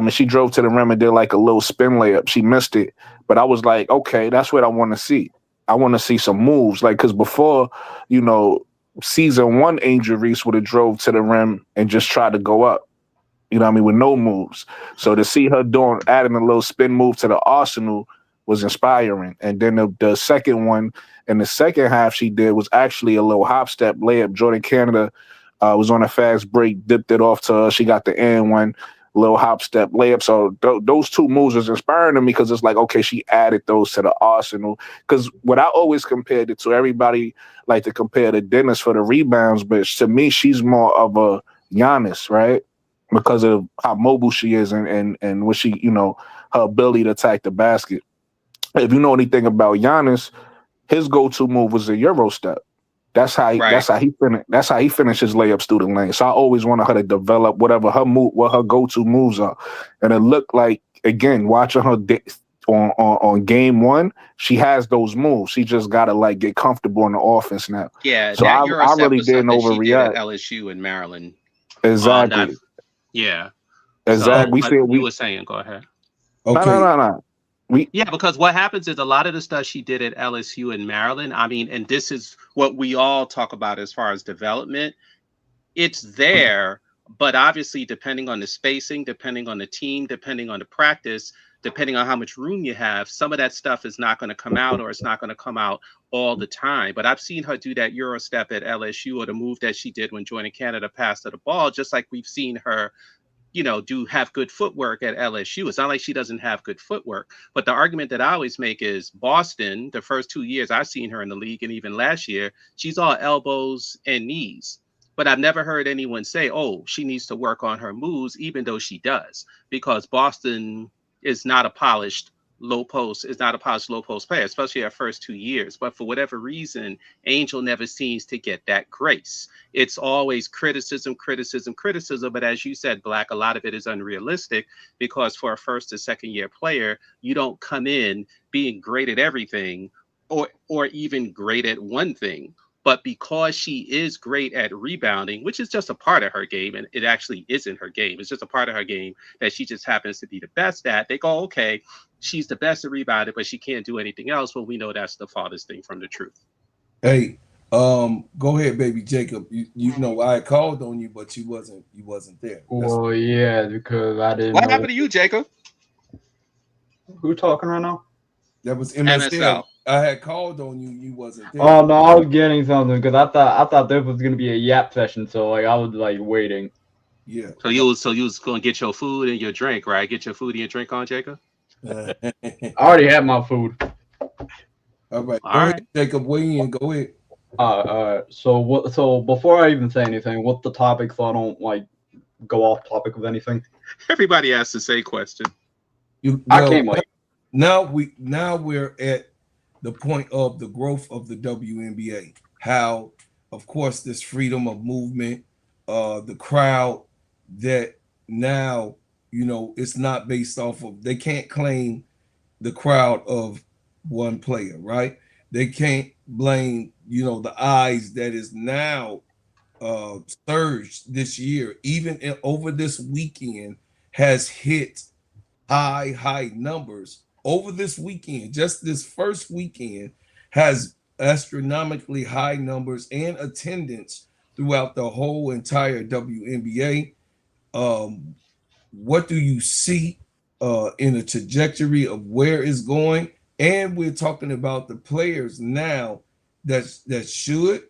She drove to the rim and did like a little spin layup. She missed it, but I was like, okay, that's what I want to see. I want to see some moves, like because before, season 1, Angel Reese would have drove to the rim and just tried to go up. With no moves. So to see her adding a little spin move to the arsenal was inspiring. And then the second one in the second half she did was actually a little hop step layup. Jordan Canada was on a fast break, dipped it off to her. She got the end one. Little hop step layup. So those 2 moves was inspiring to me because it's like, okay, she added those to the arsenal. Because what I always compared it to, everybody like to compare to Dennis for the rebounds, but to me, she's more of a Giannis, right? Because of how mobile she is and what she, her ability to attack the basket. If you know anything about Giannis, his go-to move was a Euro step. That's how he finishes layups through the lane. So I always wanted her to develop whatever what her go-to moves are. And it looked like, again, watching her on game 1, she has those moves. She just gotta get comfortable in the offense now. Yeah, so that I really was didn't something she did at overreact. LSU and Maryland. Exactly. Yeah. Exactly. So, you were saying, go ahead. Okay. No. Because what happens is a lot of the stuff she did at LSU and Maryland, and this is what we all talk about as far as development. It's there, but obviously depending on the spacing, depending on the team, depending on the practice, depending on how much room you have, some of that stuff is not going to come out, or it's not going to come out all the time. But I've seen her do that Euro step at LSU, or the move that she did when joining Canada passed her the ball, just like we've seen her have good footwork at LSU. It's not like she doesn't have good footwork. But the argument that I always make is Boston, the first 2 years I've seen her in the league, and even last year, she's all elbows and knees. But I've never heard anyone say, oh, she needs to work on her moves, even though she does, because Boston is not a polished low post player, especially her first 2 years. But for whatever reason, Angel never seems to get that grace. It's always criticism. But as you said, Black, a lot of it is unrealistic, because for a first or second year player, you don't come in being great at everything or even great at one thing. But because she is great at rebounding, which is just a part of her game, and it actually isn't her game, it's just a part of her game that she just happens to be the best at, they go, okay, she's the best at rebounding, but she can't do anything else. Well, we know that's the farthest thing from the truth. Hey, go ahead, baby Jacob. You know I called on you, but you wasn't there. Well, yeah, because I didn't. What happened to you, Jacob? Who talking right now? That was MSL. I had called on you. You wasn't there. Oh no, I was getting something because I thought this was gonna be a yap session, so I was waiting. Yeah. So you was gonna get your food and your drink, right? Get your food and your drink on, Jacob. I already had my food. All right. Go ahead, Jacob. Weigh in. Go ahead. So before I even say anything, what's the topic so I don't go off topic with anything? Everybody asks the same question. I can't wait. Now we're at the point of the growth of the WNBA. How, of course, this freedom of movement, the crowd that now, it's not based off of, they can't claim the crowd of one player, right? They can't blame, the eyes that is now surged this year, even over this weekend, has hit high numbers. Over this weekend, just this first weekend, has astronomically high numbers and attendance throughout the whole entire WNBA. What do you see in the trajectory of where it's going? And we're talking about the players now that should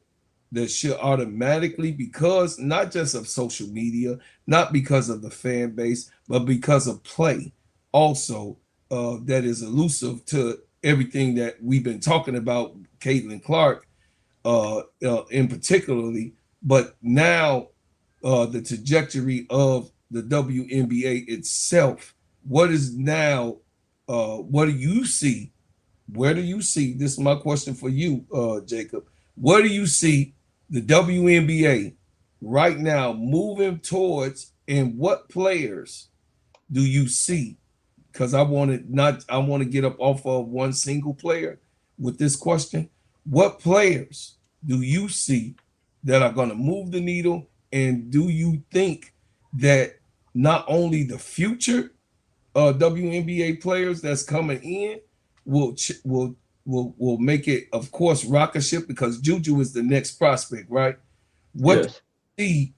automatically, because not just of social media, not because of the fan base, but because of play also, that is elusive to everything that we've been talking about, Caitlin Clark in particularly. But now the trajectory of the WNBA itself. What is now? What do you see? Where do you see? This is my question for you, Jacob. Where do you see the WNBA right now moving towards, and what players do you see? Because I want to get up off of one single player with this question. What players do you see that are going to move the needle, and do you think that not only the future WNBA players that's coming in will make it, of course, rocket ship, because Juju is the next prospect, right? What Yes. do you see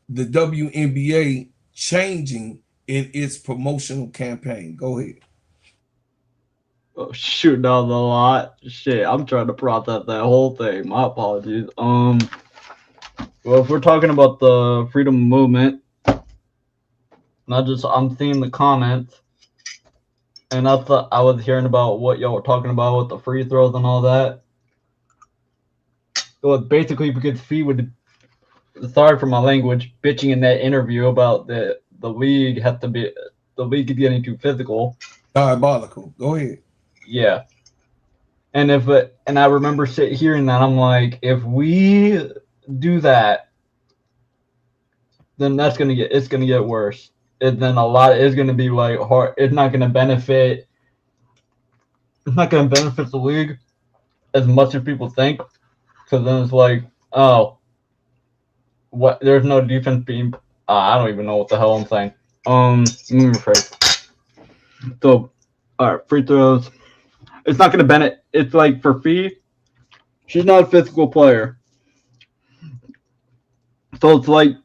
the WNBA changing in its promotional campaign? Go ahead. Oh, shoot, that was a lot. Shit, I'm trying to process that whole thing. My apologies. Well, if we're talking about the freedom movement, I'm seeing the comments, and I thought I was hearing about what y'all were talking about with the free throws and all that. It was basically because Fee would, sorry for my language, bitching in that interview about the league the league is getting too physical. Diabolical. Go ahead. Yeah. And I remember hearing that, I'm like, if we do that, then it's gonna get worse. Then a lot is gonna be like hard. It's not gonna benefit the league as much as people think, because then it's like, oh, what? There's no defense being. I don't even know what the hell I'm saying. Let me rephrase. So, all right, free throws. It's not gonna benefit. It's like for Fee, she's not a physical player, so it's like.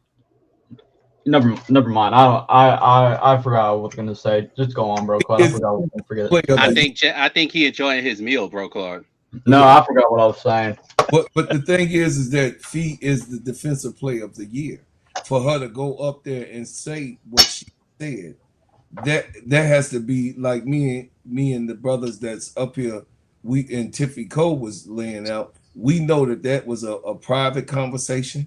Never mind. I forgot what I was gonna say. Just go on, bro, Claude. I forgot what I forget it. I think he enjoying his meal, bro, Claude. No, I forgot what I was saying. But the thing is that Fee is the defensive player of the year. For her to go up there and say what she said, that has to be like me and the brothers that's up here. We and Tiffany Cole was laying out. We know that was a private conversation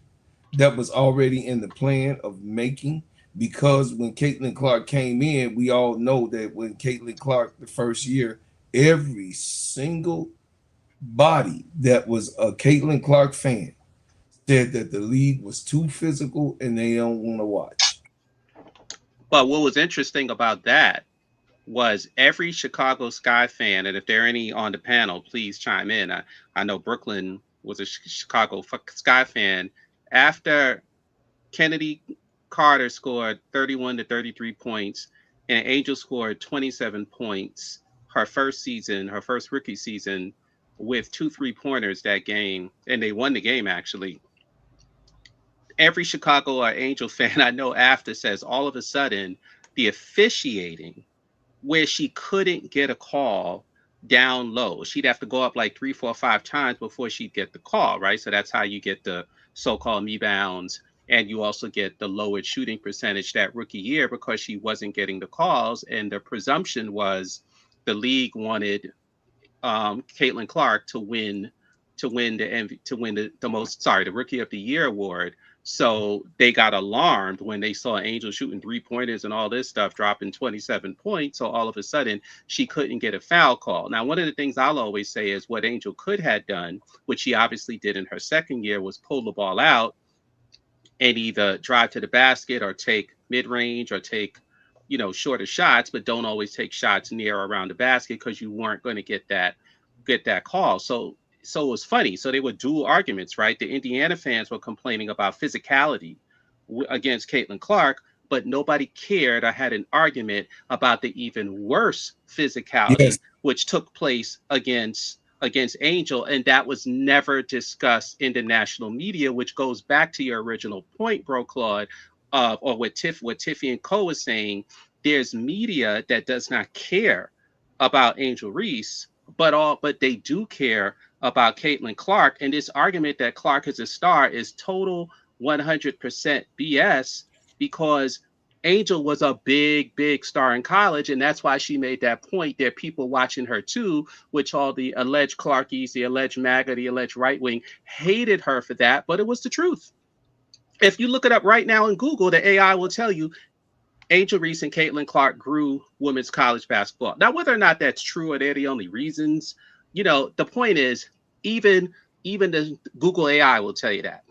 that was already in the plan of making, because when Caitlin Clark came in, we all know that when Caitlin Clark the first year, every single body that was a Caitlin Clark fan said that the league was too physical and they don't want to watch. But what was interesting about that was every Chicago Sky fan, and if there are any on the panel, please chime in. I know Brooklyn was a Chicago Sky fan. After Kennedy Carter scored 31 to 33 points, and Angel scored 27 points her first rookie season, with 2 3-pointers that game, and they won the game actually. Every Chicago or Angel fan I know after says all of a sudden the officiating, where she couldn't get a call down low. She'd have to go up like 3, 4, 5 times before she'd get the call, right? So that's how you get the so-called rebounds, and you also get the lowered shooting percentage that rookie year, because she wasn't getting the calls. And the presumption was the league wanted Caitlin Clark to win the Rookie of the Year award. So they got alarmed when they saw Angel shooting 3-pointers and all this stuff, dropping 27 points. So all of a sudden she couldn't get a foul call. Now, one of the things I'll always say is what Angel could have done, which she obviously did in her second year, was pull the ball out and either drive to the basket or take mid-range or take, shorter shots, but don't always take shots near or around the basket, because you weren't going to get that call. So it was funny. So they were dual arguments, right? The Indiana fans were complaining about physicality against Caitlin Clark, but nobody cared or had an argument about the even worse physicality, which took place against Angel, and that was never discussed in the national media, which goes back to your original point, bro, Claude, or what Tiffy and Co was saying. There's media that does not care about Angel Reese, but they do care about Caitlin Clark. And this argument that Clark is a star is total 100% BS, because Angel was a big star in college, and that's why she made that point. There are people watching her too, which all the alleged Clarkies, the alleged MAGA, the alleged right wing hated her for that, but it was the truth. If you look it up right now in Google, the AI will tell you Angel Reese and Caitlin Clark grew women's college basketball. Now, whether or not that's true or they're the only reasons, the point is even the Google AI will tell you that,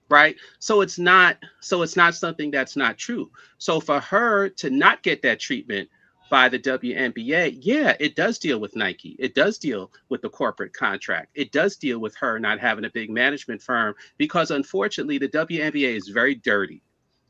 right? So it's not something that's not true. So for her to not get that treatment by the WNBA, yeah, it does deal with Nike. It does deal with the corporate contract. It does deal with her not having a big management firm because unfortunately the WNBA is very dirty.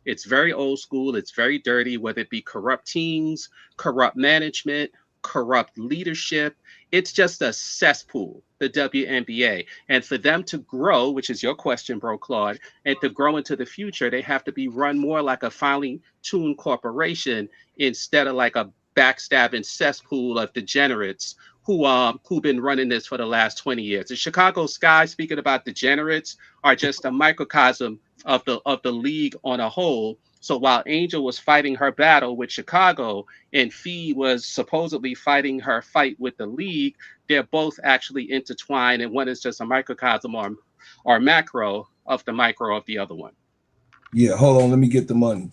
It's very old school. It's very dirty, whether it be corrupt teams, corrupt management, corrupt leadership. It's just a cesspool, the WNBA. And for them to grow, which is your question, Bro Claude, and to grow into the future, they have to be run more like a finely tuned corporation instead of like a backstabbing cesspool of degenerates who've been running this for the last 20 years. The Chicago Sky, speaking about degenerates, are just a microcosm of the league on a whole. So while Angel was fighting her battle with Chicago and Fee was supposedly fighting her fight with the league, they're both actually intertwined, and one is just a microcosm or macro of the micro of the other one. Yeah, hold on, let me get the money.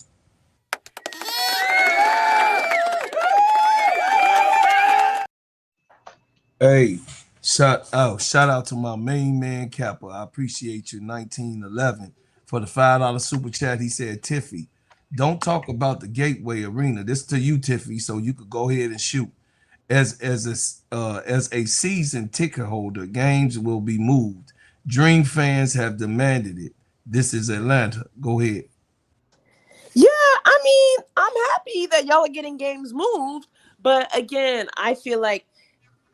Hey, shout out to my main man Kappa. I appreciate you, 1911, for the $5 super chat. He said, Tiffy, don't talk about the Gateway Arena. This to you, Tiffy, so you could go ahead and shoot. As a season ticket holder, games will be moved. Dream fans have demanded it. This is Atlanta. Go ahead. Yeah, I mean, I'm happy that y'all are getting games moved, but again, I feel like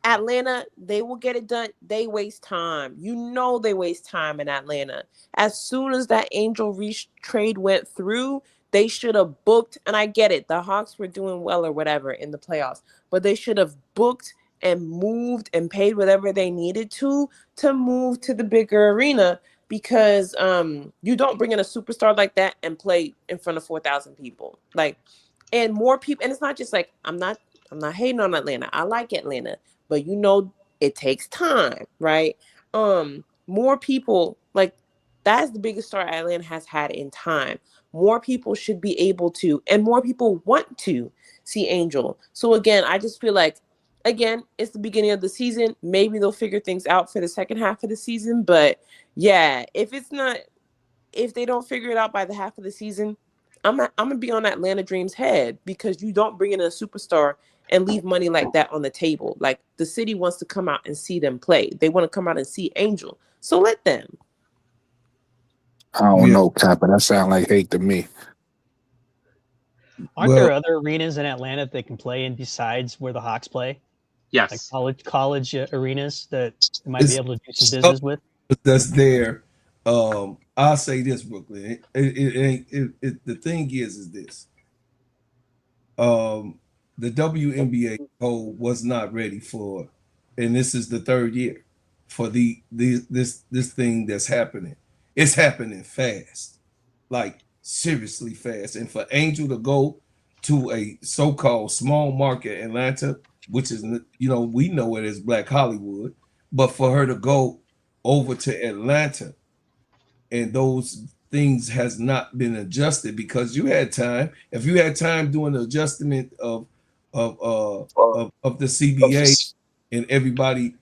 Atlanta, they will get it done. They waste time. They waste time in Atlanta. As soon as that Angel Reese trade went through, they should have booked, and I get it, the Hawks were doing well or whatever in the playoffs, but they should have booked and moved and paid whatever they needed to move to the bigger arena, because you don't bring in a superstar like that and play in front of 4,000 people. And more people, and it's not just like, I'm not hating on Atlanta. I like Atlanta, but it takes time, right? More people, that's the biggest star Atlanta has had in time. More people should be able to, and more people want to see Angel. So again, I just feel like, it's the beginning of the season. Maybe they'll figure things out for the second half of the season. But yeah, if they don't figure it out by the half of the season, I'm gonna be on Atlanta Dream's head, because you don't bring in a superstar and leave money like that on the table. Like, the city wants to come out and see them play. They want to come out and see Angel. So let them. I don't know, Kappa. That sounds like hate to me. Aren't there other arenas in Atlanta that they can play in besides where the Hawks play? Yes. Like college arenas that they might be able to do some business with? That's there. I'll say this, Brooklyn. The thing is this. The WNBA was not ready for, and this is the third year for this thing that's happening. It's happening fast, like seriously fast. And for Angel to go to a so-called small market Atlanta, which is, we know it as Black Hollywood, but for her to go over to Atlanta, and those things has not been adjusted, because you had time. If you had time doing the adjustment of the CBA, and everybody,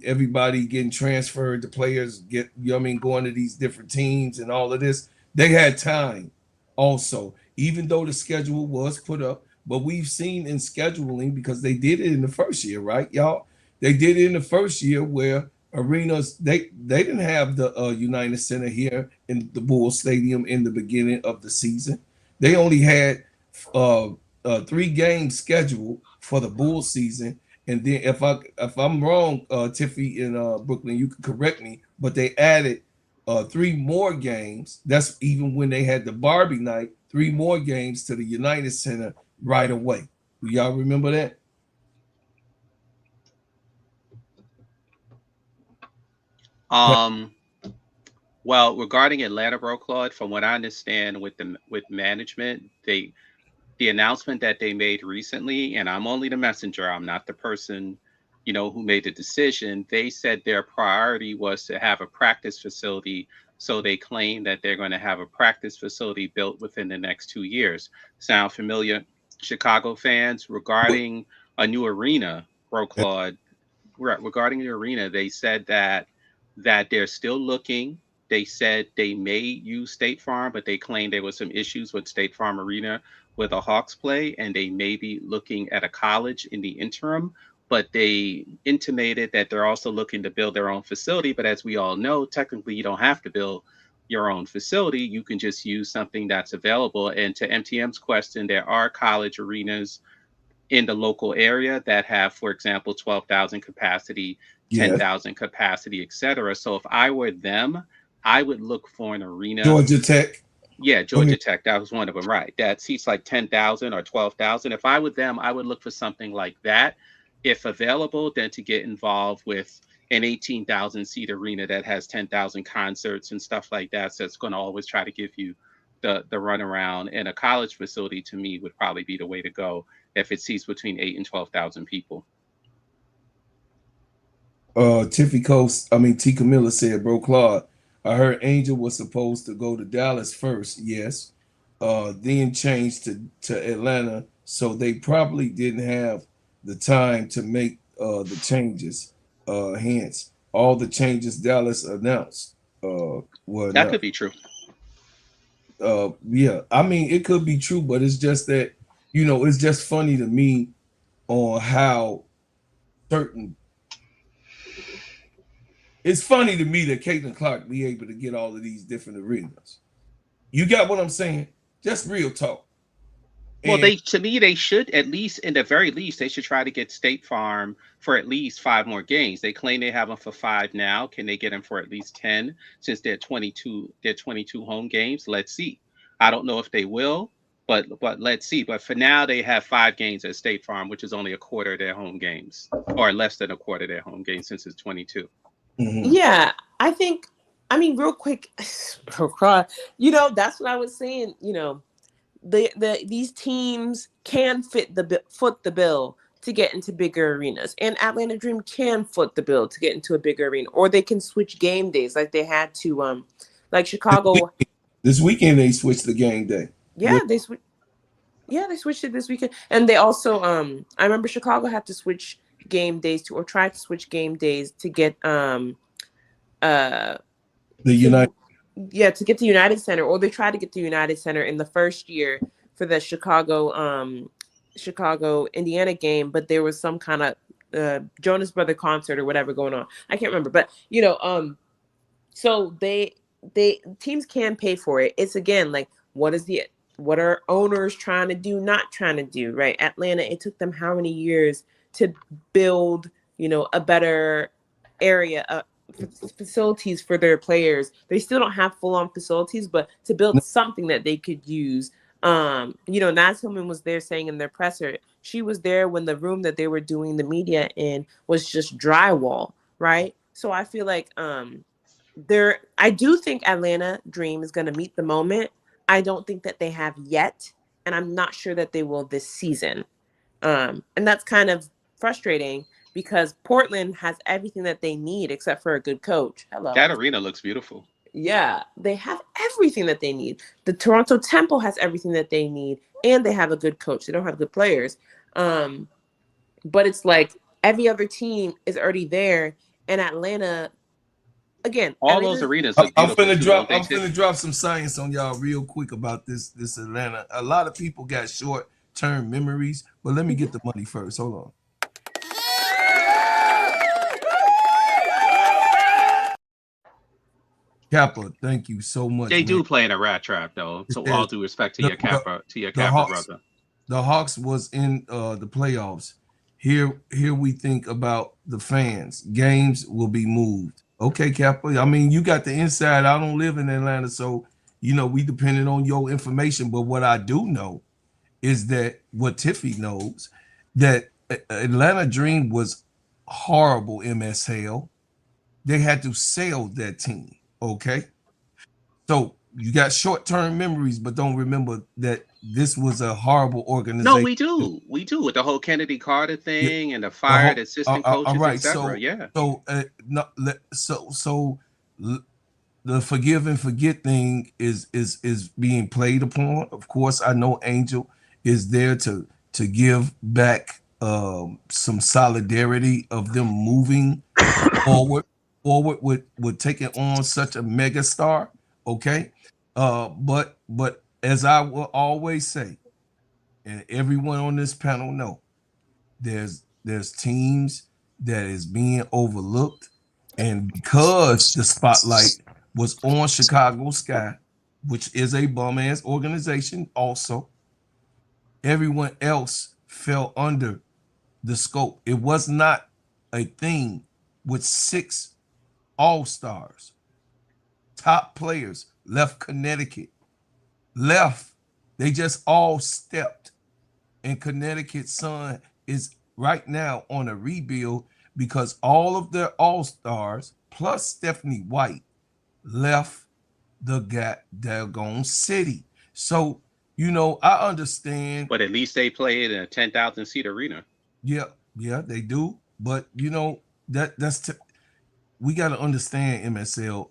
everybody getting transferred, the players going to these different teams and all of this, they had time also, even though the schedule was put up. But we've seen in scheduling, because they did it in the first year, right, y'all? They did it in the first year where arenas, they didn't have the United Center here in the Bulls Stadium in the beginning of the season. They only had 3 games scheduled for the Bulls season. And then if I'm wrong, Tiffy in Brooklyn, you can correct me, but they added 3 more games. That's even when they had the Barbie night, 3 more games to the United Center right away. Do y'all remember that? Well, regarding Atlanta, Bro Claude, from what I understand with management, the announcement that they made recently, and I'm only the messenger, I'm not the person, who made the decision. They said their priority was to have a practice facility So they claim that they're going to have a practice facility built within the next 2 years. Sound familiar, Chicago fans? Regarding a new arena, Bro Claude, regarding the arena, they said that they're still looking. They said they may use State Farm, but they claim there was some issues with State Farm Arena where the Hawks play, and they may be looking at a college in the interim. But they intimated that they're also looking to build their own facility. But as we all know, technically, you don't have to build your own facility. You can just use something that's available. And to MTM's question, there are college arenas in the local area that have, for example, 12,000 capacity, 10,000 capacity, etc. So if I were them, I would look for an arena. Georgia Tech. Yeah, Georgia Tech. That was one of them, right? That seats like 10,000 or 12,000. If I were them, I would look for something like that. If available, then to get involved with an 18,000 seat arena that has 10,000 concerts and stuff like that. So it's going to always try to give you the runaround. And a college facility, to me, would probably be the way to go if it seats between 8,000 and 12,000 people. T. Camilla said, Bro Claude, I heard Angel was supposed to go to Dallas first. Yes. Then changed to Atlanta. So they probably didn't have the time to make the changes. Hence, all the changes Dallas announced that could be true. Yeah, I mean, it could be true, but it's just that, it's just funny to me on how it's funny to me that Caitlin Clark be able to get all of these different arenas. You got what I'm saying? Just real talk. Well, to me, they should, at least, in the very least, they should try to get State Farm for at least 5 more games. They claim they have them for 5 now. Can they get them for at least 10 since they're 22 home games? Let's see. I don't know if they will, but let's see. But for now, they have 5 games at State Farm, which is only a quarter of their home games, or less than a quarter of their home games since it's 22. Mm-hmm. Yeah, real quick, that's what I was saying. These teams can foot the bill to get into bigger arenas, and Atlanta Dream can foot the bill to get into a bigger arena, or they can switch game days like they had to, like Chicago. This weekend they switched the game day. Yeah, they switched it this weekend, and they also I remember Chicago had to switch game days to, or try to switch game days to get the United. Yeah, to get to United Center, or they tried to get to United Center in the first year for the Chicago Indiana game, but there was some kind of Jonas Brother concert or whatever going on. I can't remember, but so they teams can pay for it. It's again like what are owners trying to do, not trying to do, right? Atlanta, it took them how many years to build, a better area, facilities for their players. They still don't have full-on facilities, but to build something that they could use. Naz Hillman was there saying in their presser, she was there when the room that they were doing the media in was just drywall, right? So I feel like I do think Atlanta Dream is going to meet the moment. I don't think that they have yet, and I'm not sure that they will this season. And that's kind of frustrating because Portland has everything that they need except for a good coach. Hello. That arena looks beautiful. Yeah, they have everything that they need. The Toronto Temple has everything that they need, and they have a good coach. They don't have good players. But it's like every other team is already there, and Atlanta, again, those arenas look beautiful. I'm finna drop some science on y'all real quick about this Atlanta. A lot of people got short-term memories, but let me get the money first. Hold on. Kappa, thank you so much. They do play in a rat trap, though. So all due respect to your Kappa brother. The Hawks was in the playoffs. Here we think about the fans. Games will be moved. Okay, Kappa. I mean, you got the inside. I don't live in Atlanta, so we depended on your information. But what I do know is that what Tiffy knows, that Atlanta Dream was horrible MS hell. They had to sell that team. Okay, so you got short-term memories, but don't remember that this was a horrible organization. No, we do with the whole Kennedy Carter thing and the fired assistant coaches, right. etc. Yeah. So the forgive and forget thing is being played upon. Of course, I know Angel is there to give back some solidarity of them moving forward with taking on such a mega star. Okay. But as I will always say, and everyone on this panel know, there's teams that is being overlooked, and because the spotlight was on Chicago Sky, which is a bum ass organization, also everyone else fell under the scope. It was not a thing with 6 all-stars, top players left Connecticut, they just all stepped, and Connecticut's son is right now on a rebuild because all of their all-stars plus Stephanie White left the daggone city. So, I understand. But at least they played in a 10,000 seat arena. Yeah, they do. But we got to understand, MSL.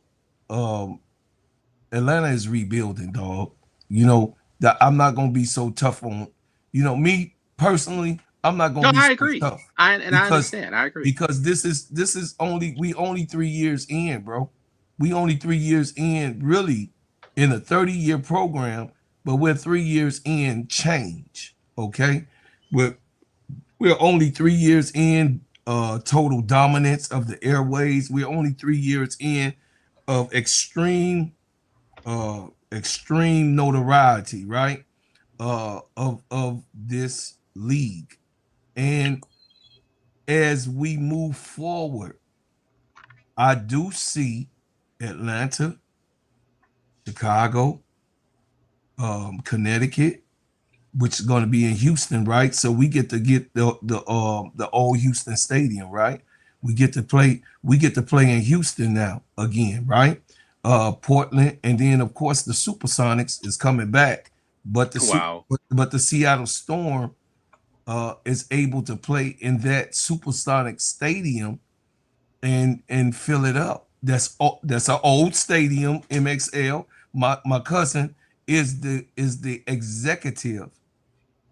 Atlanta is rebuilding, dog. That I'm not gonna be so tough on. Me personally, I'm not gonna be I so agree. tough. I understand. I agree. Because this is only 3 years in, bro. We only 3 years in, really, in a 30-year program, but we're 3 years in change. Okay, we're only 3 years in total dominance of the airways. We're only 3 years in of extreme notoriety, right? Of this league. And as we move forward, I do see Atlanta, Chicago, Connecticut, which is going to be in Houston, right? So we get to get the old Houston Stadium, right? We get to play in Houston now again, right? Portland, and then of course the Supersonics is coming back, but the Seattle Storm is able to play in that Supersonic Stadium and fill it up. That's an old stadium, MXL. My cousin is the executive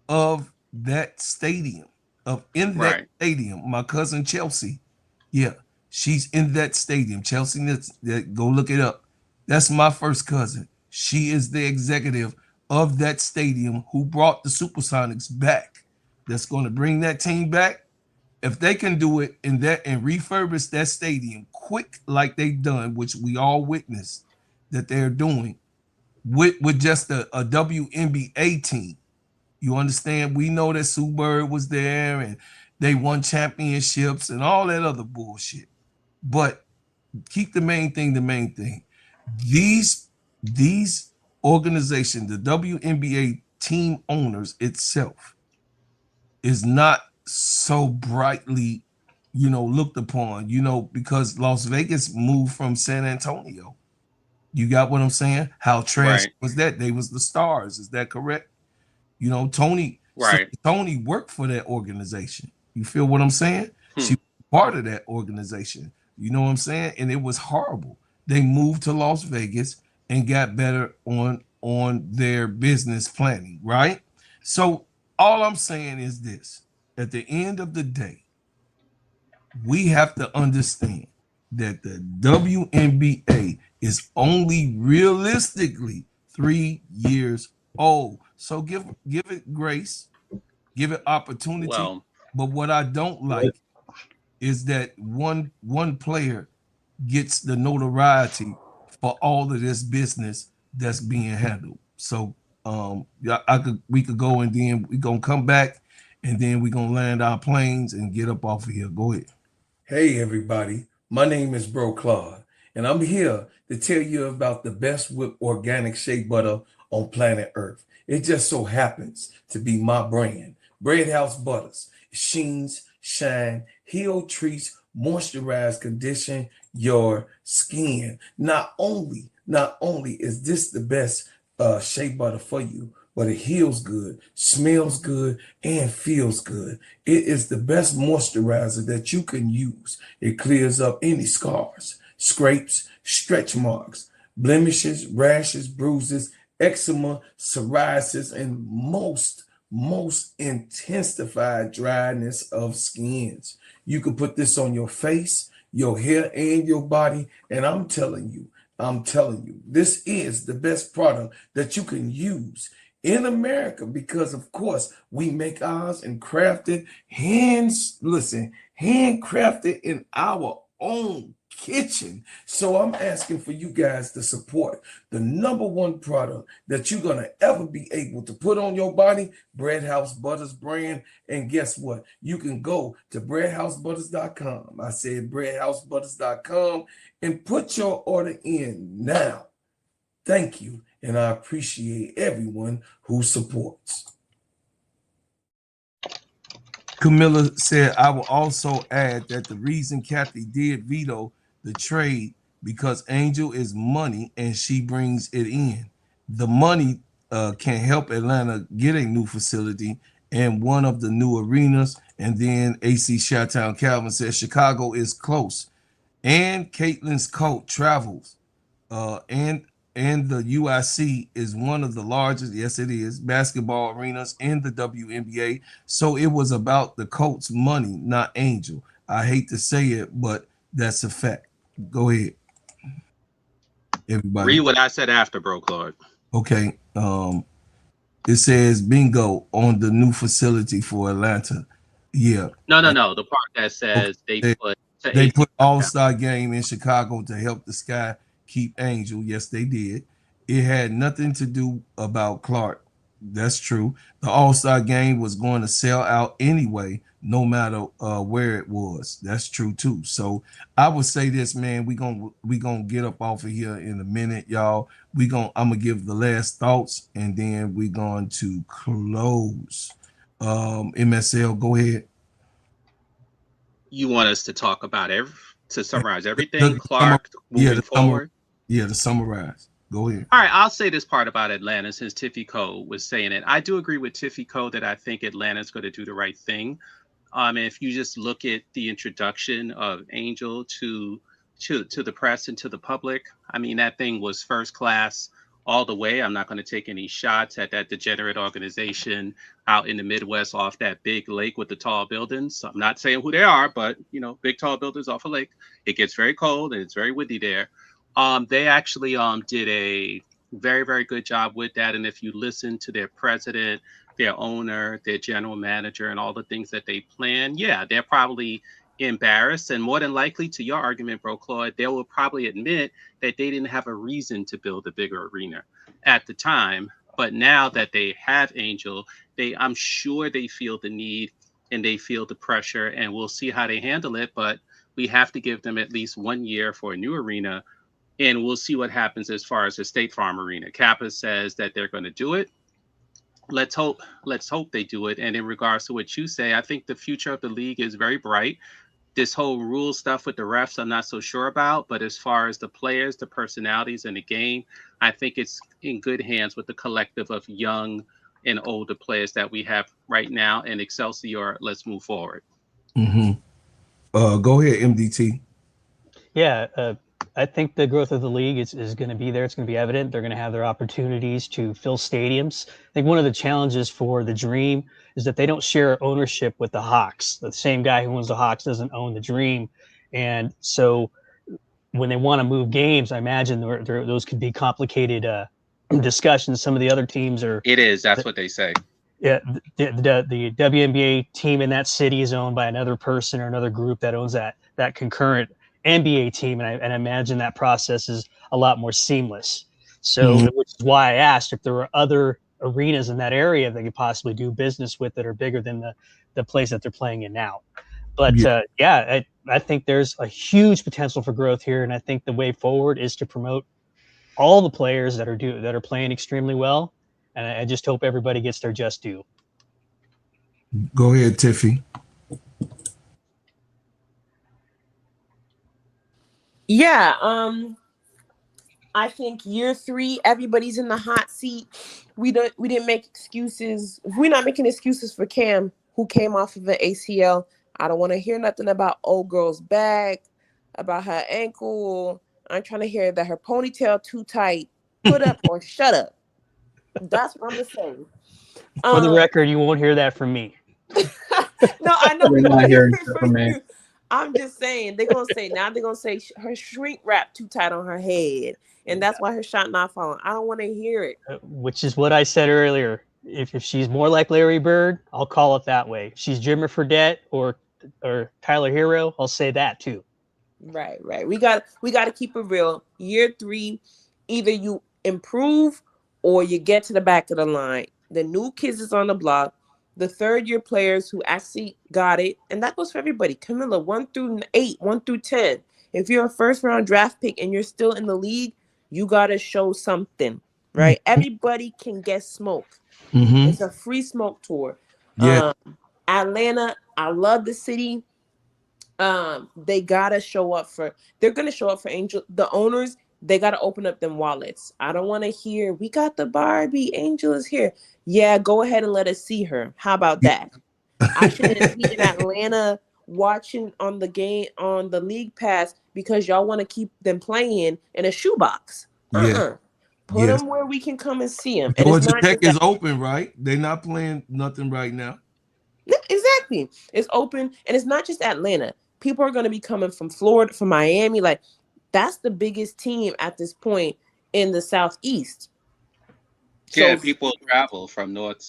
of that stadium, that stadium. My cousin Chelsea, yeah, she's in that stadium. Chelsea, go look it up. That's my first cousin. She is the executive of that stadium who brought the Supersonics back. That's going to bring that team back. If they can do it and refurbish that stadium quick like they've done, which we all witnessed that they're doing with just a WNBA team. You understand? We know that Sue Bird was there and they won championships and all that other bullshit. But keep the main thing. These organizations, the WNBA team owners itself, is not so brightly, looked upon, because Las Vegas moved from San Antonio. You got what I'm saying? How trash was that? They was the stars. Is that correct? Tony worked for that organization. You feel what I'm saying? She was part of that organization. You know what I'm saying? And it was horrible. They moved to Las Vegas and got better on their business planning, right? So all I'm saying is this. At the end of the day, we have to understand that the WNBA is only realistically 3 years old. So give it grace, give it opportunity. Well, but what I don't like is that one player gets the notoriety for all of this business that's being handled. So we could go, and then we're gonna come back, and then we're gonna land our planes and get up off of here. Go ahead. Hey everybody, my name is Bro Claude, and I'm here to tell you about the best whipped organic shea butter on planet Earth. It just so happens to be my brand, Bread House Butters. It sheens, shine, heal, treats, moisturize, condition your skin. Not only is this the best shea butter for you, but it heals good, smells good, and feels good. It is the best moisturizer that you can use. It clears up any scars, scrapes, stretch marks, blemishes, rashes, bruises, eczema, psoriasis, and most intensified dryness of skins. You can put this on your face, your hair, and your body. And I'm telling you, this is the best product that you can use in America because, of course, we make ours and crafted handcrafted in our own kitchen. So I'm asking for you guys to support the #1 product that you're gonna ever be able to put on your body, Bread House Butters brand. And guess what? You can go to breadhousebutters.com. I said breadhousebutters.com and put your order in now. Thank you, and I appreciate everyone who supports. Camilla said, I will also add that the reason Kathy did veto the trade because Angel is money and she brings it in. The money can help Atlanta get a new facility and one of the new arenas. And then AC Chi-Town Calvin says Chicago is close. And Caitlin's coat travels. And the UIC is one of the largest, yes it is, basketball arenas in the WNBA. So it was about the Colts' money, not Angel. I hate to say it, but that's a fact. Go ahead, everybody. Read what I said after, bro, Claude. Okay. It says bingo on the new facility for Atlanta. Yeah. No. The part that says they put All-Star game in Chicago to help the Sky keep Angel. Yes, they did. It had nothing to do about Clark. That's true. The All-Star game was going to sell out anyway, no matter where it was. That's true too. So I would say this, man. We gonna get up off of here in a minute, y'all. I'm gonna give the last thoughts and then we're going to close. MSL, go ahead. You want us to talk about to summarize everything, Clark, moving forward? To summarize. Go ahead. All right, I'll say this part about Atlanta since Tiffy Cole was saying it. I do agree with Tiffy Cole that I think Atlanta's going to do the right thing. If you just look at the introduction of Angel to the press and to the public, I mean, that thing was first class all the way. I'm not going to take any shots at that degenerate organization out in the Midwest off that big lake with the tall buildings. I'm not saying who they are, but, big tall buildings off a lake. It gets very cold and it's very windy there. They actually did a very, very good job with that. And if you listen to their president, their owner, their general manager, and all the things that they plan, yeah, they're probably embarrassed. And more than likely, to your argument, bro, Claude, they will probably admit that they didn't have a reason to build a bigger arena at the time. But now that they have Angel, I'm sure they feel the need and they feel the pressure, and we'll see how they handle it. But we have to give them at least 1 year for a new arena. And we'll see what happens as far as the State Farm Arena. Kappa says that they're going to do it. Let's hope they do it. And in regards to what you say, I think the future of the league is very bright. This whole rule stuff with the refs, I'm not so sure about. But as far as the players, the personalities, and the game, I think it's in good hands with the collective of young and older players that we have right now. And Excelsior, let's move forward. Mm-hmm. Go ahead, MDT. Yeah, I think the growth of the league is going to be there. It's going to be evident. They're going to have their opportunities to fill stadiums. I think one of the challenges for the Dream is that they don't share ownership with the Hawks. The same guy who owns the Hawks doesn't own the Dream. And so when they want to move games, I imagine those could be complicated discussions. Some of the other teams are. It is. That's what they say. Yeah, the WNBA team in that city is owned by another person or another group that owns that concurrent NBA team, and I imagine that process is a lot more seamless. So, which is why I asked if there were other arenas in that area that could possibly do business with that are bigger than the place that they're playing in now. But I think there's a huge potential for growth here, and I think the way forward is to promote all the players that are playing extremely well, and I just hope everybody gets their just due. Go ahead, Tiffy. Yeah, I think year 3, everybody's in the hot seat. We didn't make excuses. If we're not making excuses for Cam, who came off of an ACL, I don't want to hear nothing about old girl's back, about her ankle. I'm trying to hear that her ponytail too tight. Put up or shut up. That's what I'm gonna say. For the record, you won't hear that from me. No, I know. You're not hearing shit from me. I'm just saying they're gonna say her shrink wrap too tight on her head, and that's why her shot not falling. I don't want to hear it. Which is what I said earlier. If she's more like Larry Bird, I'll call it that way. If she's Jimmer Fredette or Tyler Hero, I'll say that too. Right. We got to keep it real. Year 3, either you improve or you get to the back of the line. The new kids is on the block. The third-year players who actually got it, and that goes for everybody. Camilla, 1 through 8, 1 through 10. If you're a first-round draft pick and you're still in the league, you got to show something, right? Everybody can get smoke. It's a free smoke tour. Yeah. Atlanta, I love the city. They gotta show up for. They're gonna show up for Angel. The owners, they gotta open up them wallets. I don't want to hear we got the Barbie. Angel is here. Yeah, go ahead and let us see her. How about that? I shouldn't be in Atlanta watching on the game on the league pass because y'all want to keep them playing in a shoebox. Yeah. Put them where we can come and see them. Georgia Tech is open, right? They're not playing nothing right now. Yeah, exactly. It's open, and it's not just Atlanta. People are going to be coming from Florida, from Miami. Like, that's the biggest team at this point in the Southeast. Yeah, people travel from north,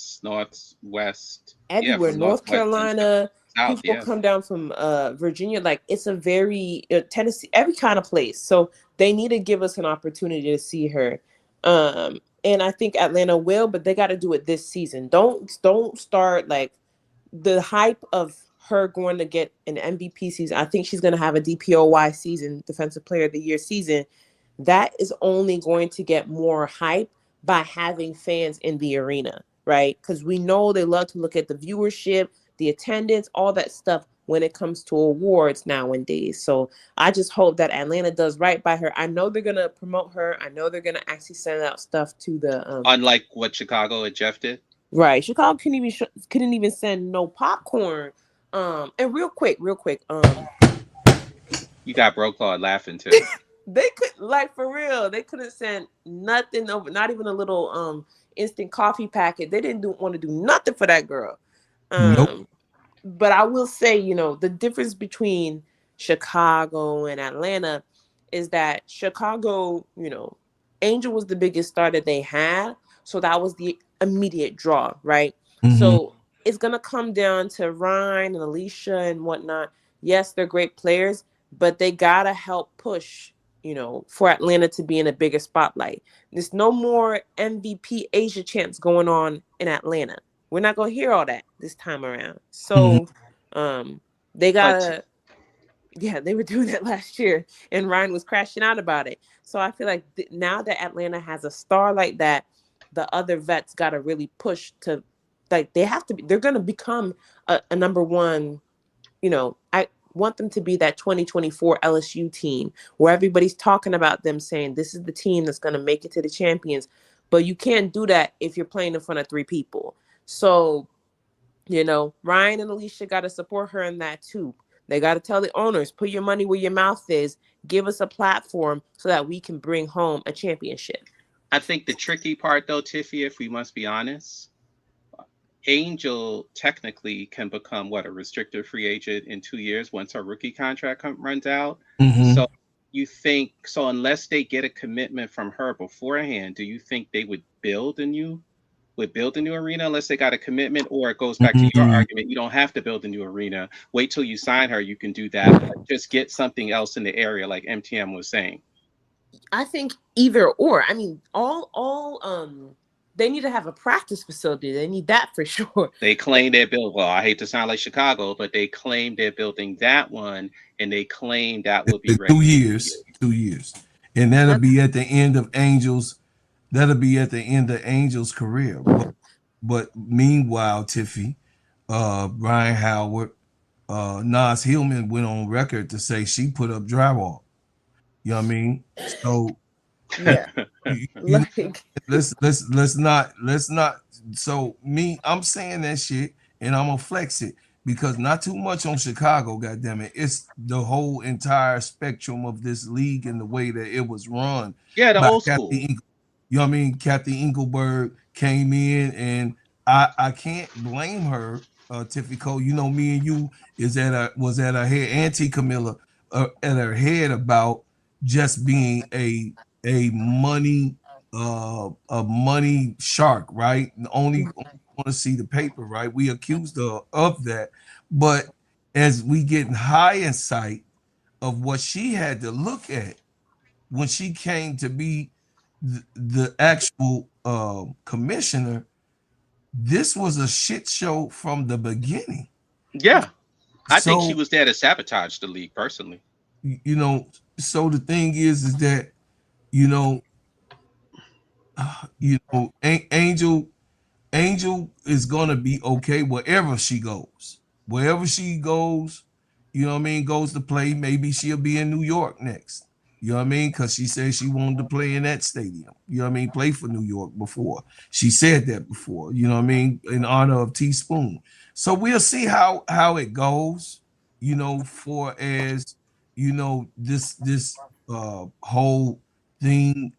west, everywhere. from North northwest Carolina. South, People come down from Virginia. Like, it's a very Tennessee, every kind of place. So they need to give us an opportunity to see her. And I think Atlanta will, but they got to do it this season. Don't start like the hype of her going to get an MVP season. I think she's going to have a DPOY season, Defensive Player of the Year season. That is only going to get more hype by having fans in the arena, right? Because we know they love to look at the viewership, the attendance, all that stuff when it comes to awards nowadays. So I just hope that Atlanta does right by her. I know they're going to promote her. I know they're going to actually send out stuff to the... Unlike what Chicago and Jeff did? Right. Chicago couldn't even send no popcorn. And real quick, you got Bro Claude laughing too. They could, like, for real, they couldn't send nothing over, not even a little instant coffee packet. They didn't want to do nothing for that girl. Nope. But I will say, the difference between Chicago and Atlanta is that Chicago, Angel was the biggest star that they had. So that was the immediate draw, right? So it's going to come down to Ryan and Alicia and whatnot. Yes, they're great players, but they got to help push, for Atlanta to be in a bigger spotlight. There's no more MVP Asia chants going on in Atlanta. We're not going to hear all that this time around. So they got to, they were doing that last year and Ryan was crashing out about it. So I feel like now that Atlanta has a star like that, the other vets got to really push to, like, they're going to become a number one, I want them to be that 2024 LSU team where everybody's talking about them saying this is the team that's going to make it to the champions. But you can't do that if you're playing in front of 3 people. So, Ryan and Alicia got to support her in that too. They got to tell the owners, put your money where your mouth is, give us a platform so that we can bring home a championship. I think the tricky part, though, Tiffy, if we must be honest, Angel technically can become a restricted free agent in 2 years once her rookie contract runs out. So you think, unless they get a commitment from her beforehand, do you think they would build a new arena unless they got a commitment? Or it goes back to your argument, you don't have to build a new arena. Wait till you sign her, you can do that. But just get something else in the area, like MTM was saying. I think either or. I mean, they need to have a practice facility. They need that for sure. They claim they're building. Well, I hate to sound like Chicago, but they claim they're building that one, and they claim that will be ready 2 years, and that'll be at the end of Angel's. That'll be at the end of Angel's career. But meanwhile, Tiffy, Brian Howard, Nas Hillman went on record to say she put up drywall. You know what I mean? So yeah, let's not. So I'm saying that shit, and I'm gonna flex it. because not too much on Chicago, goddammit. It's the whole entire spectrum of this league and the way that it was run. Yeah, the by old Kathy school. You know what I mean? Kathy Engelberg came in, and I can't blame her. Tiffy Cole, you know, me and you was at her head, Auntie Camilla, at her head about just being a money a money shark, right? And only want to see the paper, right? We accused her of that, but as we get high in sight of what she had to look at when she came to be the actual commissioner, this was a shit show from the beginning. Yeah, I think she So was there to sabotage the league personally. you know, so the thing is that you know, Angel is gonna be okay wherever she goes. Wherever she goes, you know what I mean, goes to play. Maybe she'll be in New York next. You know what I mean? Because she said she wanted to play in that stadium. You know what I mean? Play for New York before. She said that before, you know what I mean, in honor of Teaspoon. So we'll see how it goes, you know, for as you know, this whole thing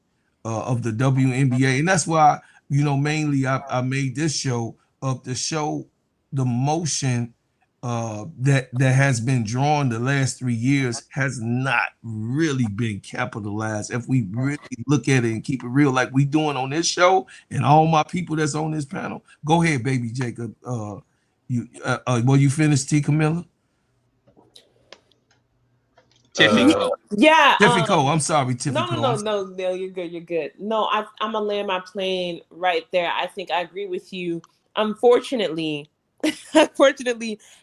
of the WNBA. And that's why, you know, mainly I made this show up to show the motion that has been drawn the last 3 years has not really been capitalized. If we really look at it and keep it real, like we doing on this show, and all my people that's on this panel, go ahead, baby Jacob. Well, you finished, T. Camilla? Tiffy Cole. Yeah. Tiffy Cole. I'm sorry, Tiffy No, Cole. no, no, no, you're good. You're good. No, I'm gonna land my plane right there. I think I agree with you. Unfortunately,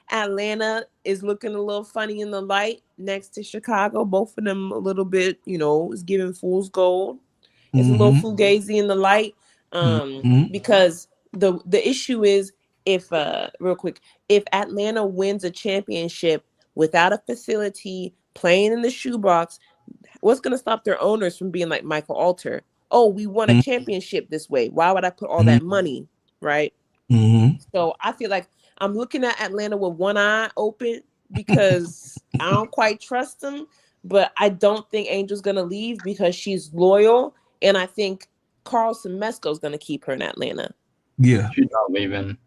Atlanta is looking a little funny in the light next to Chicago. Both of them a little bit, you know, is giving fool's gold. It's a little fugazi in the light. Because the issue is if real quick, if Atlanta wins a championship without a facility, playing in the shoebox, what's going to stop their owners from being like Michael Alter? Oh, we won a championship this way. Why would I put all that money? Right. So I feel like I'm looking at Atlanta with one eye open because I don't quite trust them, but I don't think Angel's going to leave because she's loyal. And I think Carlson Mesco is going to keep her in Atlanta. Yeah. She's not leaving.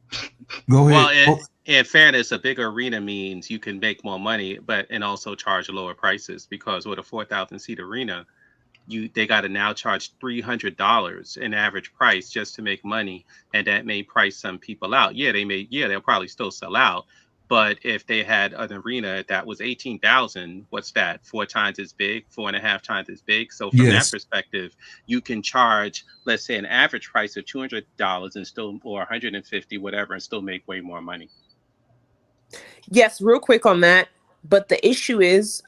Go Well, ahead. in fairness, a bigger arena means you can make more money, and also charge lower prices, because with a 4,000 seat arena, they got to now charge $300 in average price just to make money, and that may price some people out. They'll probably still sell out, but if they had an arena that was 18,000, what's that? 4 times as big, 4.5 times as big. So from that perspective, you can charge, let's say, an average price of $200 and still, or 150, whatever, and still make way more money. Yes, real quick on that. But the issue is,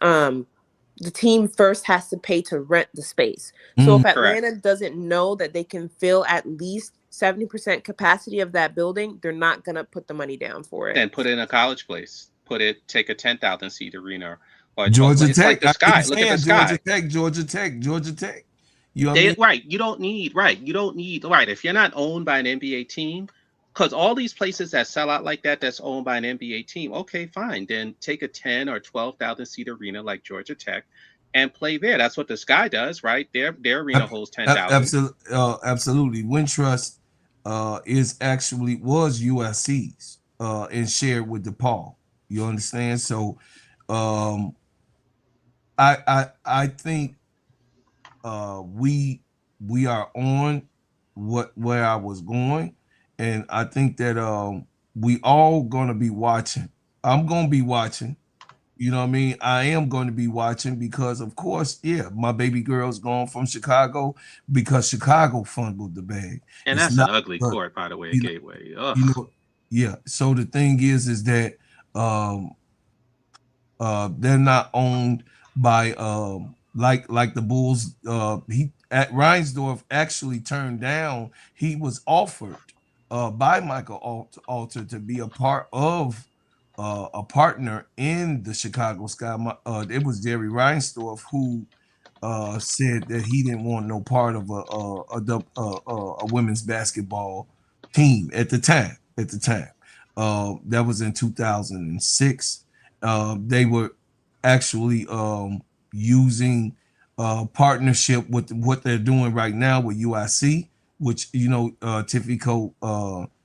the team first has to pay to rent the space. So if Atlanta doesn't know that they can fill at least 70% capacity of that building, they're not going to put the money down for it. Then put it in a college place. Take a 10,000 seat arena. Or Georgia It's Tech. like the Sky. Look at the Sky. Georgia Tech. You know You don't need, if you're not owned by an NBA team, because all these places that sell out like that, that's owned by an NBA team, okay, fine. Then take a 10 or 12,000 seat arena like Georgia Tech and play there. That's what the Sky does, right? Their arena holds 10,000. Absolutely. Wintrust was USC's and shared with DePaul. You understand? So I think we are on where I was going, and I think that we all gonna be watching. I'm gonna be watching. You know what I mean? I am going to be watching because, of course, my baby girl's going from Chicago because Chicago fumbled the bag. And that's an ugly court, by the way, at Gateway. So the thing is that they're not owned by like the Bulls. Reinsdorf actually turned down. He was offered by Michael Alter to be a part of a partner in the Chicago Sky. It was Jerry Reinsdorf who said that he didn't want no part of a women's basketball team at the time. That was in 2006. They were actually using partnership with what they're doing right now with UIC, which Tiffy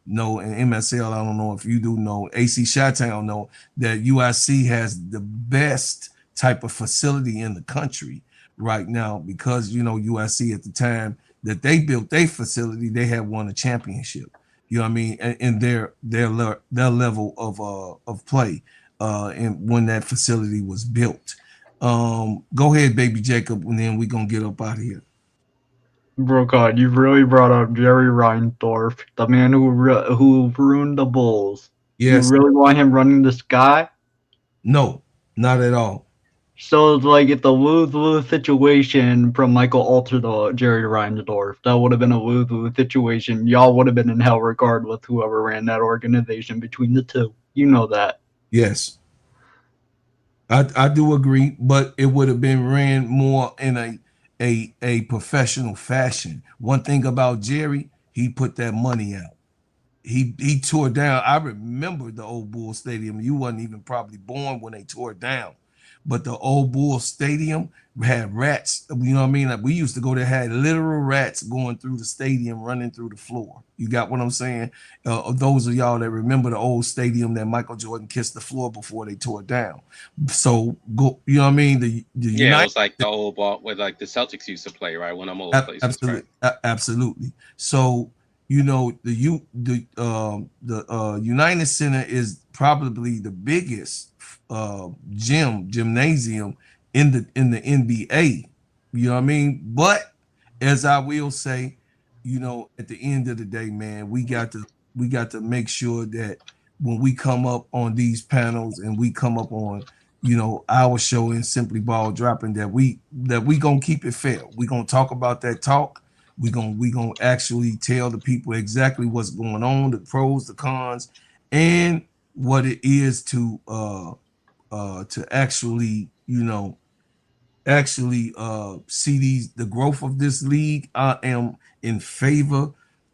know, and MSL. I don't know if you do know. AC Chi-Town know that UIC has the best type of facility in the country right now, because USC at the time that they built their facility, they had won a championship. You know what I mean? In their level of play, and when that facility was built. Go ahead, baby Jacob, and then we're gonna get up out of here. Bro, God, you really brought up Jerry Reinsdorf, the man who ruined the Bulls. Yes. You really want him running the Sky? No, not at all. So it's like it's a lose-lose situation from Michael Alter to Jerry Reinsdorf. That would have been a lose-lose situation. Y'all would have been in hell regardless, whoever ran that organization between the two. You know that. Yes. I do agree, but it would have been ran more in a professional fashion. One thing about Jerry, he put that money out. He tore down. I remember the old Bull Stadium. You wasn't even probably born when they tore it down. But the old Bull Stadium had rats. You know what I mean? Like we used to go there, had literal rats going through the stadium, running through the floor. You got what I'm saying? Those of y'all that remember the old stadium that Michael Jordan kissed the floor before they tore it down. So go, you know what I mean? The Yeah, it was like the old ball where like the Celtics used to play, right? One of them old places. Absolutely, right? Absolutely. So the United Center is probably the biggest gymnasium in the NBA. You know what I mean? But as I will say, at the end of the day, man, we got to make sure that when we come up on these panels and we come up on our show in Simply Ball Dropping, that we gonna keep it fair. We gonna talk about that talk. We gonna actually tell the people exactly what's going on, the pros, the cons, and what it is to actually see the growth of this league. I am in favor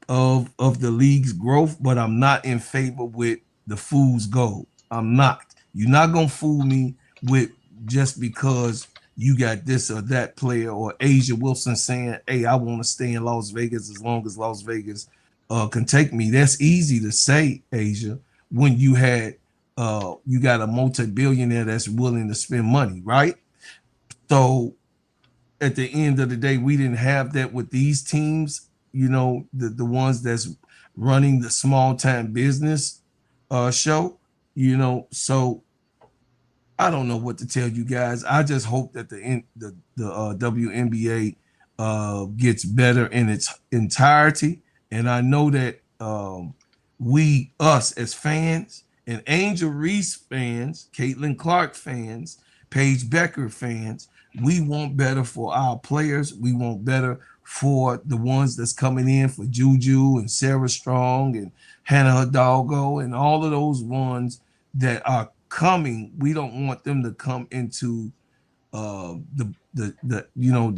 of the league's growth, but I'm not in favor with the fool's gold. I'm not. You're not gonna fool me with just because you got this or that player, or Asia Wilson saying, "Hey, I want to stay in Las Vegas as long as Las Vegas can take me." That's easy to say, Asia, when you got a multi-billionaire that's willing to spend money, right? So at the end of the day, we didn't have that with these teams, the ones that's running the small time business show, so I don't know what to tell you guys. I just hope that the WNBA gets better in its entirety. And I know that us as fans, and Angel Reese fans, Caitlin Clark fans, Paige Becker fans, we want better for our players. We want better for the ones that's coming in, for Juju and Sarah Strong and Hannah Hidalgo and all of those ones that are coming. We don't want them to come into the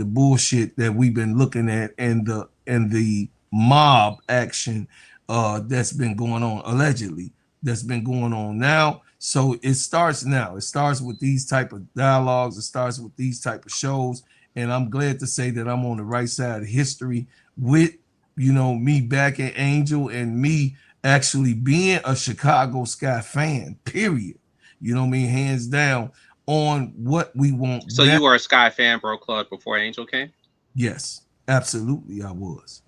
bullshit that we've been looking at, and the mob action that's been going on, allegedly, that's been going on now. So it starts now. It starts with these type of dialogues. It starts with these type of shows. And I'm glad to say that I'm on the right side of history with, me backing Angel, and me actually being a Chicago Sky fan, period. You know what I mean? Hands down on what we want. So you were a Sky fan, bro, Claude, before Angel came? Yes, absolutely, I was.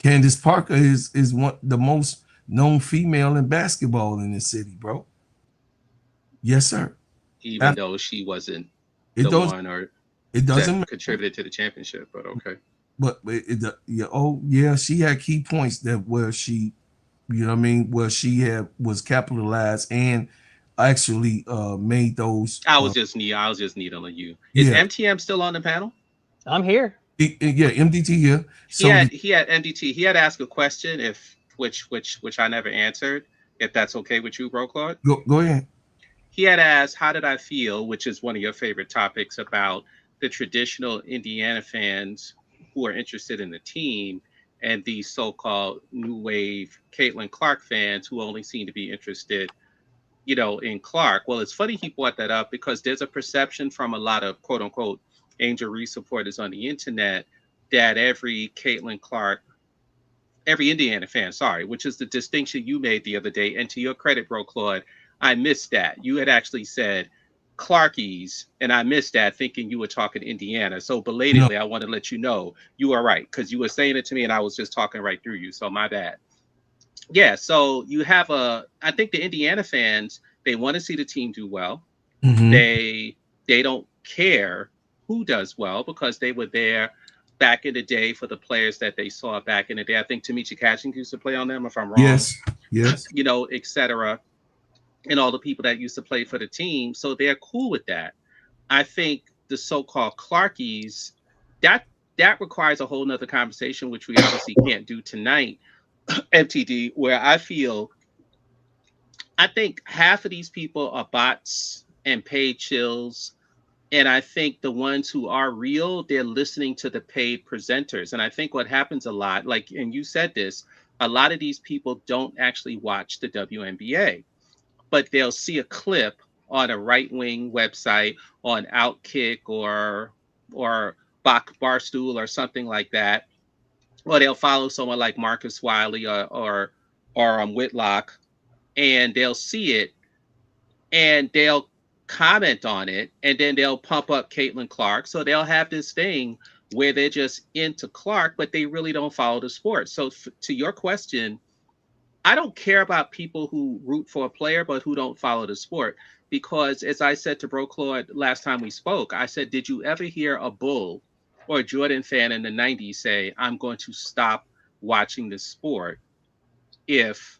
Candace Parker is the most known female in basketball in this city, bro. Yes, sir. Even though she wasn't the one, or it doesn't contributed to the championship, but okay. But she had key points that where she, where she was capitalized and actually made those. I was just needling you. Is MTM still on the panel? I'm here. Yeah, MDT here. So he had MDT. He had asked a question which I never answered. If that's okay with you, bro, Claude. Go ahead. He had asked, "How did I feel?" which is one of your favorite topics, about the traditional Indiana fans who are interested in the team and these so-called new wave Caitlin Clark fans who only seem to be interested, in Clark. Well, it's funny he brought that up because there's a perception from a lot of quote unquote Angel Reese supporters on the internet that every Indiana fan, which is the distinction you made the other day. And to your credit, bro, Claude, I missed that. You had actually said Clarkies, and I missed that thinking you were talking Indiana. So belatedly, I want to let you know you are right because you were saying it to me and I was just talking right through you. So my bad. Yeah, so you have I think the Indiana fans, they want to see the team do well. Mm-hmm. They don't care who does well because they were there back in the day for the players that they saw back in the day. I think Tamicha Catchings used to play on them, if I'm wrong. Yes. Et cetera. And all the people that used to play for the team. So they're cool with that. I think the so-called Clarkies, that requires a whole nother conversation, which we obviously can't do tonight, MTD, where I think half of these people are bots and paid chills. And I think the ones who are real, they're listening to the paid presenters. And I think what happens a lot, and you said this, a lot of these people don't actually watch the WNBA, but they'll see a clip on a right-wing website, on Outkick or Barstool or something like that, or they'll follow someone like Marcus Wiley or Whitlock, and they'll see it, and they'll comment on it, and then they'll pump up Caitlin Clark. So they'll have this thing where they're just into Clark, but they really don't follow the sport. So to your question, I don't care about people who root for a player, but who don't follow the sport. Because as I said to Bro Claude last time we spoke, I said, did you ever hear a Bull or a Jordan fan in the 90s say, I'm going to stop watching the sport if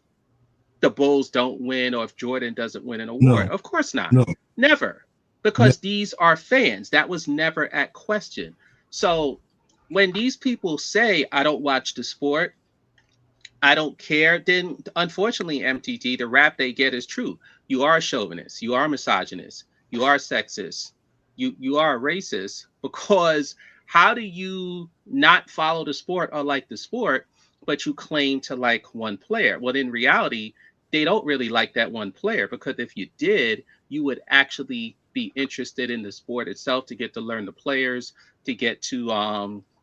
the Bulls don't win or if Jordan doesn't win an award? No. Of course not. No. Never. Because these are fans. That was never at question. So when these people say, I don't watch the sport, I don't care, then unfortunately, MTT, the rap they get is true. You are a chauvinist. You are a misogynist. You are sexist. You are a racist, because how do you not follow the sport or like the sport, but you claim to like one player? Well, in reality, they don't really like that one player, because if you did, you would actually be interested in the sport itself, to get to learn the players, to get to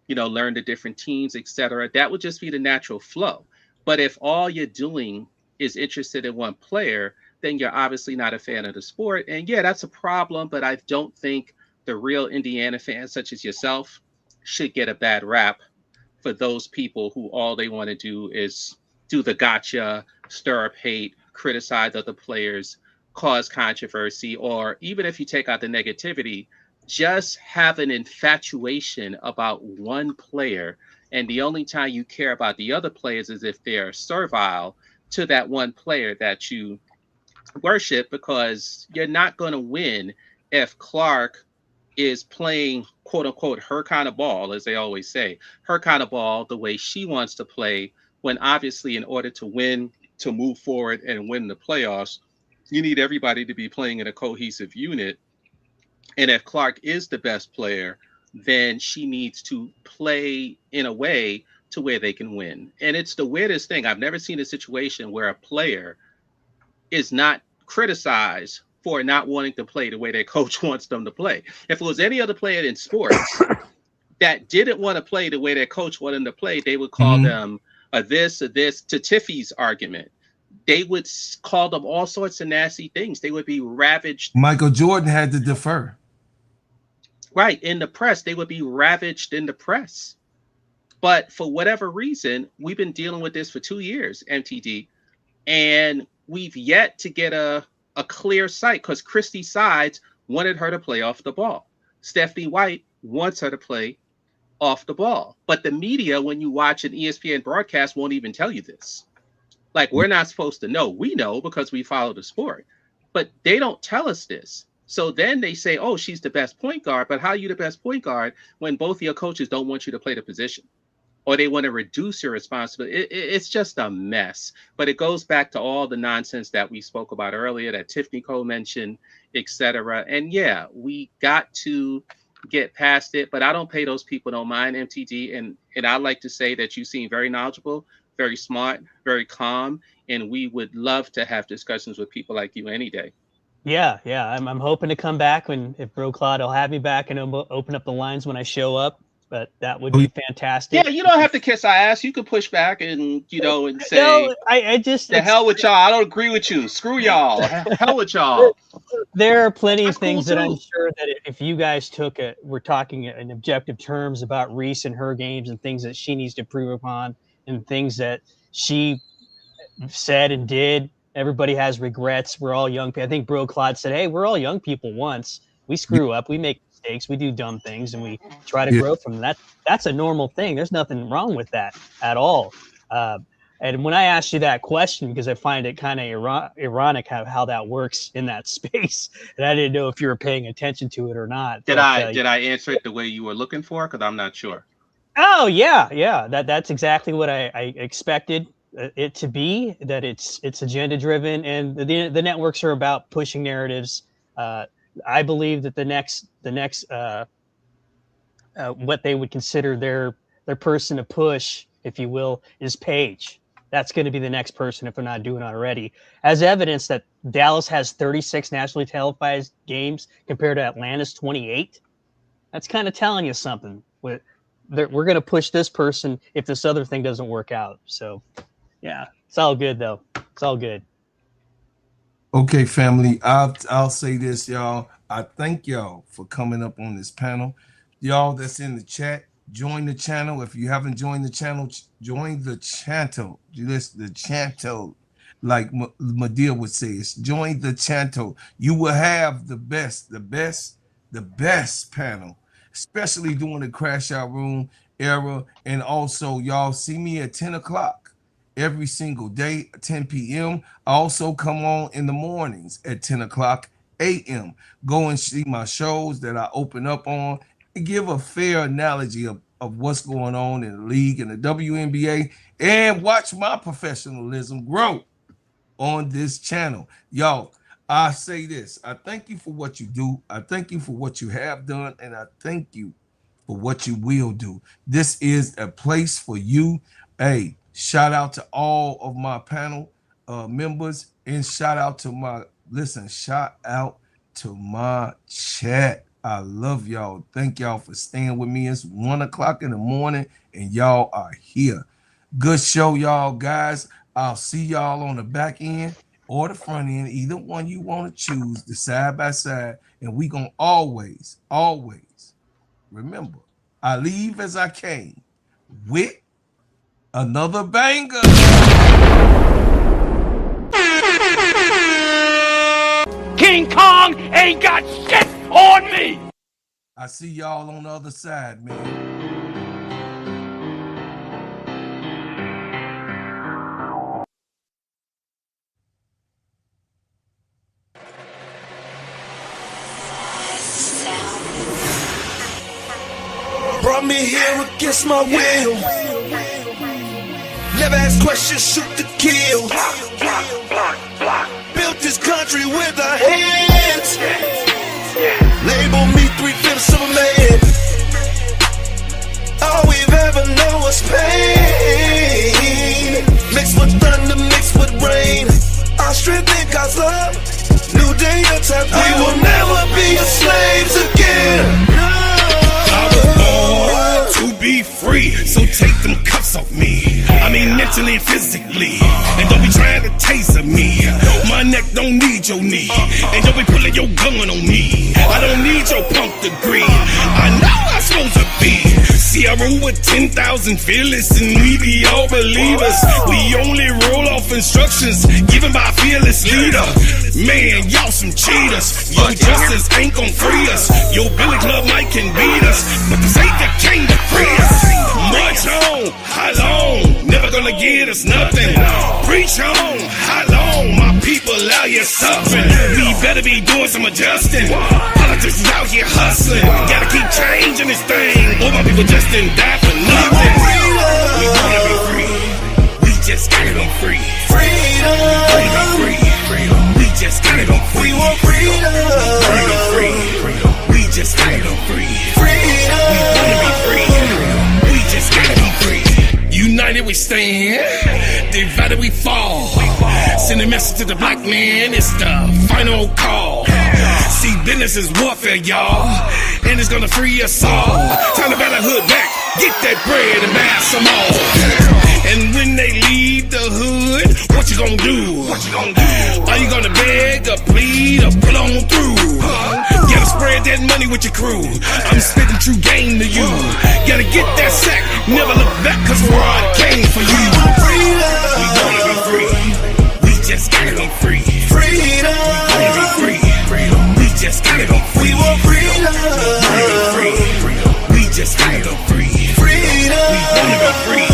learn the different teams, etc. That would just be the natural flow. But if all you're doing is interested in one player, then you're obviously not a fan of the sport. And yeah, that's a problem, but I don't think the real Indiana fans, such as yourself, should get a bad rap for those people who all they want to do is do the gotcha, stir up hate, criticize other players, cause controversy, or even if you take out the negativity, just have an infatuation about one player. And the only time you care about the other players is if they're servile to that one player that you worship, because you're not going to win if Clark is playing, quote unquote, her kind of ball, as they always say, her kind of ball, the way she wants to play, when obviously in order to win, to move forward and win the playoffs, you need everybody to be playing in a cohesive unit. And if Clark is the best player, then she needs to play in a way to where they can win. And it's the weirdest thing. I've never seen a situation where a player is not criticized for not wanting to play the way their coach wants them to play. If it was any other player in sports that didn't want to play the way their coach wanted them to play, they would call them a this, to Tiffy's argument. They would call them all sorts of nasty things. They would be ravaged. Michael Jordan had to defer. Right, in the press. They would be ravaged in the press. But for whatever reason, we've been dealing with this for 2 years, MTD, and we've yet to get a clear sight, because Christy Sides wanted her to play off the ball. Stephanie White wants her to play off the ball. But the media, when you watch an ESPN broadcast, won't even tell you this. Like, we're not supposed to know. We know because we follow the sport. But they don't tell us this. So then they say, oh, she's the best point guard. But how are you the best point guard when both of your coaches don't want you to play the position? Or they want to reduce your responsibility? It's just a mess. But it goes back to all the nonsense that we spoke about earlier, that Tiffany Cole mentioned, etc. And yeah, we got to get past it. But I don't pay those people no mind, MTG. And I like to say that you seem very knowledgeable, very smart, very calm, and we would love to have discussions with people like you any day. Yeah, I'm hoping to come back if Bro Claude will have me back and open up the lines when I show up. But that would be fantastic. Yeah, you don't have to kiss our ass. You can push back and and say, no, I just the hell with y'all. I don't agree with you. Screw y'all. Hell with y'all. There are plenty of things cool that too. I'm sure that if you guys we're talking in objective terms about Reese and her games and things that she needs to improve upon and things that she said and did. Everybody has regrets. We're all young people. I think Bro Claude said, hey, we're all young people once. We screw up. We make mistakes. We do dumb things and we try to grow from that. That's a normal thing. There's nothing wrong with that at all. And when I asked you that question, because I find it kind of ironic how that works in that space, and I didn't know if you were paying attention to it or not. Did I answer it the way you were looking for? Because I'm not sure. Oh yeah. That's exactly what I expected it to be. That it's agenda driven, and the networks are about pushing narratives. I believe that the next what they would consider their person to push, if you will, is Paige. That's going to be the next person if they're not doing it already. As evidence that Dallas has 36 nationally televised games compared to Atlanta's 28. That's kind of telling you something. We're going to push this person if this other thing doesn't work out. So, yeah, it's all good, though. It's all good. Okay, family, I'll say this, y'all. I thank y'all for coming up on this panel. Y'all that's in the chat, join the channel. If you haven't joined the channel, join the channel. The channel, like Madea would say, is join the channel. You will have the best panel, especially during the Crash Out Room era. And also, y'all see me at 10 o'clock every single day, 10 p.m. I also come on in the mornings at 10 o'clock a.m. Go and see my shows that I open up on and give a fair analogy of what's going on in the league and the WNBA, and watch my professionalism grow on this channel. Y'all, I say this. I thank you for what you do. I thank you for what you have done, and I thank you for what you will do. This is a place for you. Hey, shout out to all of my panel members, and shout out to my chat. I love y'all. Thank y'all for staying with me. It's 1 o'clock in the morning and y'all are here. Good show, y'all, guys. I'll see y'all on the back end or the front end, either one you want to choose, the side by side. And we gonna always remember, I leave as I came with another banger. King Kong ain't got shit on me. I see y'all on the other side, man. Brought me here against my will. Never ask questions, shoot to kill. Built this country with our hands. Label me 3/5 of a man. All we've ever known was pain. Mixed with thunder, mixed with rain. Our strength in God's love. New day, a time. We will never be slaves again. I was born to be free, so take them cuffs off me. I mean mentally and physically. And don't be trying to taser me. My neck don't need your knee. And don't be pulling your gun on me. I don't need your punk degree. I know I'm supposed to be. See, I roll with 10,000 fearless, and we be all believers. We only roll off instructions given by a fearless leader. Man, y'all some cheaters. Young justice ain't gon' free us. Your Billy Club might can beat us, but the Savior came to free us. March on, how long? Never gonna get us nothing. Preach on, how long? My people out here suffering. We better be doing some adjusting. Politicians out here hustling. Gotta keep changing this thing. All my people just didn't die for nothing. We wanna be free. We just gotta be free. Freedom. We just gotta be free. We want freedom. We just gotta be free. Freedom. We wanna be free. We just gotta be free. United we stand, divided we fall. Send a message to the black man, it's the final call. See, business is warfare, y'all, and it's gonna free us all. Time to battle hood back, get that bread and buy some more. And when they leave the hood, what you gonna do? What you gonna do? Are you gonna beg or plead or pull on through? Gotta spread that money with your crew. I'm spitting true game to you. Gotta get that sack, never look back, cause where I came for you. We wanna be free. We just gotta be free. Freedom. We wanna be free. We just gotta be free. We want freedom. We wanna be free. We just gotta be free. Freedom. We wanna be free.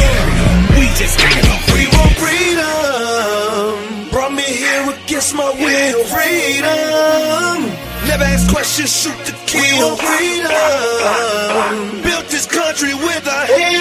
We just gotta be free. We want freedom. Brought me here against my will. Freedom. Never ask questions, shoot to kill. Freedom. Built this country with a hand.